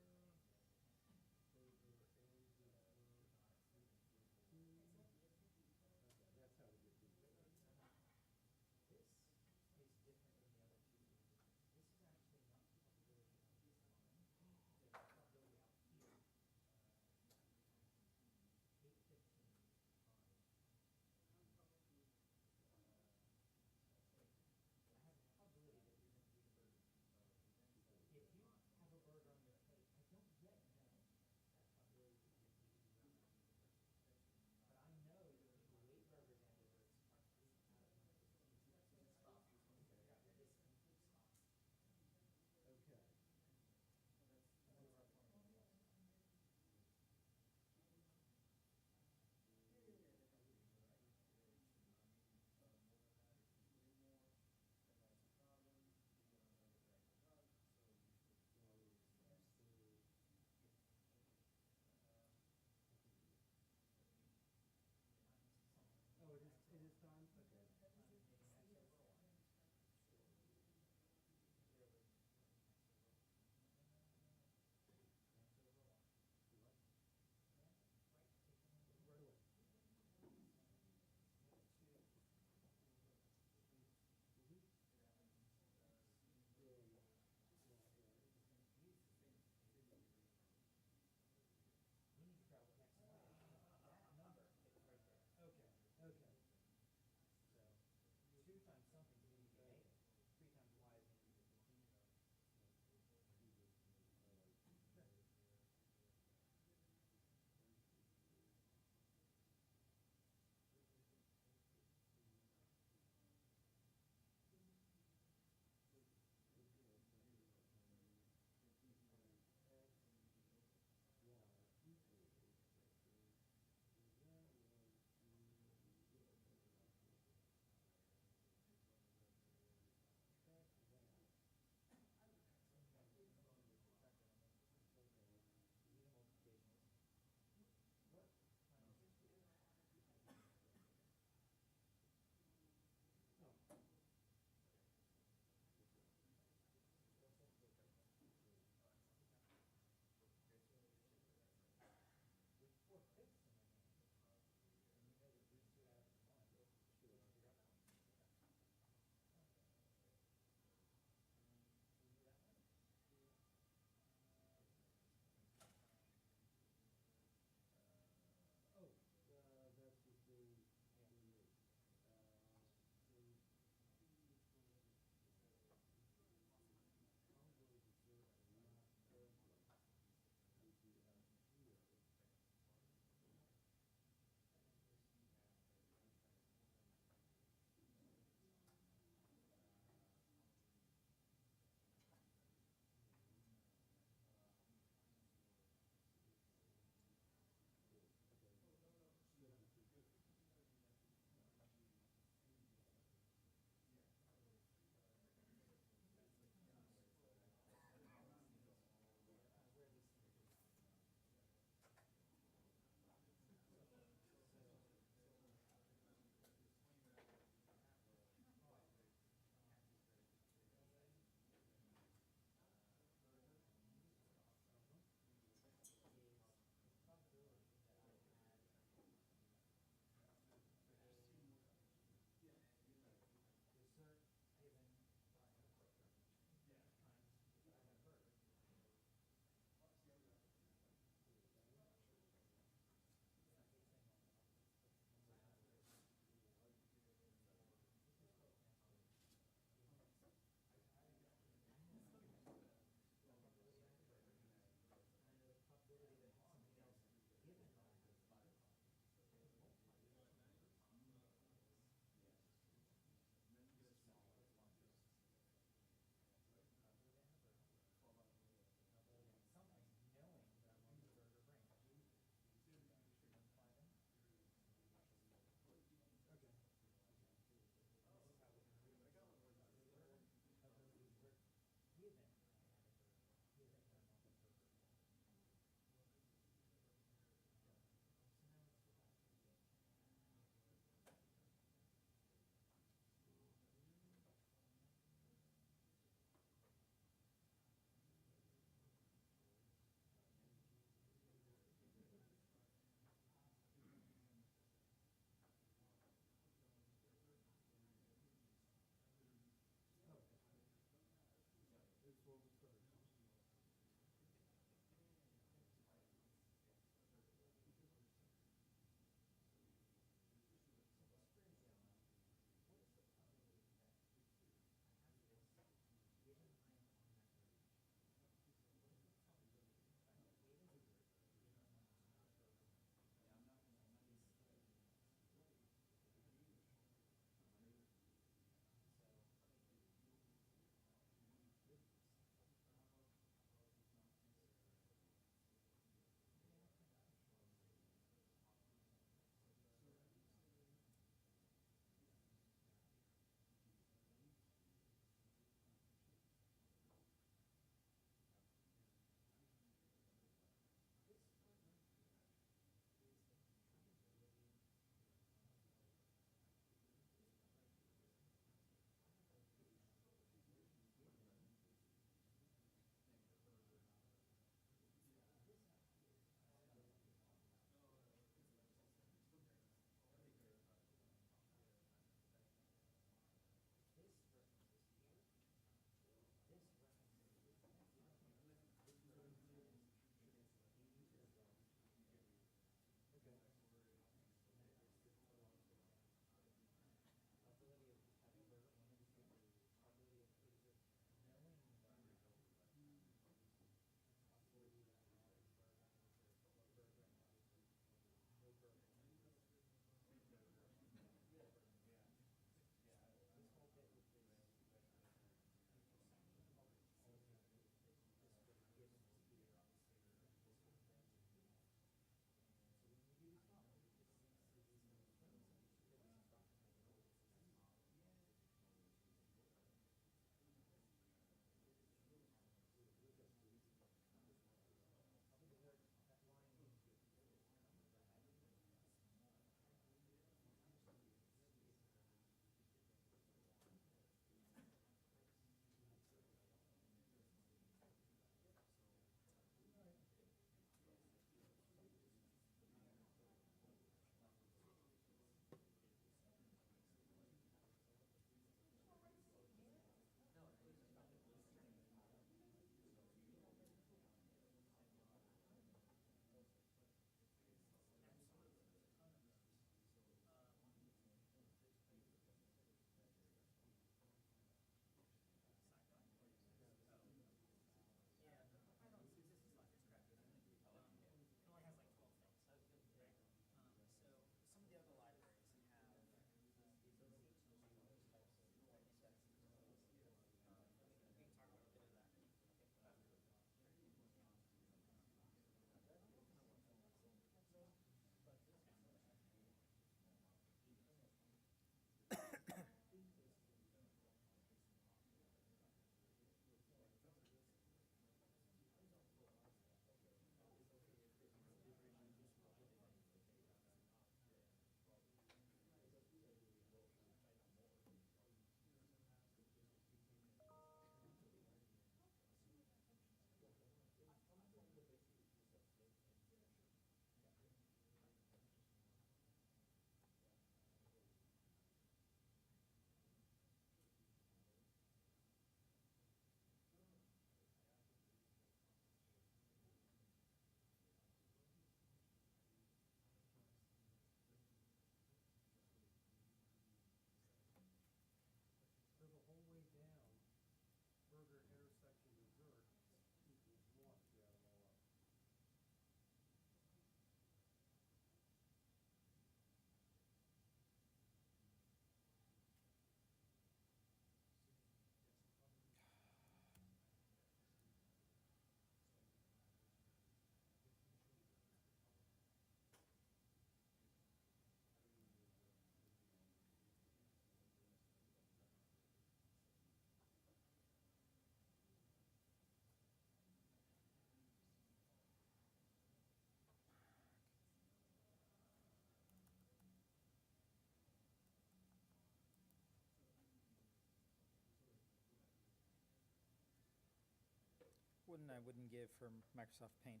wouldn't I wouldn't give for Microsoft Paint.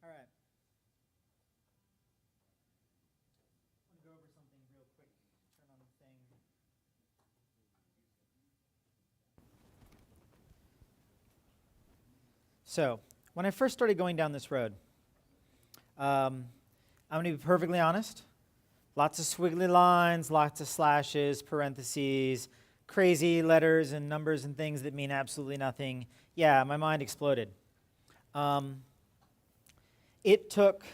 All right. I want to go over something real quick. Turn on the thing. So, when I first started going down this road, I'm going to be perfectly honest. Lots of squiggly lines, lots of slashes, parentheses, crazy letters and numbers and things that mean absolutely nothing. Yeah, my mind exploded. It took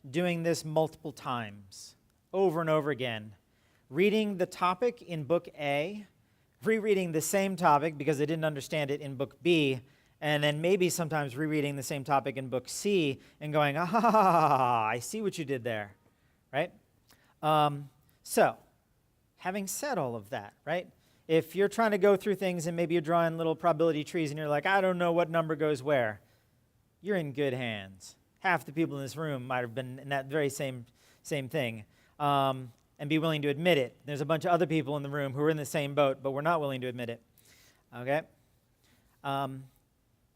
doing this multiple times, over and over again, reading the topic in book A, rereading the same topic because I didn't understand it in book B, and then maybe sometimes rereading the same topic in book C and going, ah, I see what you did there, right? So, having said all of that, right? If you're trying to go through things and maybe you're drawing little probability trees and you're like, I don't know what number goes where, you're in good hands. Half the people in this room might have been in that very same thing, and be willing to admit it. There's a bunch of other people in the room who are in the same boat, but we're not willing to admit it. Okay?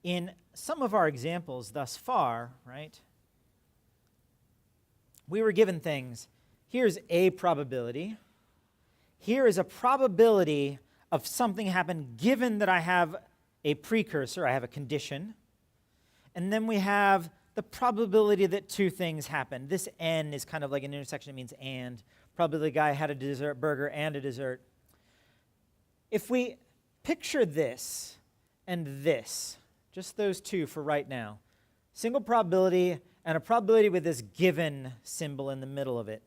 In some of our examples thus far, right, we were given things. Here's a probability. Here is a probability of something happened given that I have a precursor, I have a condition. And then we have the probability that two things happen. This N is kind of like an intersection. It means and. Probably the guy had a dessert burger and a dessert. If we picture this and this, just those two for right now, single probability and a probability with this given symbol in the middle of it.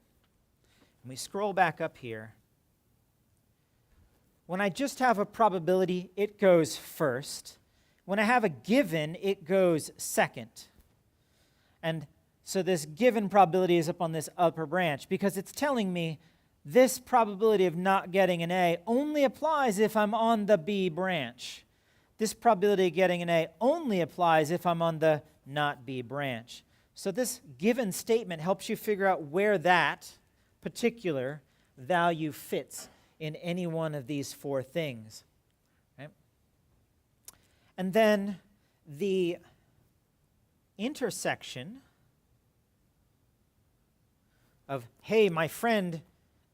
And we scroll back up here. When I just have a probability, it goes first. When I have a given, it goes second. And so this given probability is up on this upper branch because it's telling me this probability of not getting an A only applies if I'm on the B branch. This probability of getting an A only applies if I'm on the not B branch. So this given statement helps you figure out where that particular value fits in any one of these four things. Right? And then the intersection of, hey, my friend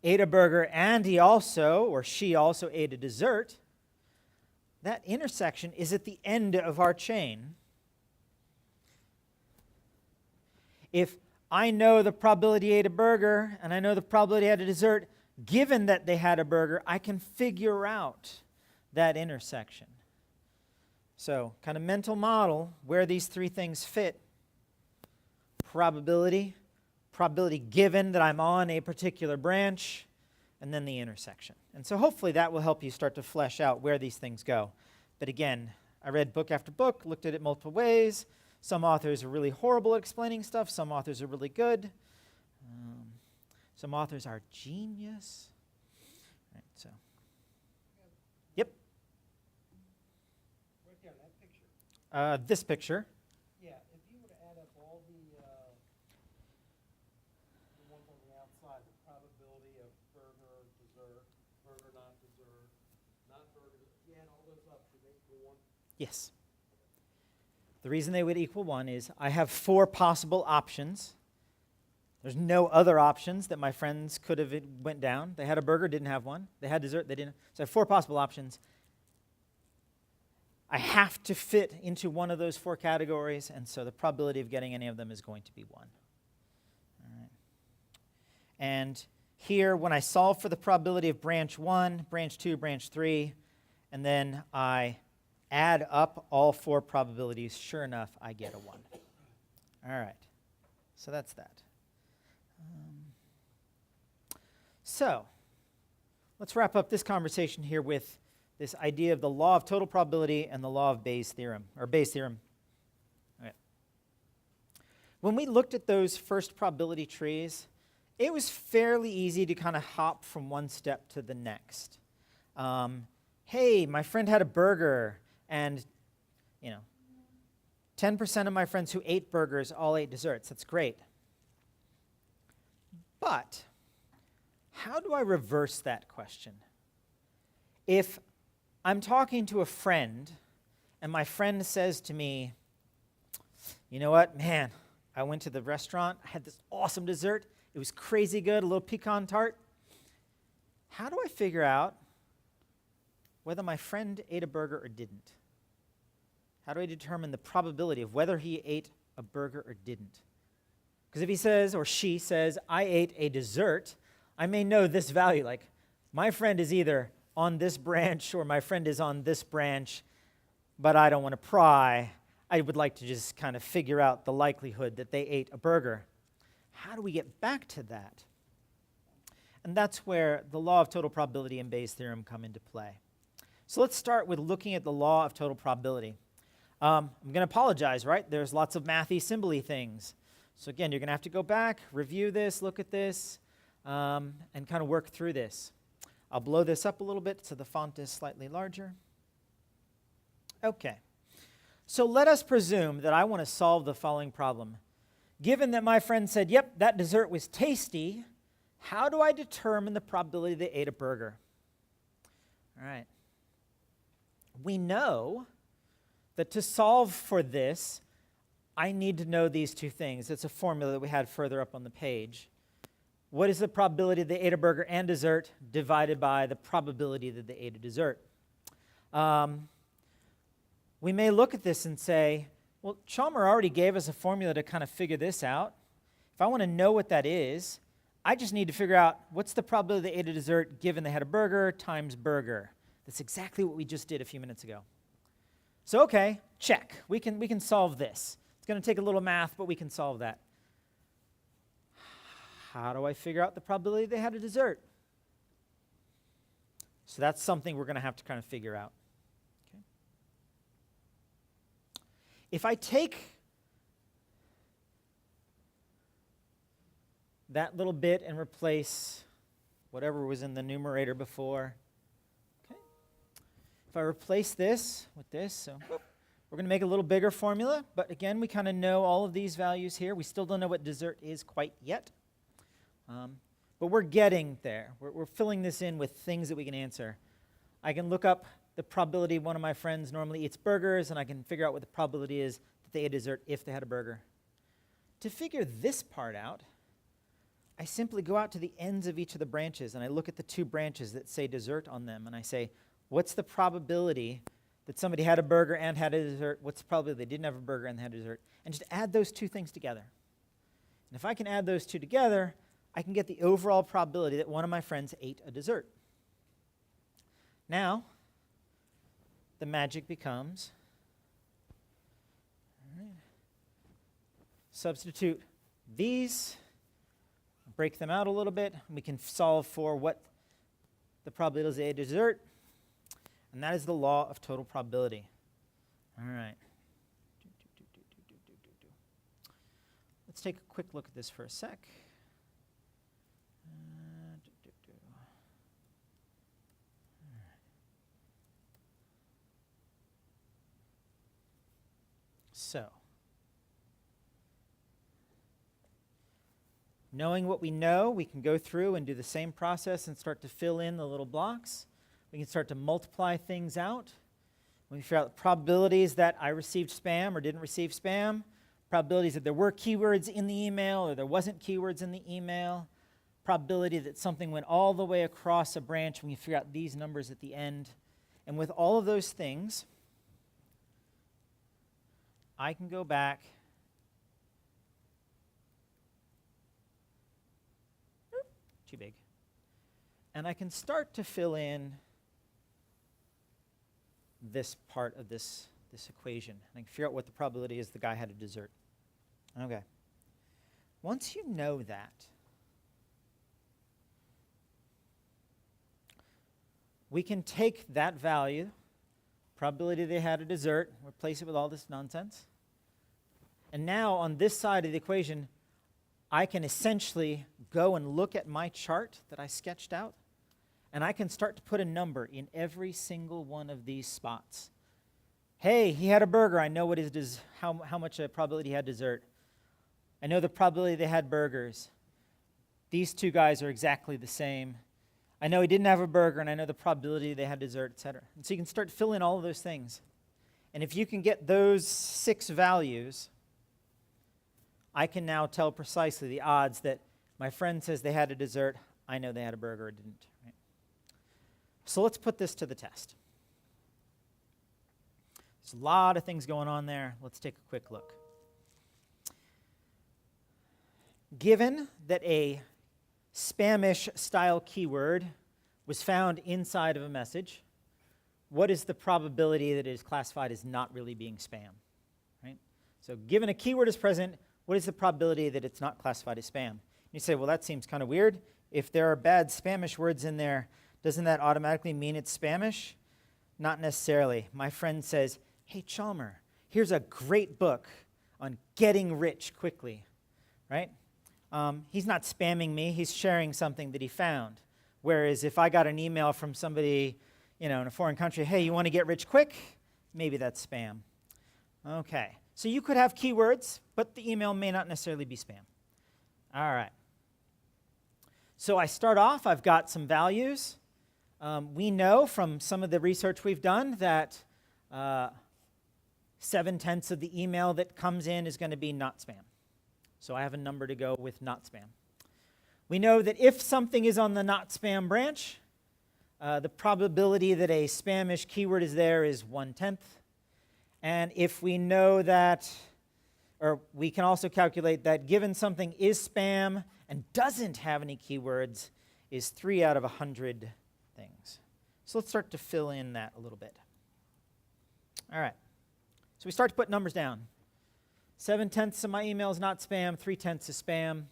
ate a burger and he also, or she also ate a dessert, that intersection is at the end of our chain. If I know the probability ate a burger and I know the probability had a dessert, given that they had a burger, I can figure out that intersection. So, kind of mental model where these three things fit. Probability given that I'm on a particular branch, and then the intersection. And so hopefully that will help you start to flesh out where these things go. But again, I read book after book, looked at it multiple ways. Some authors are really horrible at explaining stuff. Some authors are really good. Some authors are genius. Right, so, yep. Right there, that picture. This picture. Yeah, if you were to add up all the ones on the outside, the probability of burger, dessert, burger, not dessert, not burger, if you add all those up, do they equal one? Yes. The reason they would equal 1 is I have 4 possible options. There's no other options that my friends could have went down. They had a burger, didn't have one. They had dessert, they didn't. So I have 4 possible options. I have to fit into one of those 4 categories, and so the probability of getting any of them is going to be 1. All right. And here, when I solve for the probability of branch 1, branch 2, branch 3, and then I add up all 4 probabilities, sure enough, I get a 1. All right. So that's that. So let's wrap up this conversation here with this idea of the law of total probability and the law of Bayes' theorem, or Bayes' theorem. Okay. When we looked at those first probability trees, it was fairly easy to kind of hop from one step to the next. Hey, my friend had a burger, and 10% of my friends who ate burgers all ate desserts. That's great. But how do I reverse that question? If I'm talking to a friend, and my friend says to me, you know what, man, I went to the restaurant, I had this awesome dessert, it was crazy good, a little pecan tart. How do I figure out whether my friend ate a burger or didn't? How do I determine the probability of whether he ate a burger or didn't? Because if he says, or she says, I ate a dessert, I may know this value, like my friend is either on this branch or my friend is on this branch, but I don't want to pry. I would like to just kind of figure out the likelihood that they ate a burger. How do we get back to that? And that's where the law of total probability and Bayes' theorem come into play. So let's start with looking at the law of total probability. I'm going to apologize, right? There's lots of mathy, symbol-y things. So again, you're going to have to go back, review this, look at this, and kind of work through this. I'll blow this up a little bit so the font is slightly larger. Okay. So let us presume that I want to solve the following problem. Given that my friend said, yep, that dessert was tasty, how do I determine the probability they ate a burger? All right. We know that to solve for this, I need to know these two things. It's a formula that we had further up on the page. What is the probability they ate a burger and dessert divided by the probability that they ate a dessert? We may look at this and say, well, Chalmer already gave us a formula to kind of figure this out. If I want to know what that is, I just need to figure out what's the probability they ate a dessert given they had a burger times burger. That's exactly what we just did a few minutes ago. So okay, check. We can solve this. It's going to take a little math, but we can solve that. How do I figure out the probability they had a dessert? So that's something we're going to have to kind of figure out. Okay. If I take that little bit and replace whatever was in the numerator before, okay. If I replace this with this, so whoop, we're going to make a little bigger formula, but again, we kind of know all of these values here. We still don't know what dessert is quite yet. But we're getting there. We're filling this in with things that we can answer. I can look up the probability one of my friends normally eats burgers, and I can figure out what the probability is that they ate dessert if they had a burger. To figure this part out, I simply go out to the ends of each of the branches, and I look at the two branches that say dessert on them, and I say, what's the probability that somebody had a burger and had a dessert? What's the probability they didn't have a burger and had a dessert? And just add those two things together. And if I can add those two together, I can get the overall probability that one of my friends ate a dessert. Now, the magic becomes, substitute these, break them out a little bit, and we can solve for what the probability is they ate a dessert, and that is the law of total probability. All right. Let's take a quick look at this for a sec. So, knowing what we know, we can go through and do the same process and start to fill in the little blocks. We can start to multiply things out. We figure out the probabilities that I received spam or didn't receive spam, probabilities that there were keywords in the email or there wasn't keywords in the email, probability that something went all the way across a branch, and we figure out these numbers at the end. And with all of those things, I can go back too big, and I can start to fill in this part of this equation. And I can figure out what the probability is the guy had a dessert. Okay. Once you know that, we can take that value, probability they had a dessert, replace it with all this nonsense. And now on this side of the equation, I can essentially go and look at my chart that I sketched out, and I can start to put a number in every single one of these spots. Hey, he had a burger. I know what how much a probability he had dessert. I know the probability they had burgers. These two guys are exactly the same. I know he didn't have a burger, and I know the probability they had dessert, etc. And so you can start to fill in all of those things. And if you can get those 6 values, I can now tell precisely the odds that my friend says they had a dessert, I know they had a burger or didn't. Right? So let's put this to the test. There's a lot of things going on there. Let's take a quick look. Given that a Spamish style keyword was found inside of a message, what is the probability that it is classified as not really being spam? Right? So given a keyword is present, what is the probability that it's not classified as spam? You say, well, that seems kind of weird. If there are bad Spamish words in there, doesn't that automatically mean it's Spamish? Not necessarily. My friend says, hey, Chalmer, here's a great book on getting rich quickly, right? He's not spamming me. He's sharing something that he found. Whereas if I got an email from somebody, in a foreign country, hey, you want to get rich quick? Maybe that's spam. Okay. So you could have keywords, but the email may not necessarily be spam. All right. So I start off, I've got some values. We know from some of the research we've done that 7/10 of the email that comes in is going to be not spam. So I have a number to go with not spam. We know that if something is on the not spam branch, the probability that a Spamish keyword is there is 1/10. And if we know that, or we can also calculate that given something is spam and doesn't have any keywords, is 3 out of 100 things. So let's start to fill in that a little bit. All right. So we start to put numbers down. 7/10 of my email is not spam, 3/10 is spam.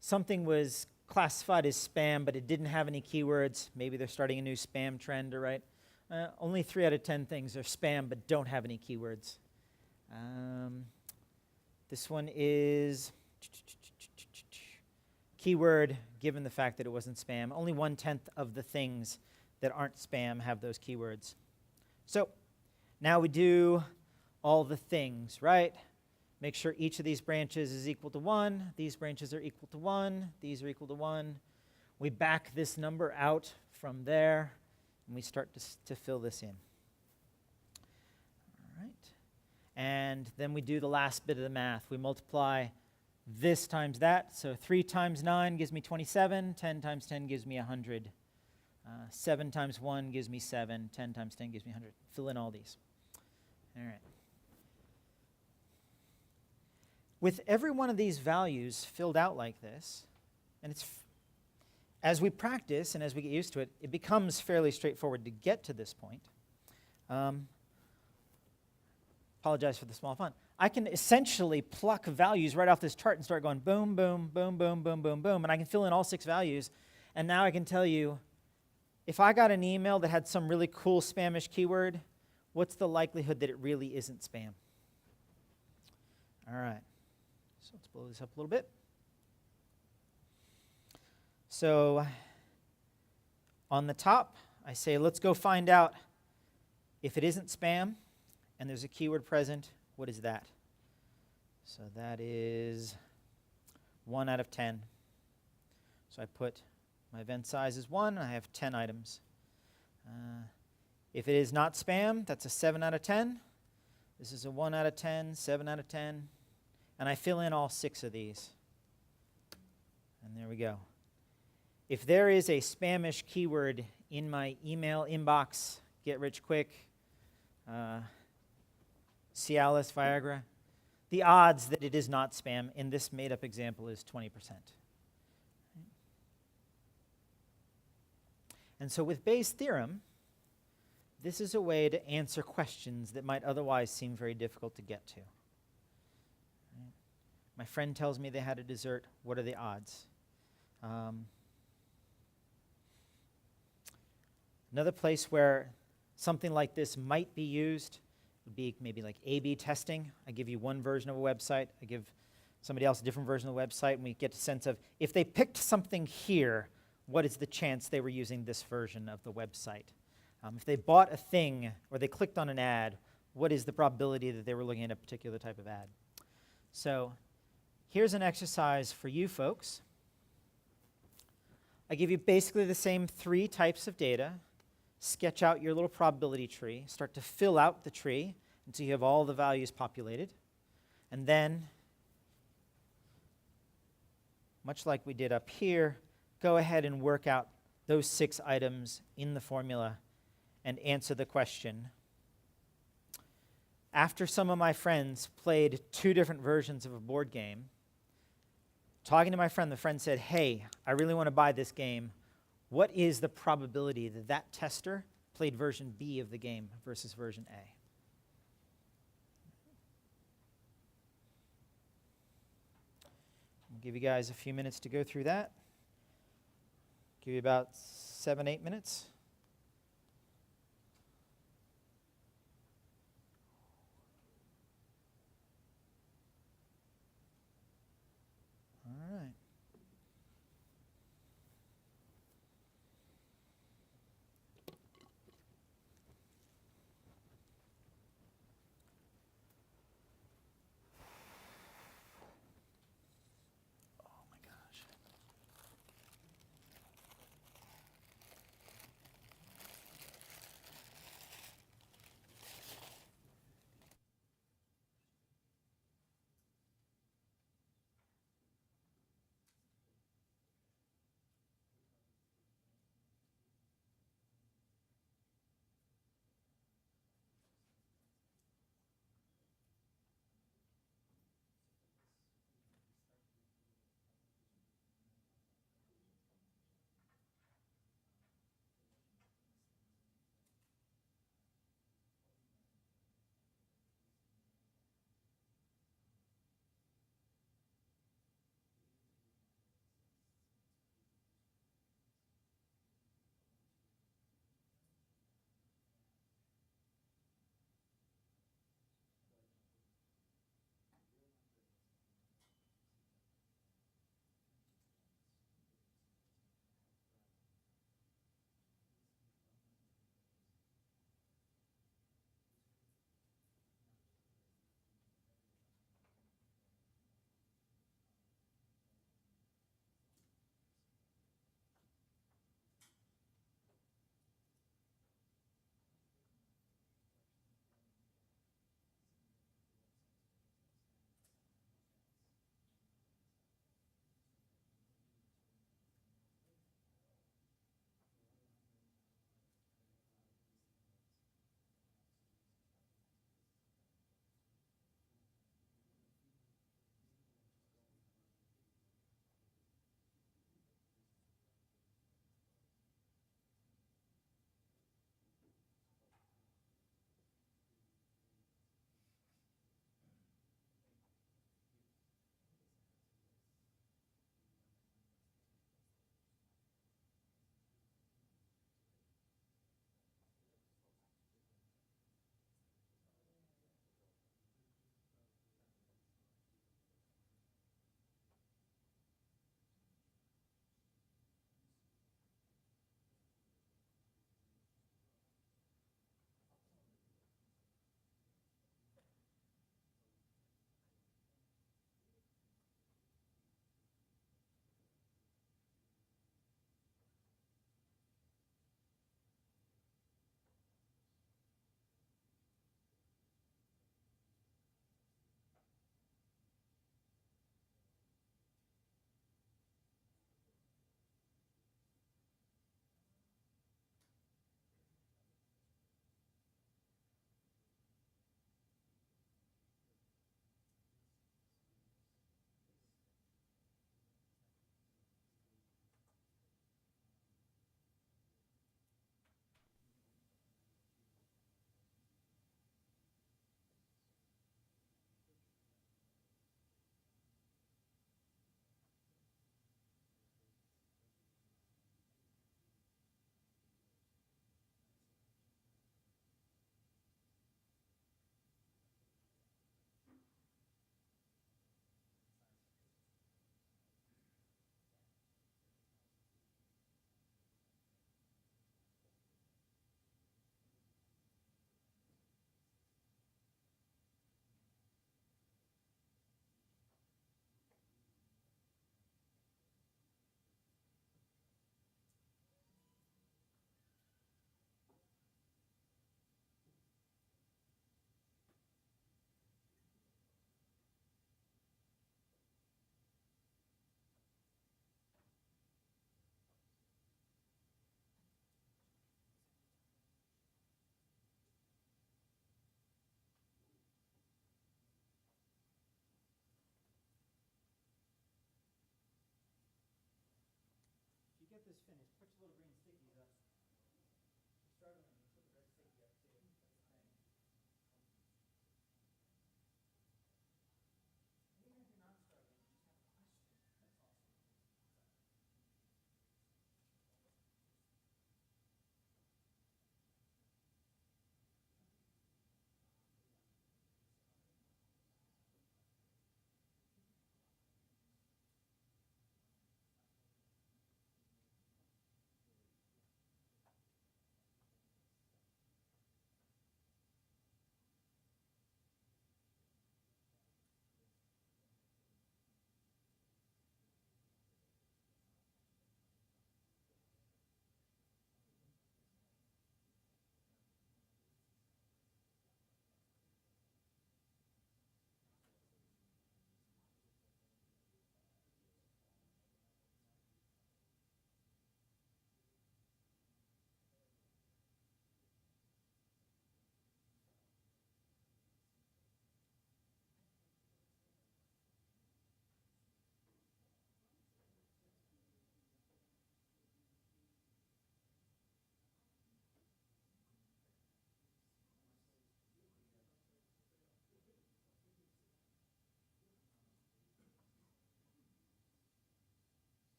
Something was classified as spam, but it didn't have any keywords. Maybe they're starting a new spam trend, right? Only 3 out of 10 things are spam, but don't have any keywords. This one is keyword, given the fact that it wasn't spam. Only 1/10 of the things that aren't spam have those keywords. So now we do all the things, right? Make sure each of these branches is equal to 1. These branches are equal to 1. These are equal to 1. We back this number out from there, and we start to fill this in. All right. And then we do the last bit of the math. We multiply this times that. So 3 times 9 gives me 27. 10 times 10 gives me 100. 7 times 1 gives me 7. 10 times 10 gives me 100. Fill in all these. All right. With every one of these values filled out like this, and as we practice and as we get used to it, it becomes fairly straightforward to get to this point. Apologize for the small font. I can essentially pluck values right off this chart and start going boom, boom, boom, boom, boom, boom, boom, and I can fill in all 6 values. And now I can tell you, if I got an email that had some really cool Spamish keyword, what's the likelihood that it really isn't spam? All right. So let's blow this up a little bit. So on the top, I say, let's go find out if it isn't spam and there's a keyword present, what is that? So that is 1 out of 10. So I put my event size is 1, and I have 10 items. If it is not spam, that's a 7 out of 10. This is a 1 out of 10, 7 out of 10. And I fill in all 6 of these. And there we go. If there is a Spamish keyword in my email inbox, get rich quick, Cialis, Viagra, the odds that it is not spam in this made-up example is 20%. And so with Bayes' theorem, this is a way to answer questions that might otherwise seem very difficult to get to. My friend tells me they had a dessert. What are the odds? Another place where something like this might be used would be maybe like A/B testing. I give you one version of a website, I give somebody else a different version of the website, and we get a sense of if they picked something here, what is the chance they were using this version of the website? If they bought a thing or they clicked on an ad, what is the probability that they were looking at a particular type of ad? So here's an exercise for you folks. I give you basically the same 3 types of data. Sketch out your little probability tree. Start to fill out the tree until you have all the values populated. And then, much like we did up here, go ahead and work out those 6 items in the formula and answer the question. After some of my friends played 2 different versions of a board game, talking to my friend, the friend said, "Hey, I really want to buy this game. What is the probability that that tester played version B of the game versus version A?" I'll give you guys a few minutes to go through that. Give you about 7, 8 minutes. All right. Oh my gosh. this finished, put your little green stickies up. If you're struggling, you put the red sticky up too. That's the thing. And even if you're not struggling, you just have a question. That's awesome. Any other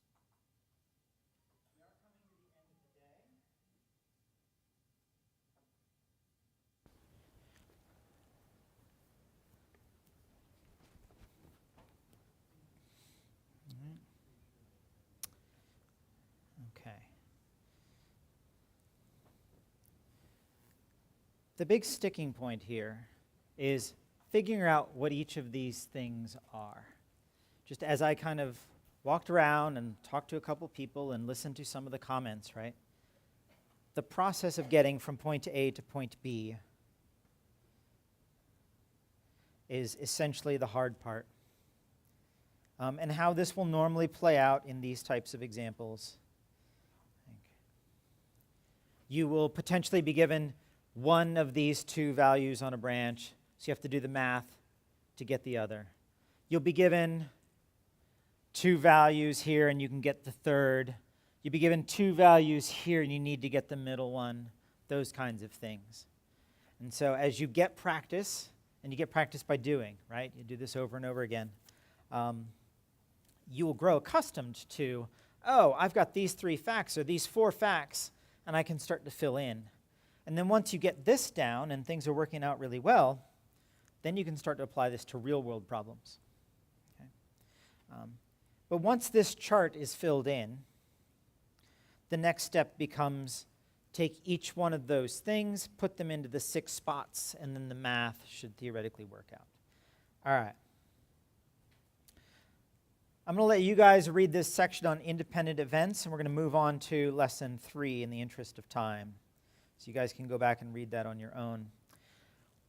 question? All right, folks. We are coming to the end of the day. Okay. The big sticking point here is figuring out what each of these things are. Just as I kind of walked around and talked to a couple people and listened to some of the comments, right? The process of getting from point A to point B is essentially the hard part. And how this will normally play out in these types of examples. You will potentially be given one of these two values on a branch, so you have to do the math to get the other. You'll be given two values here, and you can get the third. You'll be given two values here, and you need to get the middle one, those kinds of things. And so as you get practice, and you get practice by doing, right? You do this over and over again. You will grow accustomed to, oh, I've got these 3 facts or these 4 facts, and I can start to fill in. And then once you get this down and things are working out really well, then you can start to apply this to real-world problems. Okay? But once this chart is filled in, the next step becomes take each one of those things, put them into the 6 spots, and then the math should theoretically work out. All right. I'm going to let you guys read this section on independent events, and we're going to move on to lesson 3 in the interest of time. So you guys can go back and read that on your own.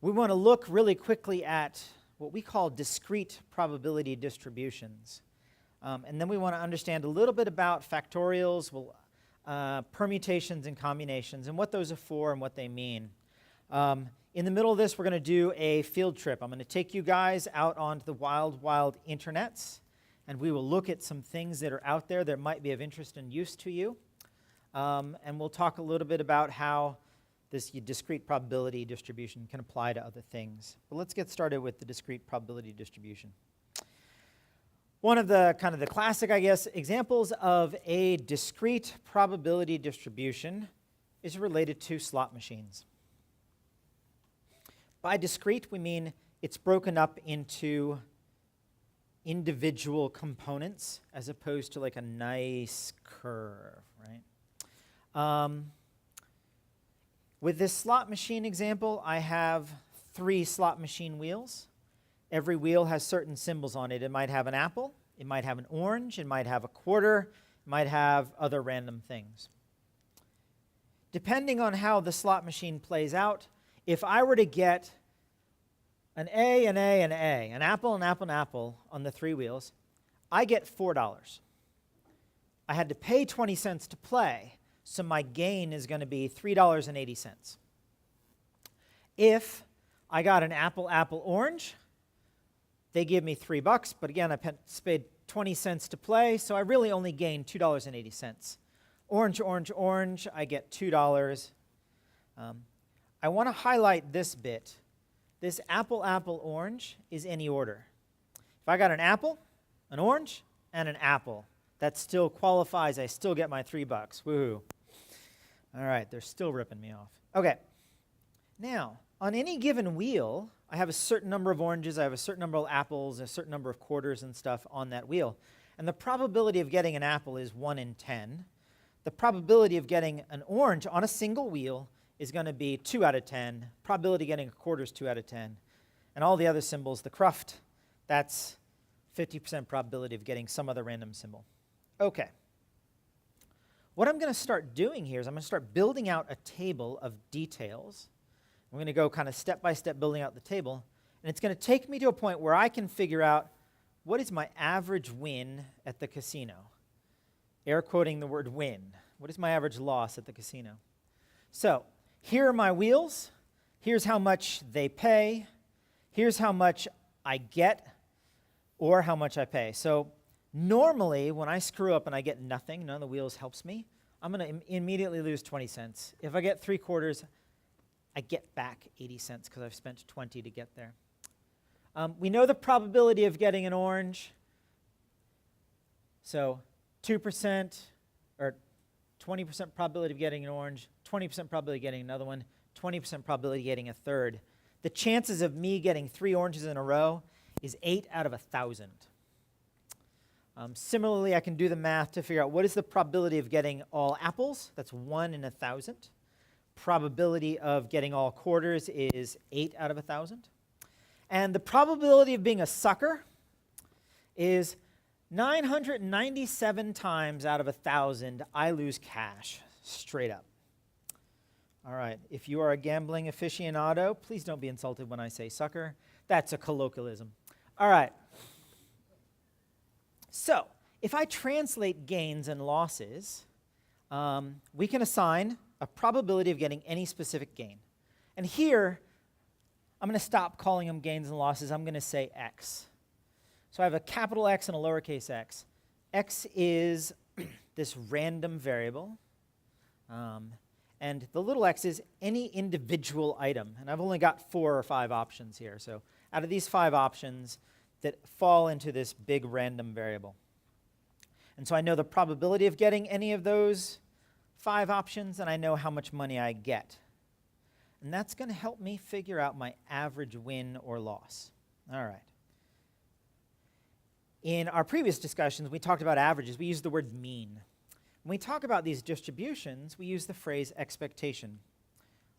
We want to look really quickly at what we call discrete probability distributions. And then we want to understand a little bit about factorials, permutations and combinations, and what those are for and what they mean. In the middle of this, we're going to do a field trip. I'm going to take you guys out onto the wild, wild internets, and we will look at some things that are out there that might be of interest and use to you. And we'll talk a little bit about how this discrete probability distribution can apply to other things. But let's get started with the discrete probability distribution. One of the kind of the classic, I guess, examples of a discrete probability distribution is related to slot machines. By discrete, we mean it's broken up into individual components as opposed to like a nice curve, right? With this slot machine example, I have 3 slot machine wheels. Every wheel has certain symbols on it. It might have an apple, it might have an orange, it might have a quarter, it might have other random things. Depending on how the slot machine plays out, if I were to get an A, an A, an A, an apple, an apple, an apple on the 3 wheels, I get $4. I had to pay 20 cents to play, so my gain is going to be $3.80. If I got an apple, apple, orange, they give me $3, but again, I paid 20 cents to play, so I really only gained $2.80. Orange, orange, orange, I get $2. I want to highlight this bit. This apple, apple, orange is any order. If I got an apple, an orange, and an apple, that still qualifies. I still get my $3. Woohoo. All right, they're still ripping me off. Okay. Now, on any given wheel, I have a certain number of oranges, I have a certain number of apples, a certain number of quarters and stuff on that wheel. And the probability of getting an apple is 1 in 10. The probability of getting an orange on a single wheel is going to be 2 out of 10. Probability of getting a quarter is 2 out of 10. And all the other symbols, the cruft, that's 50% probability of getting some other random symbol. Okay. What I'm going to start doing here is I'm going to start building out a table of details. I'm going to go kind of step by step building out the table. And it's going to take me to a point where I can figure out what is my average win at the casino. Air quoting the word win. What is my average loss at the casino? So here are my wheels. Here's how much they pay. Here's how much I get or how much I pay. So normally, when I screw up and I get nothing, none of the wheels helps me, I'm going to immediately lose 20 cents. If I get 3 quarters, I get back 80 cents because I've spent 20 to get there. We know the probability of getting an orange. So 2% or 20% probability of getting an orange, 20% probability of getting another one, 20% probability of getting a third. The chances of me getting 3 oranges in a row is 8 out of 1,000. Similarly, I can do the math to figure out what is the probability of getting all apples. That's 1 in 1,000. Probability of getting all quarters is 8 out of 1,000. And the probability of being a sucker is 997 times out of 1,000 I lose cash, straight up. All right, if you are a gambling aficionado, please don't be insulted when I say sucker. That's a colloquialism. All right. So, if I translate gains and losses, we can assign a probability of getting any specific gain. And here, I'm going to stop calling them gains and losses. I'm going to say x. So I have a capital X and a lowercase x. X is this random variable. And the little x is any individual item. And I've only got 4 or 5 options here. So out of these 5 options that fall into this big random variable. And so I know the probability of getting any of those 5 options, and I know how much money I get And that's going to help me figure out my average win or loss. All right. In our previous discussions, we talked about averages. We used the word mean. When we talk about these distributions, we use the phrase expectation.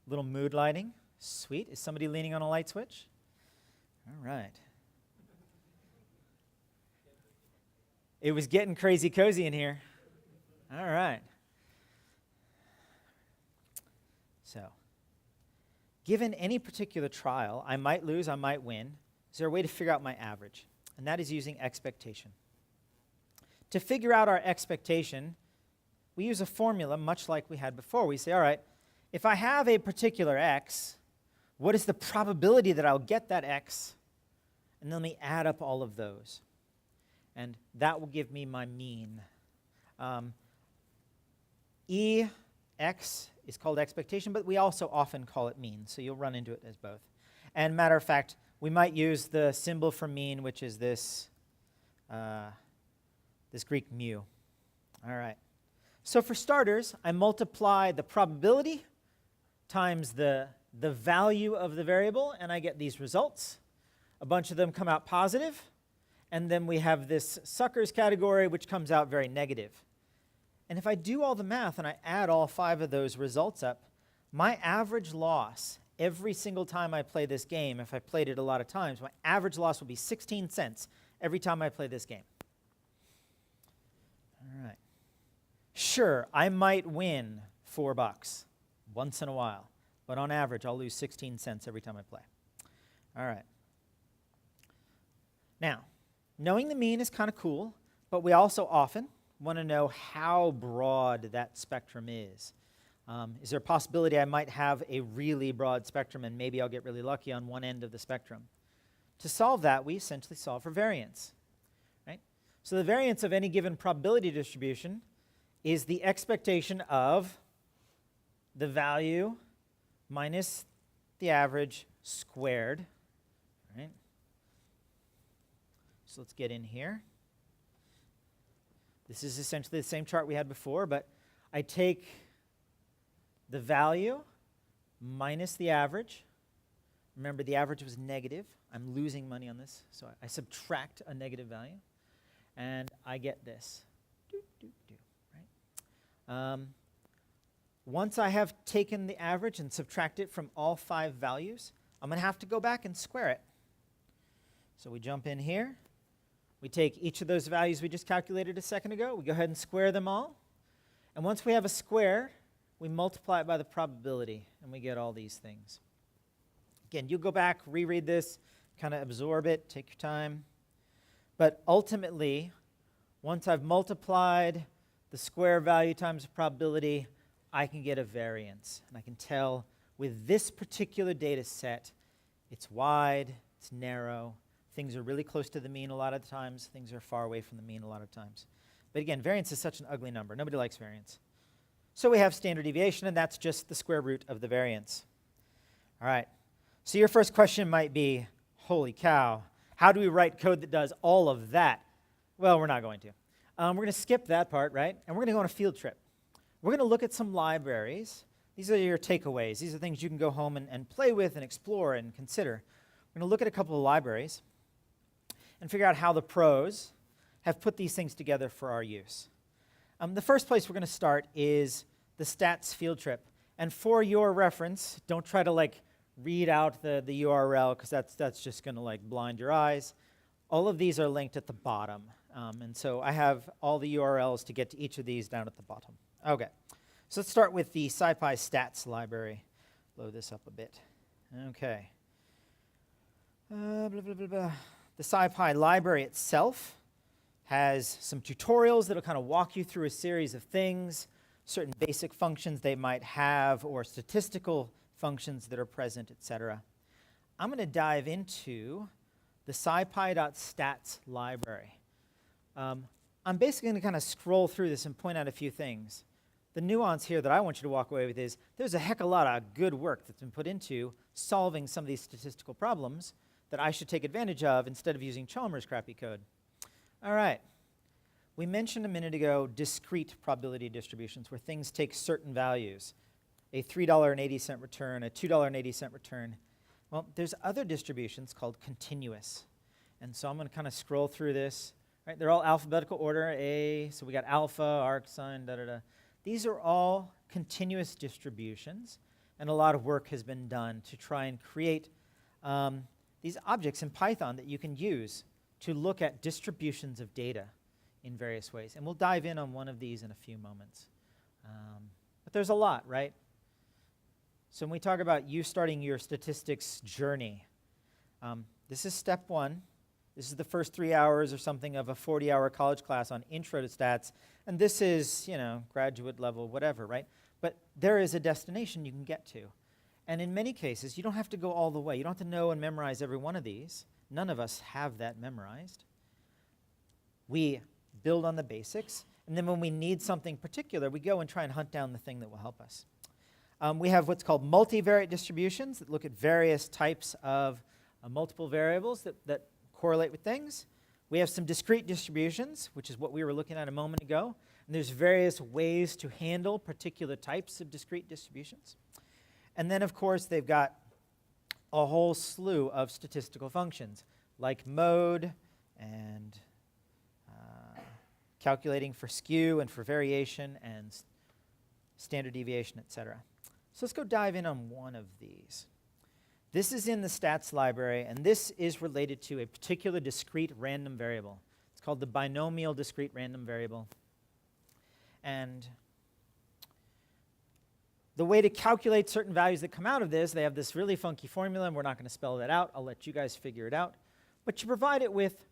Little mood lighting. Sweet. Is somebody leaning on a light switch? All right. It was getting crazy cozy in here. All right. So, given any particular trial, I might lose, I might win. Is there a way to figure out my average? And that is using expectation. To figure out our expectation, we use a formula much like we had before. We say, all right, if I have a particular x, what is the probability that I'll get that x? And then let me add up all of those. And that will give me my mean. Ex is called expectation, but we also often call it mean, so you'll run into it as both. And matter of fact, we might use the symbol for mean, which is this, this Greek mu. All right. So for starters, I multiply the probability times the value of the variable, and I get these results. A bunch of them come out positive, and then we have this suckers category, which comes out very negative. And if I do all the math and I add all 5 of those results up, my average loss every single time I play this game, if I played it a lot of times, my average loss will be 16 cents every time I play this game. All right. Sure, I might win $4 once in a while, but on average, I'll lose 16 cents every time I play. All right. Now, knowing the mean is kind of cool, but we also often want to know how broad that spectrum is. Is there a possibility I might have a really broad spectrum and maybe I'll get really lucky on one end of the spectrum? To solve that, we essentially solve for variance. Right? So the variance of any given probability distribution is the expectation of the value minus the average squared. Right? So let's get in here. This is essentially the same chart we had before, but I take the value minus the average. Remember, the average was negative. I'm losing money on this, so I subtract a negative value, and I get this. Right? Once I have taken the average and subtracted from all 5 values, I'm going to have to go back and square it. So we jump in here. We take each of those values we just calculated a second ago. We go ahead and square them all. And once we have a square, we multiply it by the probability, and we get all these things. Again, you go back, reread this, kind of absorb it, take your time. But ultimately, once I've multiplied the square value times the probability, I can get a variance. And I can tell with this particular data set, it's wide, it's narrow, things are really close to the mean a lot of the times, things are far away from the mean a lot of times. But again, variance is such an ugly number. Nobody likes variance. So we have standard deviation, and that's just the square root of the variance. All right. So your first question might be, holy cow, how do we write code that does all of that? Well, we're not going to. We're going to skip that part, right? And we're going to go on a field trip. We're going to look at some libraries. These are your takeaways. These are things you can go home and play with and explore and consider. We're going to look at a couple of libraries and figure out how the pros have put these things together for our use. The first place we're going to start is the stats field trip. And for your reference, don't try to read out the URL, because that's just going to blind your eyes. All of these are linked at the bottom. And so I have all the URLs to get to each of these down at the bottom. Okay, so let's start with the SciPy stats library. Load this up a bit. Okay. Blah, blah, blah, blah. The SciPy library itself has some tutorials that will kind of walk you through a series of things, certain basic functions they might have, or statistical functions that are present, etc. I'm going to dive into the scipy.stats library. I'm basically going to kind of scroll through this and point out a few things. The nuance here that I want you to walk away with is there's a heck of a lot of good work that's been put into solving some of these statistical problems that I should take advantage of instead of using Chalmer's crappy code. All right. We mentioned a minute ago discrete probability distributions where things take certain values. a $3.80 return, a $2.80 return. Well, there's other distributions called continuous. And so I'm going to kind of scroll through this. Right, they're all alphabetical order, A, so we got alpha, arcsin, da-da-da. These are all continuous distributions, and a lot of work has been done to try and create these objects in Python that you can use to look at distributions of data in various ways. And we'll dive in on one of these in a few moments. But there's a lot, right? So when we talk about you starting your statistics journey, this is step one. This is the first 3 hours or something of a 40-hour college class on intro to stats. And this is, graduate level, whatever, right? But there is a destination you can get to. And in many cases, you don't have to go all the way. You don't have to know and memorize every one of these. None of us have that memorized. We build on the basics. And then when we need something particular, we go and try and hunt down the thing that will help us. We have what's called multivariate distributions that look at various types of multiple variables that correlate with things. We have some discrete distributions, which is what we were looking at a moment ago. And there's various ways to handle particular types of discrete distributions. And then, of course, they've got a whole slew of statistical functions, like mode and calculating for skew and for variation and standard deviation, etc. So let's go dive in on one of these. This is in the stats library, and this is related to a particular discrete random variable. It's called the binomial discrete random variable. And the way to calculate certain values that come out of this, they have this really funky formula, and we're not going to spell that out. I'll let you guys figure it out. But you provide it with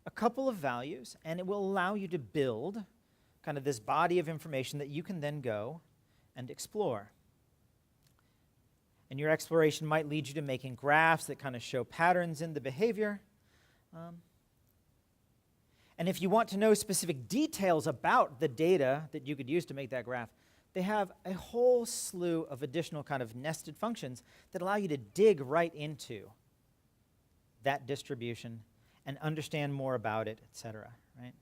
a couple of values, and it will allow you to build kind of this body of information that you can then go and explore. And your exploration might lead you to making graphs that kind of show patterns in the behavior. And if you want to know specific details about the data that you could use to make that graph, they have a whole slew of additional kind of nested functions that allow you to dig right into that distribution and understand more about it, etc. Right?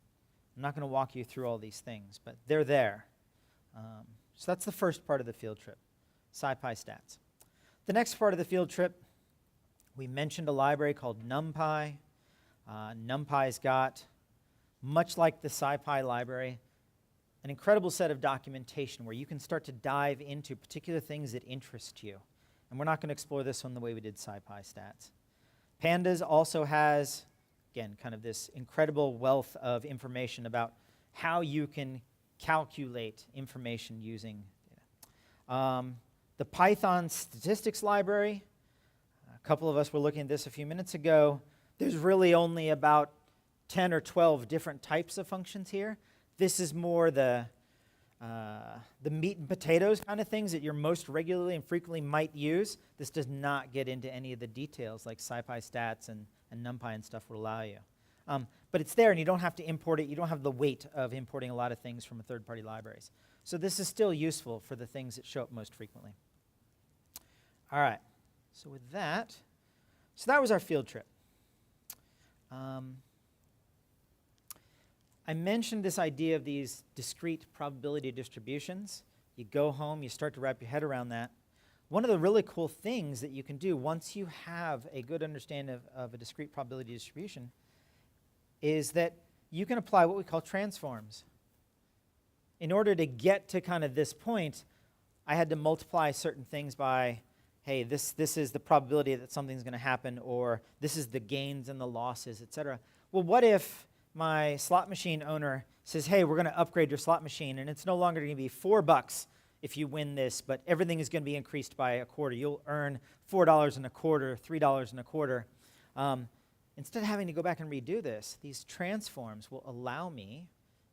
I'm not going to walk you through all these things, but they're there. So that's the first part of the field trip, SciPy stats. The next part of the field trip, we mentioned a library called NumPy. NumPy's got, much like the SciPy library, an incredible set of documentation where you can start to dive into particular things that interest you. And we're not going to explore this one the way we did SciPy stats. Pandas also has, again, kind of this incredible wealth of information about how you can calculate information using data. The Python statistics library, a couple of us were looking at this a few minutes ago. There's really only about 10 or 12 different types of functions here. This is more the meat and potatoes kind of things that you're most regularly and frequently might use. This does not get into any of the details like SciPy stats and NumPy and stuff will allow you. But it's there, and you don't have to import it. You don't have the weight of importing a lot of things from third-party libraries. So this is still useful for the things that show up most frequently. All right. So with that, that was our field trip. I mentioned this idea of these discrete probability distributions. You go home, you start to wrap your head around that. One of the really cool things that you can do once you have a good understanding of a discrete probability distribution is that you can apply what we call transforms. In order to get to kind of this point, I had to multiply certain things by, hey, this is the probability that something's going to happen, or this is the gains and the losses, etc. Well, what if my slot machine owner says, hey, we're going to upgrade your slot machine, and it's no longer going to be $4 if you win this, but everything is going to be increased by a quarter. You'll earn $4 and a quarter, $3 and a quarter. Instead of having to go back and redo this, these transforms will allow me,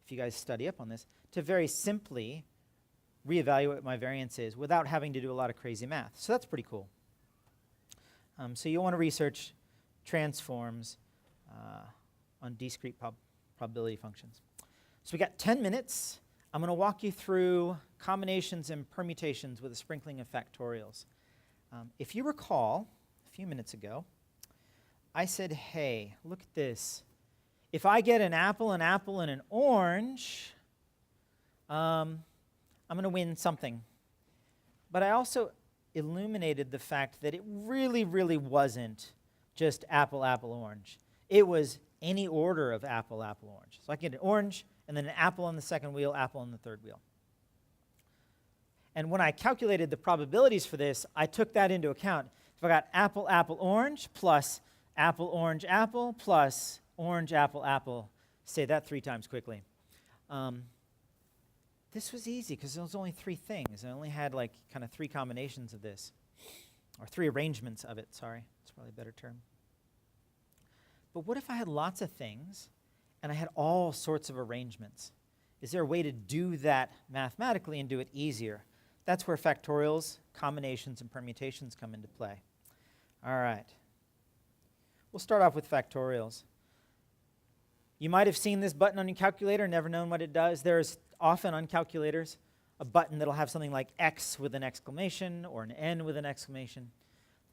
if you guys study up on this, to very simply reevaluate what my variance is without having to do a lot of crazy math. So that's pretty cool. So you want to research transforms on discrete probability functions. So we got 10 minutes. I'm going to walk you through combinations and permutations with a sprinkling of factorials. If you recall, a few minutes ago, I said, hey, look at this. If I get an apple, and an orange, I'm going to win something. But I also illuminated the fact that it really, really wasn't just apple, apple, orange. It was any order of apple, apple, orange. So I can get an orange, and then an apple on the second wheel, apple on the third wheel. And when I calculated the probabilities for this, I took that into account. If I got apple, apple, orange, plus apple, orange, apple, plus orange, apple, apple, say that 3 times quickly. This was easy because there was only 3 things. I only had like kind of 3 combinations of this, or 3 arrangements of it, sorry. That's probably a better term. But what if I had lots of things and I had all sorts of arrangements? Is there a way to do that mathematically and do it easier? That's where factorials, combinations, and permutations come into play. All right. We'll start off with factorials. You might have seen this button on your calculator, never known what it does. There's often on calculators a button that'll have something like X with an exclamation or an N with an exclamation.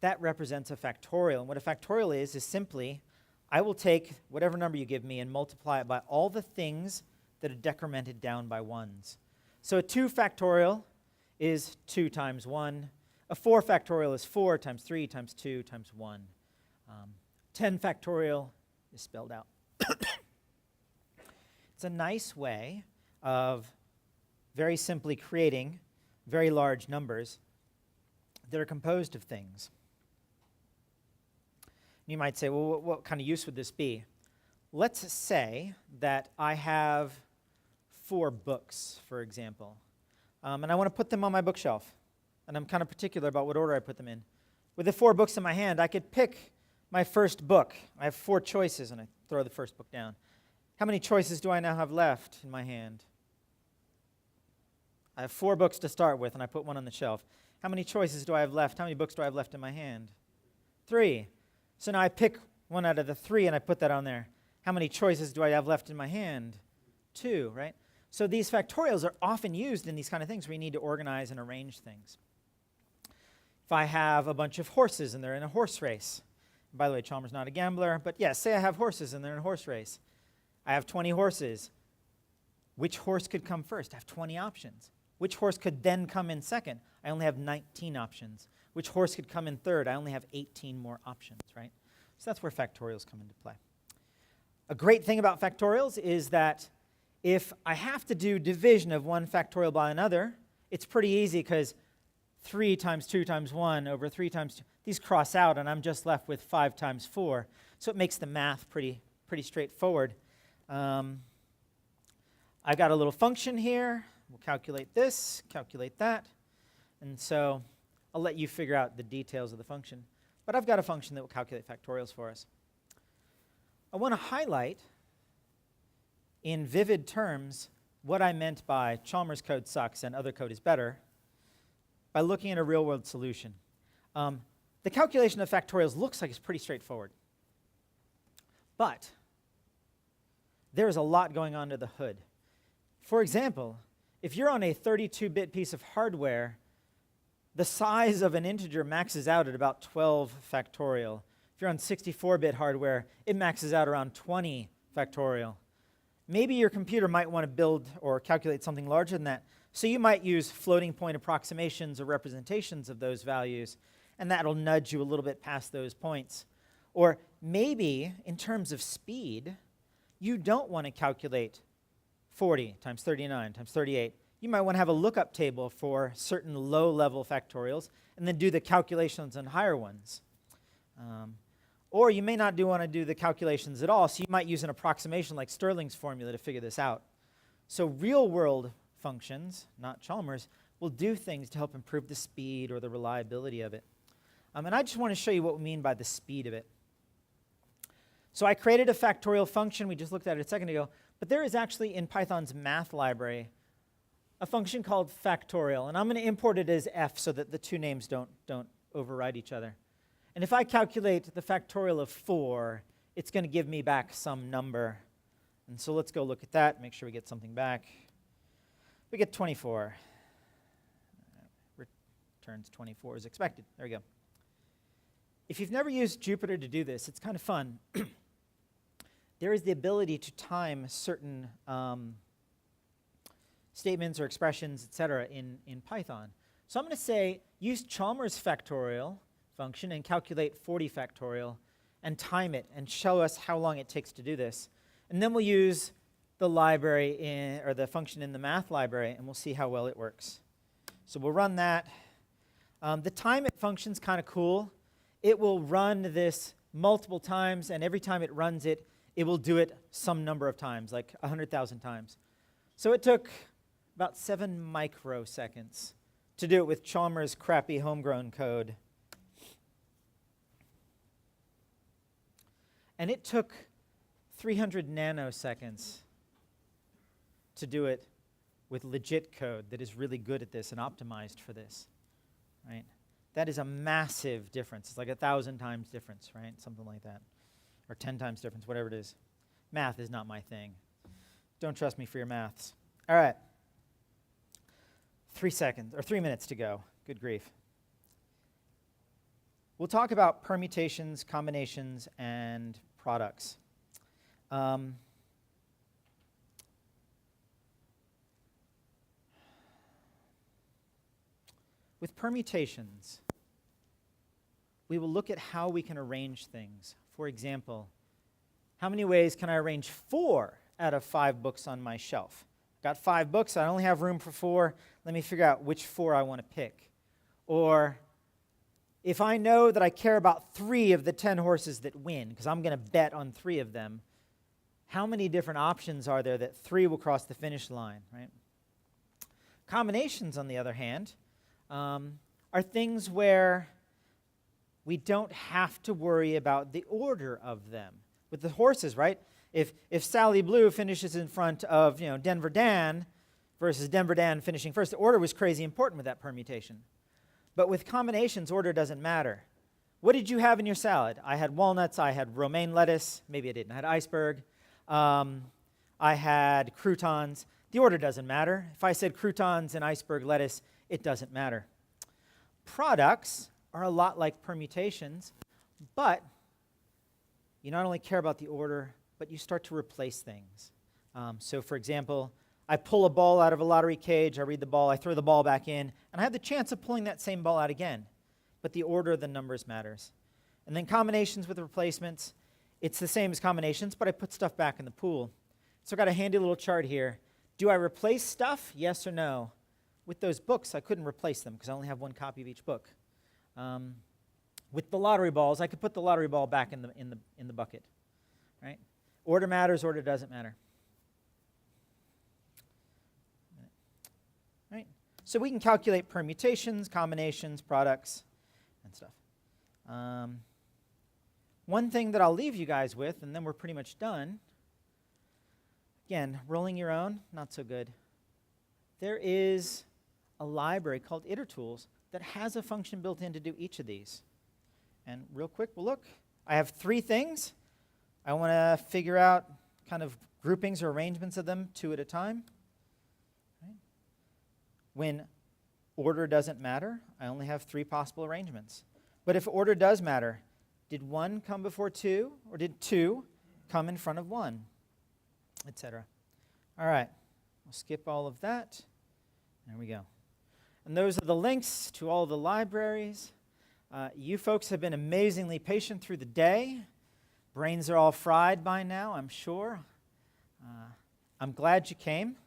That represents a factorial. And what a factorial is simply, I will take whatever number you give me and multiply it by all the things that are decremented down by 1s. So a 2 factorial is 2 times 1. A 4 factorial is 4 times 3 times 2 times 1. 10 factorial is spelled out. It's a nice way of very simply creating very large numbers that are composed of things. You might say, well, what kind of use would this be? Let's say that I have 4 books, for example, and I want to put them on my bookshelf, and I'm kind of particular about what order I put them in. With the 4 books in my hand, I could pick my first book. I have 4 choices, and I throw the first book down. How many choices do I now have left in my hand? I have 4 books to start with, and I put one on the shelf. How many choices do I have left? How many books do I have left in my hand? 3. So now I pick one out of the 3, and I put that on there. How many choices do I have left in my hand? 2, right? So these factorials are often used in these kind of things where you need to organize and arrange things. If I have a bunch of horses, and they're in a horse race. And by the way, Chalmer's not a gambler, but yes, say I have horses, and they're in a horse race. I have 20 horses. Which horse could come first? I have 20 options. Which horse could then come in second? I only have 19 options. Which horse could come in third? I only have 18 more options, right? So that's where factorials come into play. A great thing about factorials is that if I have to do division of one factorial by another, it's pretty easy because 3 times 2 times 1 over 3 times 2, these cross out, and I'm just left with 5 times 4. So it makes the math pretty straightforward. I've got a little function here. We'll calculate this, calculate that. And so I'll let you figure out the details of the function. But I've got a function that will calculate factorials for us. I want to highlight in vivid terms what I meant by Chalmer's code sucks and other code is better by looking at a real-world solution. The calculation of factorials looks like it's pretty straightforward. But there is a lot going on under the hood. For example, if you're on a 32-bit piece of hardware, the size of an integer maxes out at about 12 factorial. If you're on 64-bit hardware, it maxes out around 20 factorial. Maybe your computer might want to build or calculate something larger than that. So you might use floating point approximations or representations of those values, and that'll nudge you a little bit past those points. Or maybe, in terms of speed, you don't want to calculate 40 times 39 times 38. You might want to have a lookup table for certain low-level factorials and then do the calculations on higher ones. Or you may not want to do the calculations at all, so you might use an approximation like Stirling's formula to figure this out. So real-world functions, not Chalmer's, will do things to help improve the speed or the reliability of it. And I just want to show you what we mean by the speed of it. So I created a factorial function. We just looked at it a second ago. But there is actually in Python's math library a function called factorial. And I'm going to import it as f so that the 2 names don't override each other. And if I calculate the factorial of 4, it's going to give me back some number. And so let's go look at that, make sure we get something back. We get 24. Returns 24 as expected. There we go. If you've never used Jupyter to do this, it's kind of fun. There is the ability to time certain statements or expressions, etc., in Python. So I'm going to say use Chalmer's factorial function and calculate 40 factorial and time it and show us how long it takes to do this. And then we'll use the library or the function in the math library, and we'll see how well it works. So we'll run that. The time it function's kind of cool. It will run this multiple times, and every time it runs it, it will do it some number of times, like 100,000 times. So it took about 7 microseconds to do it with Chalmer's crappy homegrown code. And it took 300 nanoseconds to do it with legit code that is really good at this and optimized for this, right? That is a massive difference. It's like 1,000 times difference, right? Something like that. Or 10 times difference, whatever it is. Math is not my thing. Don't trust me for your maths. All right. 3 minutes to go. Good grief. We'll talk about permutations, combinations, and products. With permutations, we will look at how we can arrange things. For example, how many ways can I arrange 4 out of 5 books on my shelf? Got 5 books, I only have room for 4. Let me figure out which 4 I want to pick. Or if I know that I care about 3 of the 10 horses that win, because I'm going to bet on 3 of them, how many different options are there that 3 will cross the finish line, right? Combinations, on the other hand, are things where we don't have to worry about the order of them. With the horses, right? If Sally Blue finishes in front of Denver Dan versus Denver Dan finishing first, the order was crazy important with that permutation. But with combinations, order doesn't matter. What did you have in your salad? I had walnuts, I had romaine lettuce, maybe I didn't, I had iceberg, I had croutons. The order doesn't matter. If I said croutons and iceberg lettuce, it doesn't matter. Products are a lot like permutations, but you not only care about the order, but you start to replace things. So for example, I pull a ball out of a lottery cage, I read the ball, I throw the ball back in, and I have the chance of pulling that same ball out again. But the order of the numbers matters. And then combinations with replacements, it's the same as combinations, but I put stuff back in the pool. So I've got a handy little chart here. Do I replace stuff? Yes or no? With those books, I couldn't replace them because I only have 1 copy of each book. With the lottery balls, I could put the lottery ball back in the bucket, right? Order matters, order doesn't matter. Right? So we can calculate permutations, combinations, products, and stuff. One thing that I'll leave you guys with, and then we're pretty much done. Again, rolling your own, not so good. There is a library called itertools that has a function built in to do each of these. And real quick, we'll look. I have 3 things. I want to figure out kind of groupings or arrangements of them 2 at a time. Right? When order doesn't matter, I only have 3 possible arrangements. But if order does matter, did 1 come before 2, or did 2 come in front of 1, etc. All right, we'll skip all of that. There we go. And those are the links to all the libraries. You folks have been amazingly patient through the day. Brains are all fried by now, I'm sure. I'm glad you came.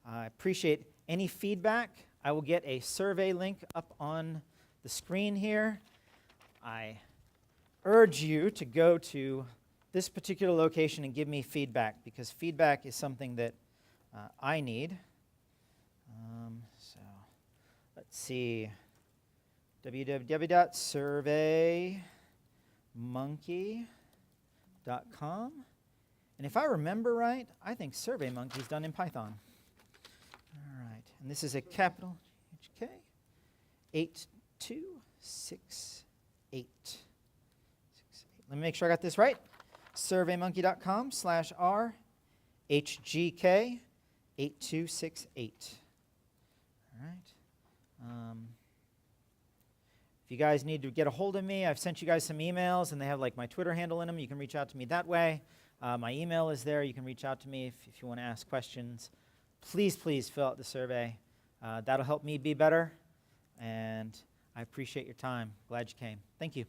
I appreciate any feedback. I will get a survey link up on the screen here. I urge you to go to this particular location and give me feedback, because feedback is something that I need. So let's see. www.surveymonkey.com. And if I remember right, I think SurveyMonkey is done in Python. All right. And this is a capital HK 8268. Let me make sure I got this right. SurveyMonkey.com/R HGK8268. All right. If you guys need to get a hold of me, I've sent you guys some emails, and they have like my Twitter handle in them. You can reach out to me that way. My email is there. You can reach out to me if you want to ask questions. Please, please fill out the survey. That'll help me be better. And I appreciate your time. Glad you came. Thank you.